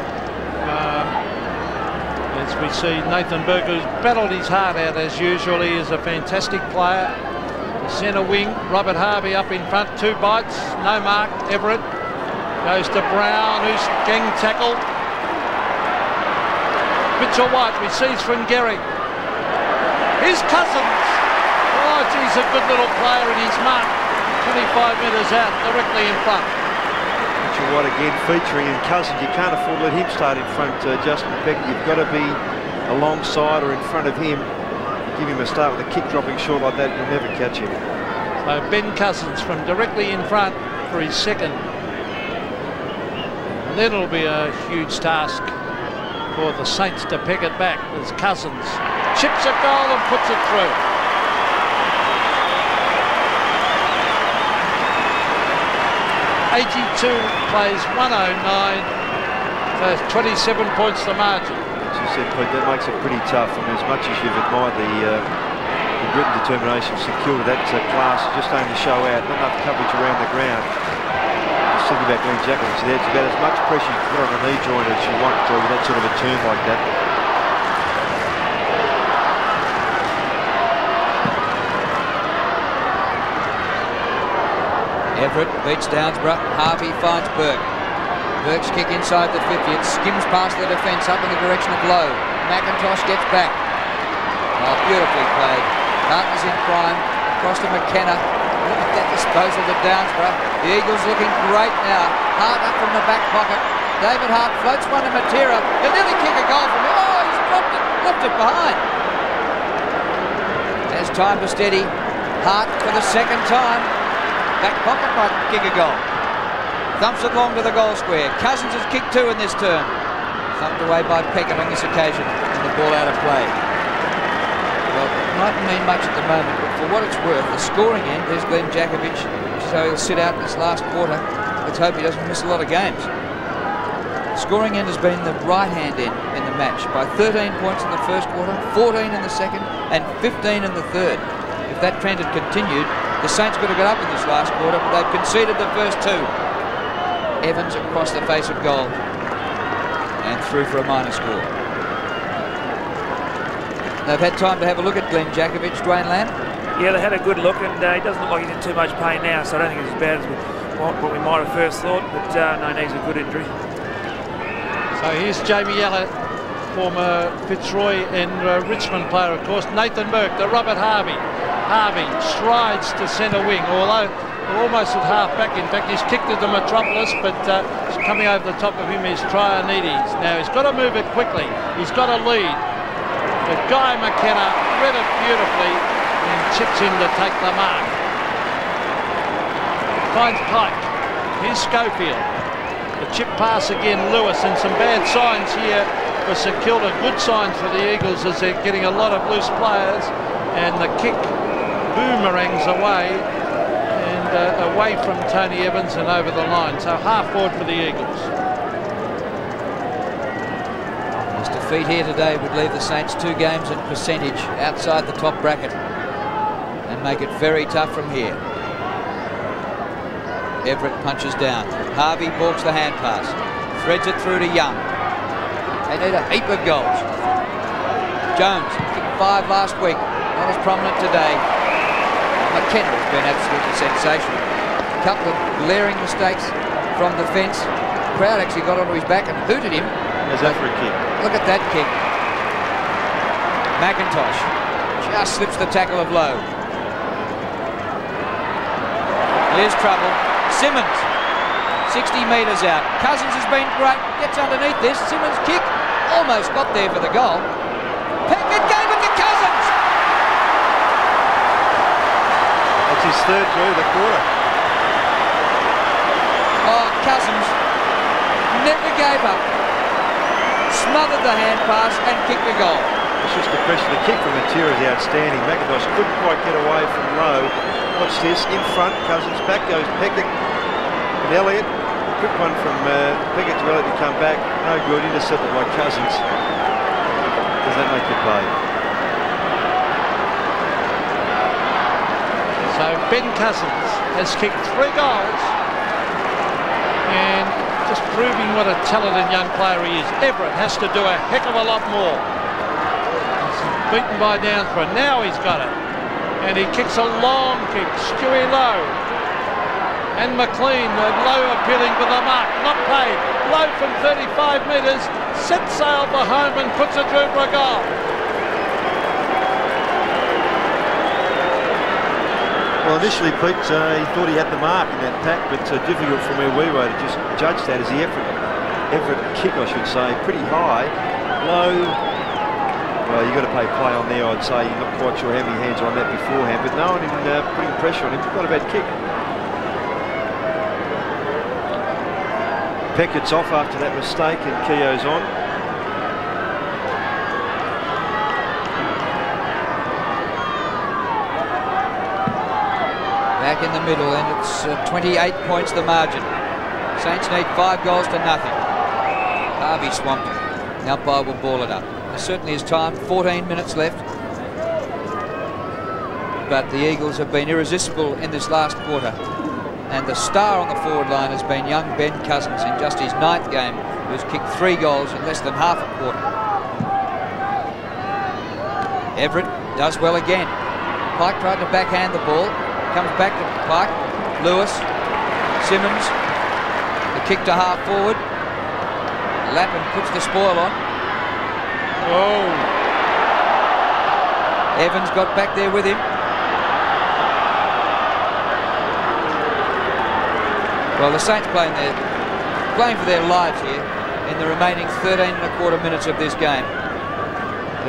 As we see Nathan Burke, who's battled his heart out as usual. He is a fantastic player. Centre wing, Robert Harvey up in front, 2 bites, no mark. Everett goes to Brown, who's gang tackled. Mitchell White receives from Gehrig. Here's Cousins. Oh, geez, a good little player in his mark. 25 metres out, directly in front. Mitchell White again featuring in Cousins. You can't afford to let him start in front, Justin Peck. You've got to be alongside or in front of him. Give him a start with a kick dropping short like that, you'll never catch him. So Ben Cousins from directly in front for his second. And then it'll be a huge task for the Saints to pick it back as Cousins chips a goal and puts it through. 82 plays 109. So it's 27 points the margin. As you said, Pete, that makes it pretty tough. And as much as you've admired the grit and determination of St Kilda, that class is just only to show out. Not enough coverage around the ground. Just thinking about Glenn Jackovic, there's about as much pressure you can put on a knee joint as you want to with that sort of a turn like that. Everett beats Downsborough. Harvey finds Burke. Burke's kick inside the 50. It skims past the defence up in the direction of Lowe. McIntosh gets back. Oh, beautifully played. Partners in crime. Across to McKenna. Look at that disposal to Downsborough. The Eagles looking great now. Hart up from the back pocket. David Hart floats one to Matera. He'll nearly kick a goal from it. Oh, he's dropped it. Left it behind. There's time to steady. Hart for the second time. Back pocket might kick a goal. Thumps it long to the goal square. Cousins has kicked two in this term. Thumped away by Peckett on this occasion. And the ball out of play. Well, it mightn't mean much at the moment, but for what it's worth, the scoring end, there's Glenn Jackovic. So he'll sit out this last quarter. Let's hope he doesn't miss a lot of games. Scoring end has been the right-hand end in the match by 13 points in the first quarter, 14 in the second, and 15 in the third. If that trend had continued, the Saints could have got up in this last quarter, but they've conceded the first two. Evans across the face of goal and through for a minor score. They've had time to have a look at Glenn Jackovic, Dwayne Lamb. Yeah, they had a good look, and he doesn't look like he's in too much pain now, so I don't think it's as bad as what we might have first thought, but no, he's a good injury. So here's Jamie Yallett, former Fitzroy and Richmond player, of course. Nathan Burke, the Robert Harvey. Harvey strides to centre wing, although almost at half back. In fact, he's kicked at the Metropolis, but coming over the top of him is Trianides. Now, he's got to move it quickly. He's got to lead. But Guy McKenna read it beautifully and chips in to take the mark. Finds Pike. Here's Schofield. The chip pass again, Lewis, and some bad signs here for St Kilda. Good signs for the Eagles as they're getting a lot of loose players, and the kick boomerangs away and away from Tony Evans and over the line. So half forward for the Eagles. His defeat here today would leave the Saints 2 games in percentage outside the top bracket and make it very tough from here. Everett punches down. Harvey balks the hand pass. Threads it through to Young. They need a heap of goals. Jones kicked 5 last week. Not as prominent today. McKenna has been absolutely sensational. A couple of glaring mistakes from the fence. The crowd actually got onto his back and hooted him. How's that for a kick? Look at that kick. McIntosh just slips the tackle of Lowe. Here's trouble. Simmons, 60 metres out. Cousins has been great. Gets underneath this. Simmons' kick almost got there for the goal. Peckett gave it to Cousins. That's his third through the quarter. Oh, Cousins never gave up. Smothered the hand pass and kicked the goal. It's just the pressure. The kick from Matera is outstanding. McIntosh couldn't quite get away from Lowe. Watch this. In front, Cousins. Back goes Peckett and Elliott. Quick one from Peckett to Elliott to come back. No good. Intercepted by Cousins. Does that make you play? So Ben Cousins has kicked 3 goals and just proving what a talented young player he is. Everett has to do a heck of a lot more. He's beaten by Downsborough. Now he's got it. And he kicks a long kick. Stewie Lowe. And McLean. Lowe appealing for the mark. Not paid. Lowe from 35 metres. Sets sail for home and puts it through for a goal. Well, initially, Pete, he thought he had the mark in that pack, but difficult from where we were to just judge that as the Everett kick, I should say. Pretty high. Low. Well, you've got to pay play on there, I'd say. You're not quite sure how many hands are on that beforehand, but no one in putting pressure on him. Not a bad kick. Peckett's off after that mistake, and Keogh's on. Back in the middle, and it's 28 points the margin. Saints need 5 goals to nothing. Harvey swamped it. The umpire will ball it up. There certainly is time, 14 minutes left. But the Eagles have been irresistible in this last quarter. And the star on the forward line has been young Ben Cousins in just his 9th game, who's kicked 3 goals in less than half a quarter. Everett does well again. Pike tried to backhand the ball. Comes back to Pike. Lewis. Simmons. The kick to half forward. Lappin puts the spoil on. Oh. Evans got back there with him. Well, the Saints playing for their lives here in the remaining 13 1/4 minutes of this game.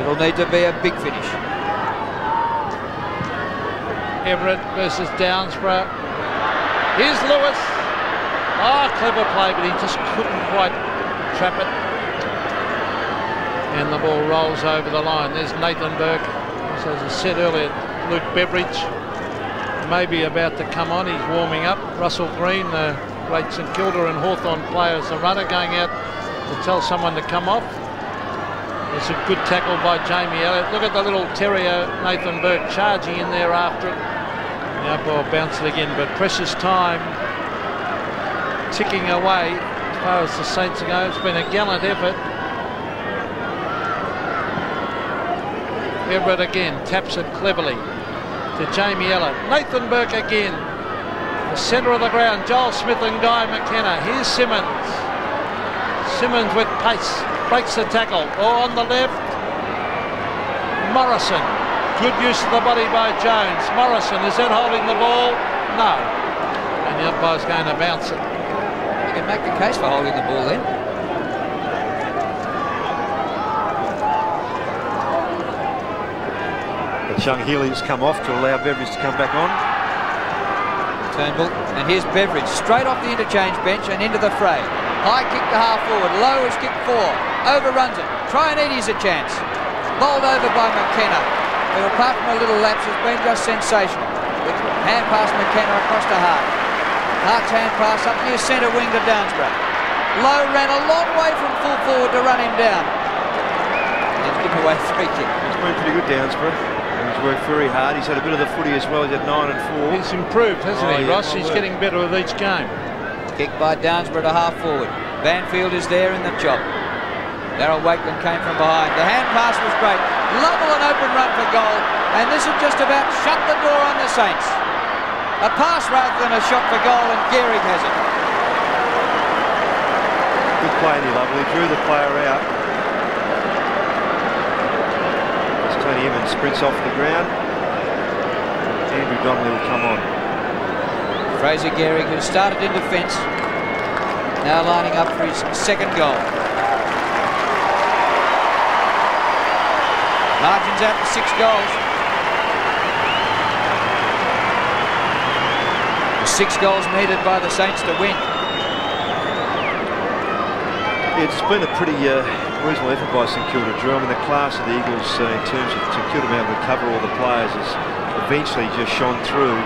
It'll need to be a big finish. Everett versus Downsborough. Here's Lewis. Oh, clever play, but he just couldn't quite trap it. And the ball rolls over the line. There's Nathan Burke. As I said earlier, Luke Beveridge maybe about to come on. He's warming up. Russell Green, the great St Kilda and Hawthorn player, is the runner, going out to tell someone to come off. It's a good tackle by Jamie Elliott. Look at the little terrier Nathan Burke charging in there after it. The umpire bounced it again, but precious time ticking away as far as the Saints go. It's been a gallant effort. Everett again taps it cleverly to Jamie Elliott. Nathan Burke again. The centre of the ground, Joel Smith and Guy McKenna. Here's Simmons. Simmons with pace. Breaks the tackle. Oh, on the left. Morrison. Good use of the body by Jones. Morrison, is that holding the ball? No. And the umpire's going to bounce it. You can make the case for holding the ball then. Chung Healy's come off to allow Beveridge to come back on. Turnbull, and here's Beveridge straight off the interchange bench and into the fray. High kick to half forward. Low has kicked 4. Overruns it. Traianides a chance. Bowled over by McKenna, who apart from a little lapse has been just sensational. With hand pass McKenna across to Hart. Hart's hand pass up near centre wing to Downsborough. Low ran a long way from full forward to run him down. He's given away a free kick. He's been pretty good, Downsborough. He's worked very hard. He's had a bit of the footy as well. He's had 9 and 4. He's improved, hasn't he, Yeah, Ross? He's getting better with each game. Kick by Downsborough to half forward. Banfield is there in the job. Darryl Wakeland came from behind. The hand pass was great. Lovell an open run for goal. And this has just about shut the door on the Saints. A pass rather than a shot for goal, and Gehrig has it. Good play, Lovell. He drew the player out. As Tony Evans sprints off the ground, Andrew Donnelly will come on. Fraser Gehrig, who started in defence, now lining up for his 2nd goal. Margins out to 6 goals. The 6 goals needed by the Saints to win. Yeah, it's been a pretty reasonable effort by St Kilda, Drew. I mean, the class of the Eagles in terms of St Kilda being able to cover all the players has eventually just shone through.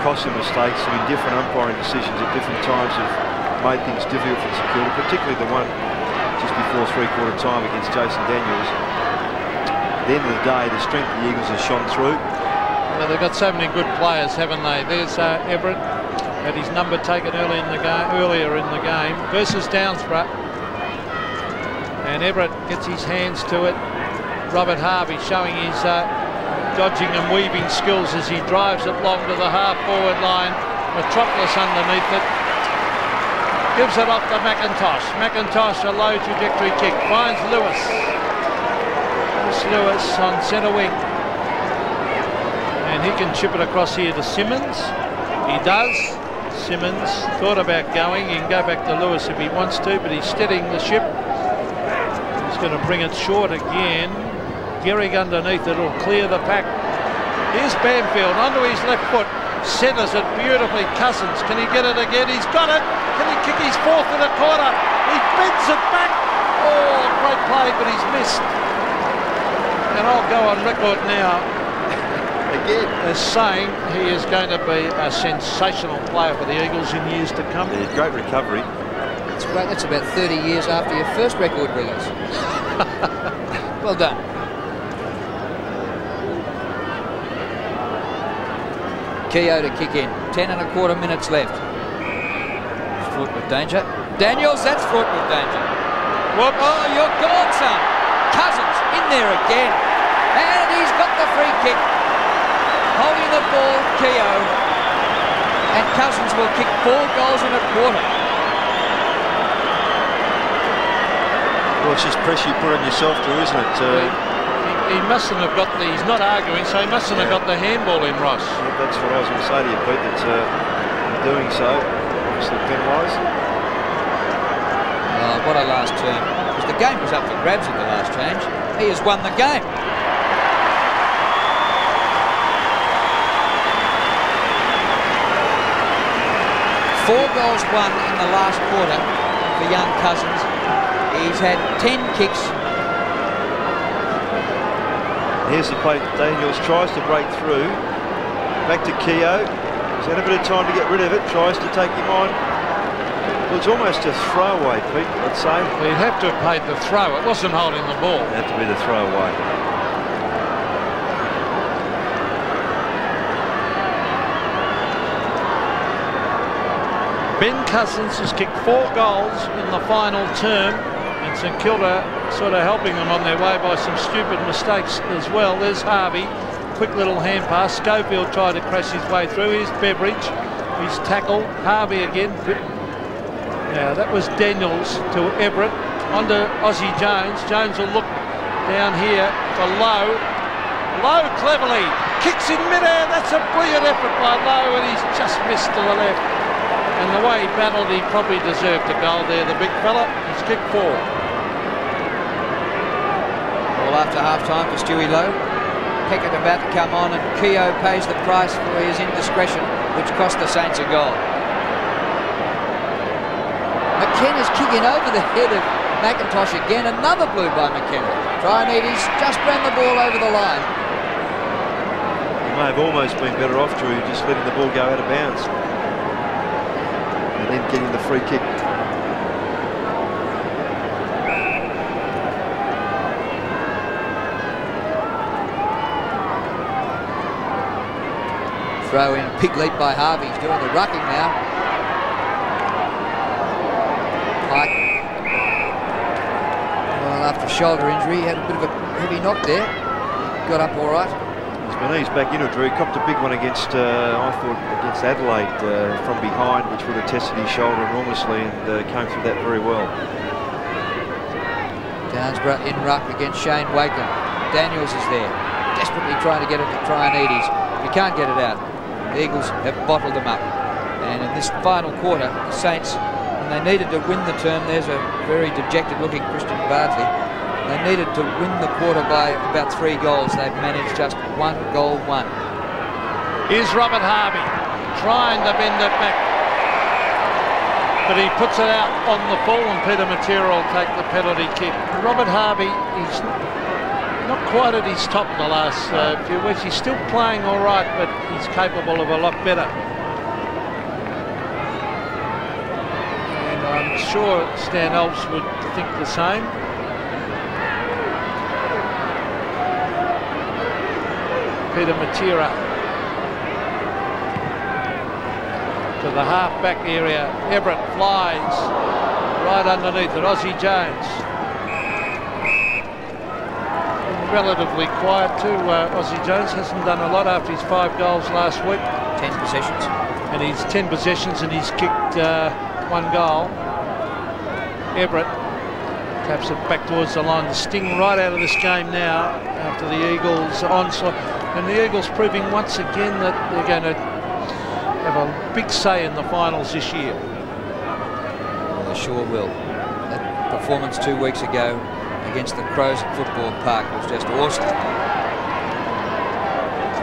Costly mistakes, some indifferent umpiring decisions at different times have made things difficult for St Kilda, particularly the one just before 3/4 time against Jason Daniels. At the end of the day, the strength of the Eagles has shone through. Well, they've got so many good players, haven't they? There's Everett, had his number taken earlier in the game versus Downsborough. And Everett gets his hands to it. Robert Harvey showing his dodging and weaving skills as he drives it long to the half-forward line. Metropolis underneath it. Gives it off to McIntosh. McIntosh, a low trajectory kick. Finds Lewis. Lewis on centre wing. And he can chip it across here to Simmons. He does. Simmons thought about going. He can go back to Lewis if he wants to, but he's steadying the ship. He's going to bring it short again. Gehrig underneath it will clear the pack. Here's Banfield onto his left foot. Centres it beautifully. Cousins, can he get it again? He's got it. Can he kick his 4th in a corner? He bends it back. Oh, great play, but he's missed. And I'll go on record now again. As saying he is going to be a sensational player for the Eagles in years to come. Yeah, great recovery. That's great. That's about 30 years after your first record release. Well done. Keogh to kick in. 10.25 minutes left. Fraught with danger. Daniels, that's fraught with danger. Whoops. Oh, you're gone, son. Cousins in there again. And he's got the free kick. Holding the ball, Keogh. And Cousins will kick 4 goals in a quarter. Well, it's just pressure you put on yourself too, isn't it? He mustn't have got the... He's not arguing, so he mustn't have got the handball in, Ross. Yeah, that's what I was going to say to you, Pete, that in doing so, obviously penalised. Oh, what a last term. Because the game was up for grabs at the last change. He has won the game. Four goals won in the last quarter for young Cousins. He's had 10 kicks. Here's the play. Daniels tries to break through. Back to Keogh. He's had a bit of time to get rid of it. Tries to take him on. Well, it's almost a throwaway, Pete, I'd say. Well, he'd have to have paid the throw. It wasn't holding the ball. It had to be the throwaway. Ben Cousins has kicked 4 goals in the final term, and St Kilda sort of helping them on their way by some stupid mistakes as well. There's Harvey, quick little hand pass. Schofield tried to crash his way through. Here's Beveridge, he's tackled. Harvey again. Now that was Daniels to Everett, onto Aussie Jones. Jones will look down here for Lowe. Lowe cleverly kicks in midair. That's a brilliant effort by Lowe, and he's just missed to the left. And the way he battled, he probably deserved a goal there, the big fella. He's kicked 4. All after half-time for Stewie Lowe. Peckett about to come on, and Keogh pays the price for his indiscretion, which cost the Saints a goal. McKenna's kicking over the head of McIntosh again. Another blue by McKenna. Trianides just ran the ball over the line. He may have almost been better off, Drew, just letting the ball go out of bounds. And then getting the free kick. Throw in, big leap by Harvey. He's doing the rucking now. Pike. Well, after a shoulder injury, he had a bit of a heavy knock there. Got up all right. His knees back into it, Drew. He copped a big one against, I thought, against Adelaide from behind, which would have tested his shoulder enormously, and came through that very well. Downsborough in ruck against Shane Wakeland. Daniels is there, desperately trying to get it to Trianides. He can't get it out. The Eagles have bottled them up. And in this final quarter, the Saints, when they needed to win the term, there's a very dejected-looking Christian Bartley. They needed to win the quarter by about 3 goals. They've managed just 1 goal won. Here's Robert Harvey trying to bend it back, but he puts it out on the full, and Peter Matera will take the penalty kick. Robert Harvey, he's not quite at his top the last few weeks. He's still playing all right, but he's capable of a lot better. And I'm sure Stan Alves would think the same. Peter Matera to the half-back area. Everett flies right underneath it. Aussie Jones. Relatively quiet too. Aussie Jones hasn't done a lot after his 5 goals last week. 10 possessions. And he's 10 possessions and he's kicked 1 goal. Everett taps it back towards the line. The sting right out of this game now after the Eagles' onslaught. And the Eagles proving once again that they're going to have a big say in the finals this year. Well, they sure will. That performance 2 weeks ago against the Crows at Football Park was just awesome.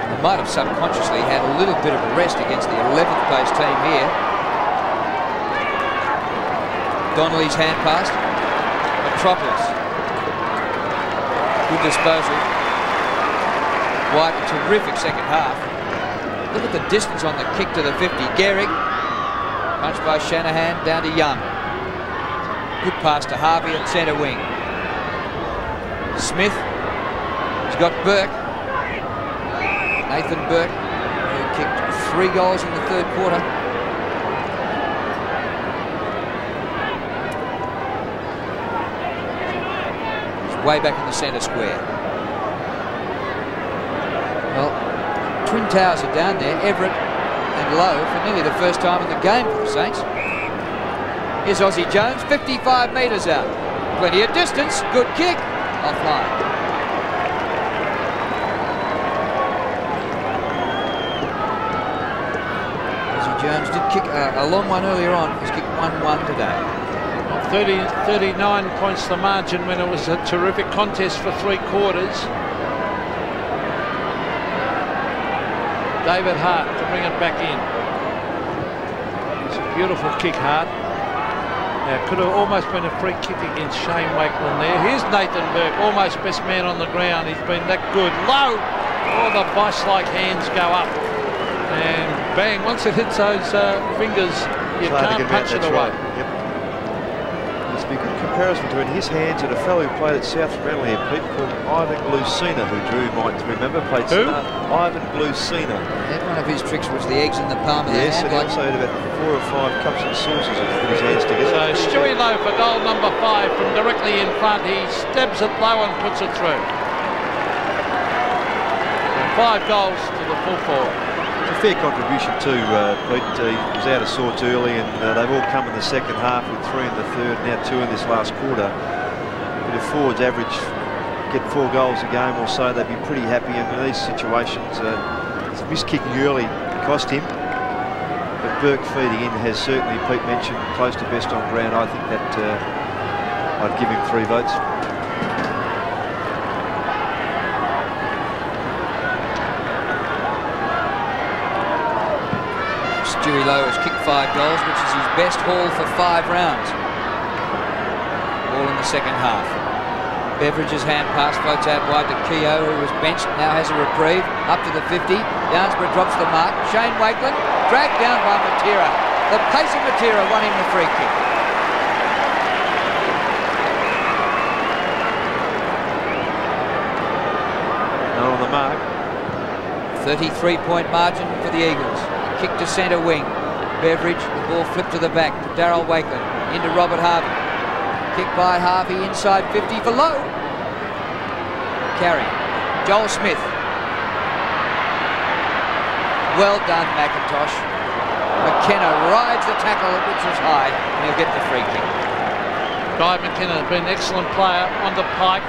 They might have subconsciously had a little bit of a rest against the 11th place team here. Donnelly's hand passed. Metropolis. Good disposal. White, a terrific second half. Look at the distance on the kick to the 50. Gehrig, punched by Shanahan, down to Young. Good pass to Harvey at centre wing. Smith, he's got Burke. Nathan Burke, who kicked 3 goals in the third quarter. He's way back in the centre square. Well, Twin Towers are down there, Everett and Lowe, for nearly the first time in the game for the Saints. Here's Aussie Jones, 55 metres out. Plenty of distance, good kick, offline. Aussie Jones did kick a long one earlier on. He's kicked 1-1 today. 39 points the margin when it was a terrific contest for 3 quarters. David Hart to bring it back in. It's a beautiful kick, Hart. Now, could have almost been a free kick against Shane Wakeland there. Here's Nathan Burke, almost best man on the ground. He's been that good. Low! Oh, the vice-like hands go up. And bang, once it hits those fingers, you can't punch it away. Right. Yep. There's a good comparison between his hands and a fellow who played at South Fremantle here, Pete, called Ivan Glusina, who Drew might remember. Played who? Ivan Glusina. And one of his tricks was the eggs in the palm of the hand. Yes, and he also had about 4 or 5 cups and saucers with his hands together. So Stewie Lowe for goal number 5 from directly in front. He stabs it low and puts it through. And 5 goals to the full forward. It's a fair contribution too, Pete. He was out of sorts early, and they've all come in the second half with 3 in the third, now 2 in this last quarter. But if forwards average get 4 goals a game or so, they'd be pretty happy. And in these situations, missed kicking early cost him. But Burke feeding in has certainly, Pete mentioned, close to best on ground. I think that I'd give him 3 votes. Stewie Lowe has kicked 5 goals, which is his best haul for 5 rounds. All in the second half. Beveridge's hand pass floats out wide to Keogh, who was benched, now has a reprieve. Up to the 50. Downsborough drops the mark. Shane Wakeland dragged down by Matera. The pace of Matera won him the free kick. Not on the mark. 33-point margin for the Eagles. Kick to centre wing. Beveridge, the ball flipped to the back to Darryl Wakeland. Into Robert Harvey. Kick by Harvey inside 50 for Lowe. Carry. Joel Smith. Well done, McIntosh. McKenna rides the tackle, which was high, and he'll get the free kick. Guy McKenna has been an excellent player on the pike.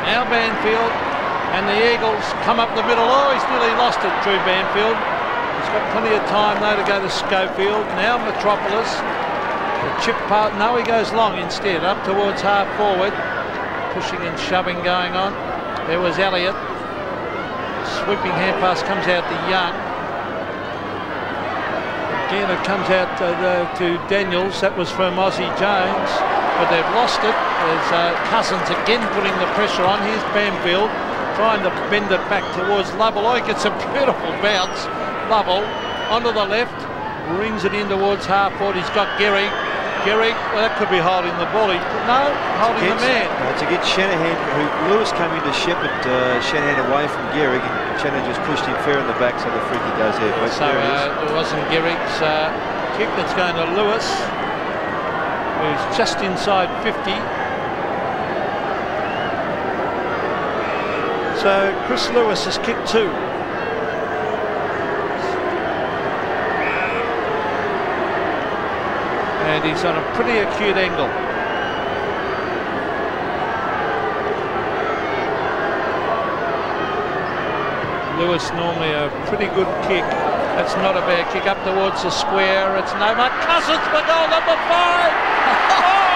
Now Banfield, and the Eagles come up the middle. Oh, he's nearly lost it, Drew Banfield. He's got plenty of time though to go to Schofield. Now Metropolis. The chip part, no, he goes long instead, up towards half forward. Pushing and shoving going on. There was Elliott. Sweeping hand pass comes out to Young. Again, it comes out to Daniels. That was from Aussie Jones, but they've lost it. There's Cousins again putting the pressure on. Here's Banfield trying to bend it back towards Lovell. Oh, he gets a beautiful bounce. Lovell onto the left, rings it in towards half forward. He's got Gehrig. Gehrig, well, that could be holding the ball. No, holding the man. It's against Shanahan, who Lewis came in to shepherd Shanahan away from Gehrig, and Shanahan just pushed him fair in the back, so the free kick goes there. But so it wasn't Gehrig's kick that's going to Lewis, who's just inside 50. So Chris Lewis has kicked 2. And he's on a pretty acute angle. Lewis normally a pretty good kick. That's not a bad kick up towards the square. It's no mark. Cousins for goal number 5. Oh,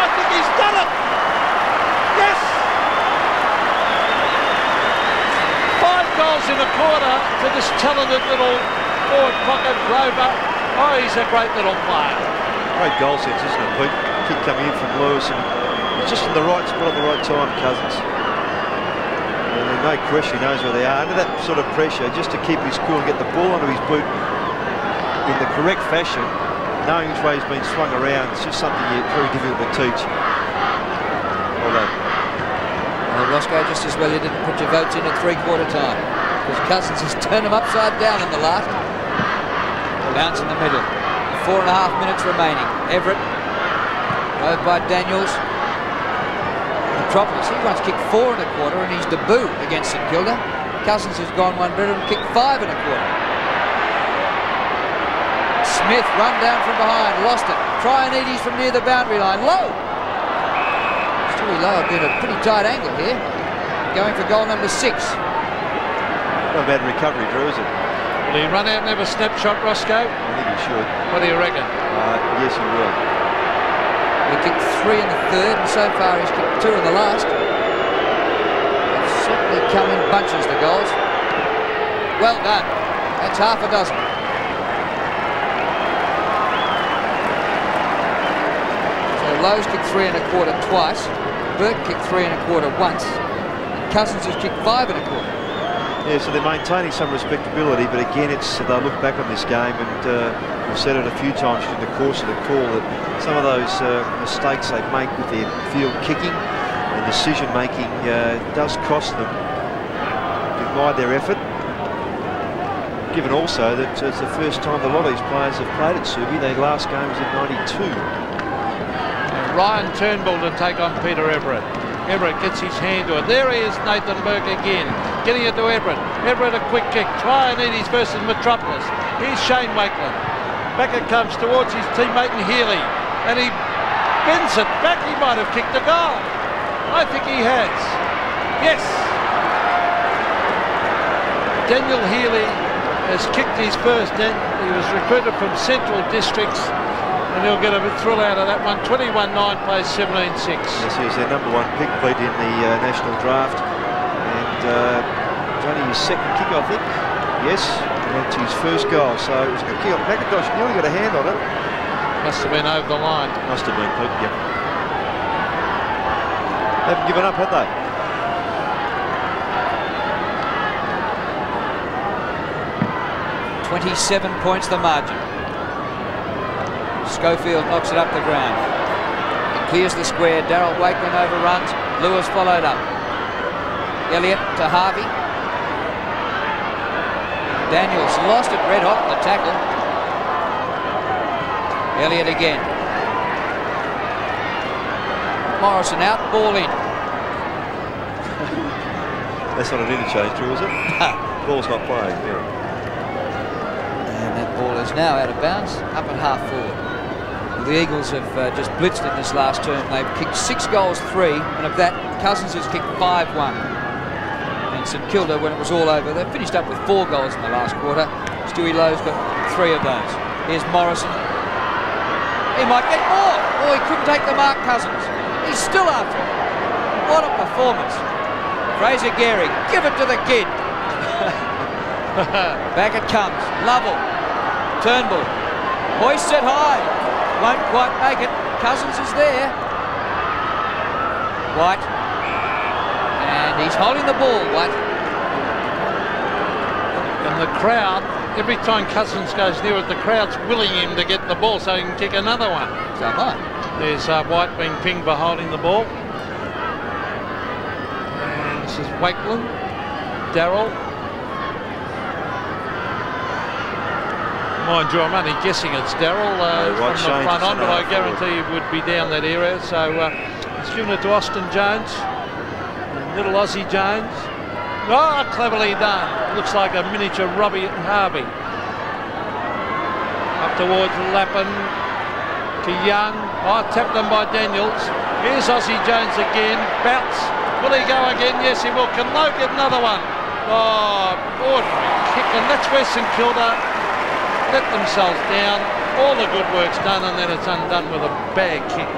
I think he's done it. Yes. 5 goals in a quarter to this talented little forward pocket rover. Oh, he's a great little player. Great goal sense, isn't it, Pete? Kick coming in from Lewis, and he's just in the right spot at the right time, Cousins. And no question he knows where they are. Under that sort of pressure, just to keep his cool and get the ball onto his boot in the correct fashion, knowing which way he's been swung around, it's just something very difficult to teach. Well done. Well, Roscoe, just as well you didn't put your votes in at three-quarter time, because Cousins has turned them upside down in the last. Bounce in the middle. 4.5 minutes remaining. Everett, drove by Daniels. Metropolis, he once kicked 4 1/4 in his debut against St Kilda. Cousins has gone one better and kicked 5 1/4. Smith run down from behind, lost it. Traianides from near the boundary line, low. Stewie Lowe been a pretty tight angle here. Going for goal number 6. Not a bad recovery, Drew, is it? Will he run out and have a snapshot, Roscoe? I think he should. What do you reckon? Yes, he will. He kicked 3 in the third, and so far he's kicked 2 in the last. They've certainly come in bunches, the goals. Well done. That's half a dozen. So Lowe's kicked 3 1/4 twice. Burke kicked 3 1/4 once. And Cousins has kicked 5 1/4. Yeah, so they're maintaining some respectability, but again, they'll look back on this game, and we've said it a few times during the course of the call that some of those mistakes they make with their field kicking and decision making does cost them. Admire their effort, given also that it's the first time a lot of these players have played at Subi. Their last game was in '92. Ryan Turnbull to take on Peter Everett. Everett gets his hand to it. There he is, Nathan Burke again. Getting it to Everett. Everett a quick kick. Traianides versus Metropolis. Here's Shane Wakeland. Back it comes towards his teammate in Healy. And he bends it back. He might have kicked a goal. I think he has. Yes. Daniel Healy has kicked his first. He was recruited from Central Districts. And he'll get a bit thrill out of that one. 21-9 plays 17-6. Yes, he was their #1 pick, Pete, in the national draft. And it's only his second kick, I think. Yes, and that's his first goal. So it was a good kick on McIntosh. Nearly got a hand on it. Must have been over the line. Must have been, Pete, yep. Haven't given up, have they? "27 points the margin." Schofield knocks it up the ground. He clears the square. Darryl Wakeland overruns. Lewis followed up. Elliott to Harvey. Daniels lost it red hot in the tackle. Elliott again. Morrison out, ball in. That's not an interchange, Drew, is it? Ball's not playing, yeah. And that ball is now out of bounds, up at half forward. The Eagles have just blitzed in this last term. They've kicked 6 goals, 3, and of that, Cousins has kicked 5-1. And St Kilda, when it was all over, they finished up with 4 goals in the last quarter. Stewie Lowe's got 3 of those. Here's Morrison. He might get more. Oh, he couldn't take the mark, Cousins. He's still after it. What a performance. Fraser Gehrig, give it to the kid. Back it comes. Lovell. Turnbull. Hoists it high. Won't quite make it. Cousins is there. White. And he's holding the ball, White. And the crowd, every time Cousins goes near it, the crowd's willing him to get the ball so he can kick another one. So am I. There's White being pinged by holding the ball. And this is Wakeland. Darryl. Mind you, I'm only guessing it's Darryl from the front on, but I guarantee he would be down that area. So he's given it to Austin Jones, little Aussie Jones. Oh, cleverly done. Looks like a miniature Robbie and Harvey. Up towards Lappin to Young. Oh, tapped them by Daniels. Here's Aussie Jones again. Bounce. Will he go again? Yes, he will. Can Lowe get another one? Oh, ordinary kick. And that's where St Kilda let themselves down. All the good work's done, and then it's undone with a bad kick.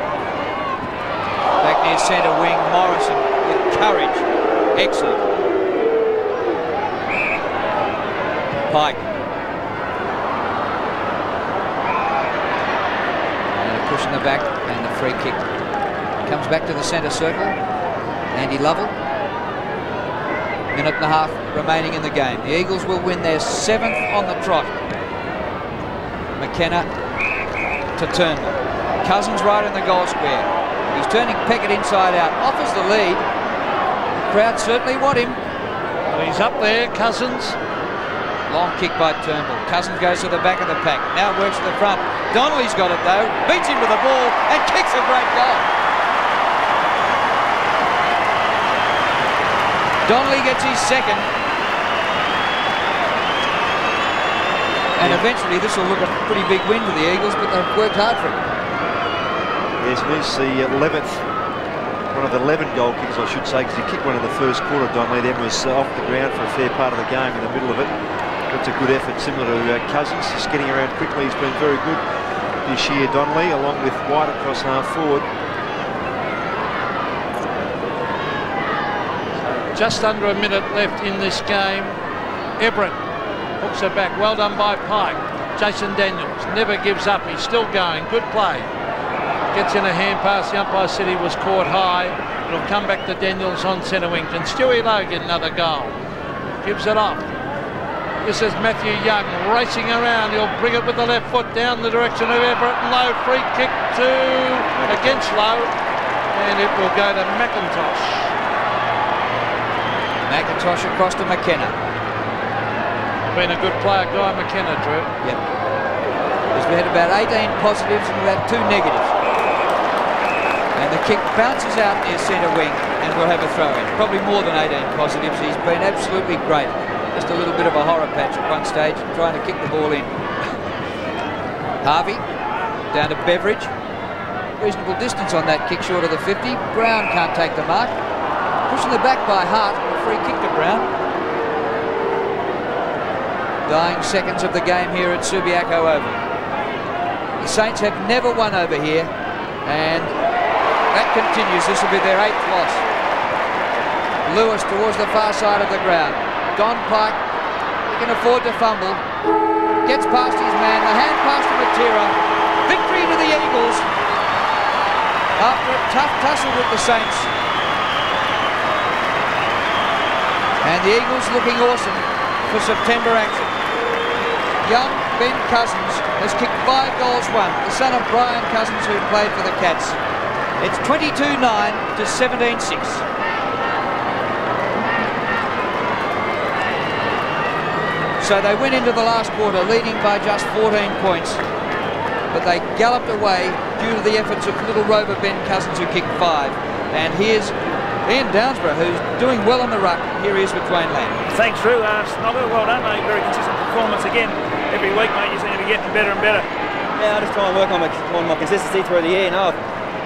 Back near centre wing, Morrison with courage. Excellent. Pike. And a push in the back, and the free kick. Comes back to the centre circle. Andy Lovell. Minute and a half remaining in the game. The Eagles will win their 7th on the trot. McKenna to Turnbull. Cousins right in the goal square. He's turning Peckett inside out. Offers the lead. The crowd certainly want him. Well, he's up there, Cousins. Long kick by Turnbull. Cousins goes to the back of the pack. Now works to the front. Donnelly's got it though. Beats him with the ball and kicks a great goal. Donnelly gets his 2nd. And eventually this will look a pretty big win for the Eagles, but they've worked hard for it. Yes, it is the 11th, one of the 11 goal kickers, I should say, because he kicked one in the first quarter, Donnelly, then was off the ground for a fair part of the game in the middle of it. That's a good effort, similar to Cousins. Just getting around quickly. He's been very good this year, Donnelly, along with White across half forward. Just under a minute left in this game. Everett hooks it back. Well done by Pike. Jason Daniels never gives up. He's still going. Good play. Gets in a hand pass. The umpire said he was caught high. It'll come back to Daniels on centre wing. Can Stewie Lowe get another goal? Gives it off. This is Matthew Young racing around. He'll bring it with the left foot down the direction of Everett. And Lowe, free kick against Lowe. And it will go to McIntosh. McIntosh across to McKenna. Been a good player, Guy McKenna, Drew. Yep. We had about 18 positives and about 2 negatives. And the kick bounces out near centre wing and we'll have a throw-in. Probably more than 18 positives. He's been absolutely great. Just a little bit of a horror patch at one stage, trying to kick the ball in. Harvey, down to Beveridge. Reasonable distance on that kick, short of the 50. Brown can't take the mark. Pushing the back by Hart, a free kick to Brown. Dying seconds of the game here at Subiaco Oval. The Saints have never won over here, and that continues. This will be their 8th loss. Lewis towards the far side of the ground. Don Pike, he can afford to fumble. Gets past his man, the hand pass to Matera. Victory to the Eagles after a tough tussle with the Saints. And the Eagles looking awesome for September action. Young Ben Cousins has kicked 5 goals won, the son of Brian Cousins who played for the Cats. It's 22-9 to 17-6. So they went into the last quarter leading by just 14 points, but they galloped away due to the efforts of little rover Ben Cousins who kicked 5. And here's Ian Downsborough, who's doing well on the ruck. Here he is with Dwayne Lamb. Thanks, Drew. Snogger, well done, mate. Very consistent performance again. Every week, mate, you seem to be getting better and better. Yeah, I just try and work on my consistency through the year. You know,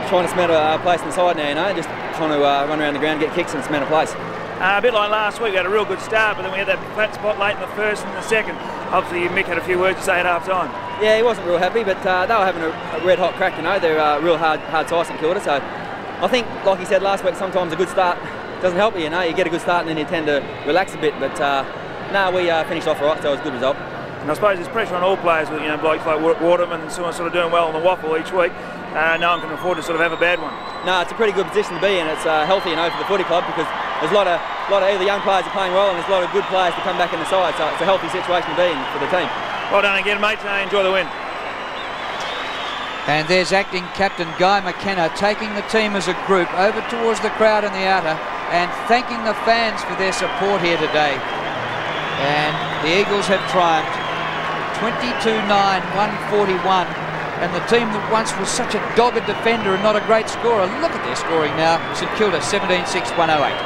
trying to cement a place in the side now. You know, just trying to run around the ground, get kicks, and cement a place. A bit like last week, we had a real good start, but then we had that flat spot late in the first and the second. Obviously, Mick had a few words to say at half time. Yeah, he wasn't real happy, but they were having a red hot crack. You know, they're real hard side, St.Kilda. So I think, like he said last week, sometimes a good start doesn't help you. You know, you get a good start and then you tend to relax a bit. But no, we finished off right, so it was a good result. And I suppose there's pressure on all players with, you know, blokes like Waterman and someone sort of doing well on the waffle each week. No one can afford to sort of have a bad one. No, it's a pretty good position to be in. It's healthy, you know, for the footy club, because there's a lot of either young players are playing well and there's a lot of good players to come back in the side. So it's a healthy situation to be in for the team. Well done again, mate. Enjoy the win. And there's acting captain Guy McKenna taking the team as a group over towards the crowd in the outer and thanking the fans for their support here today. And the Eagles have triumphed 22-9, 141. And the team that once was such a dogged defender and not a great scorer, look at their scoring now. St Kilda 17-6, 108.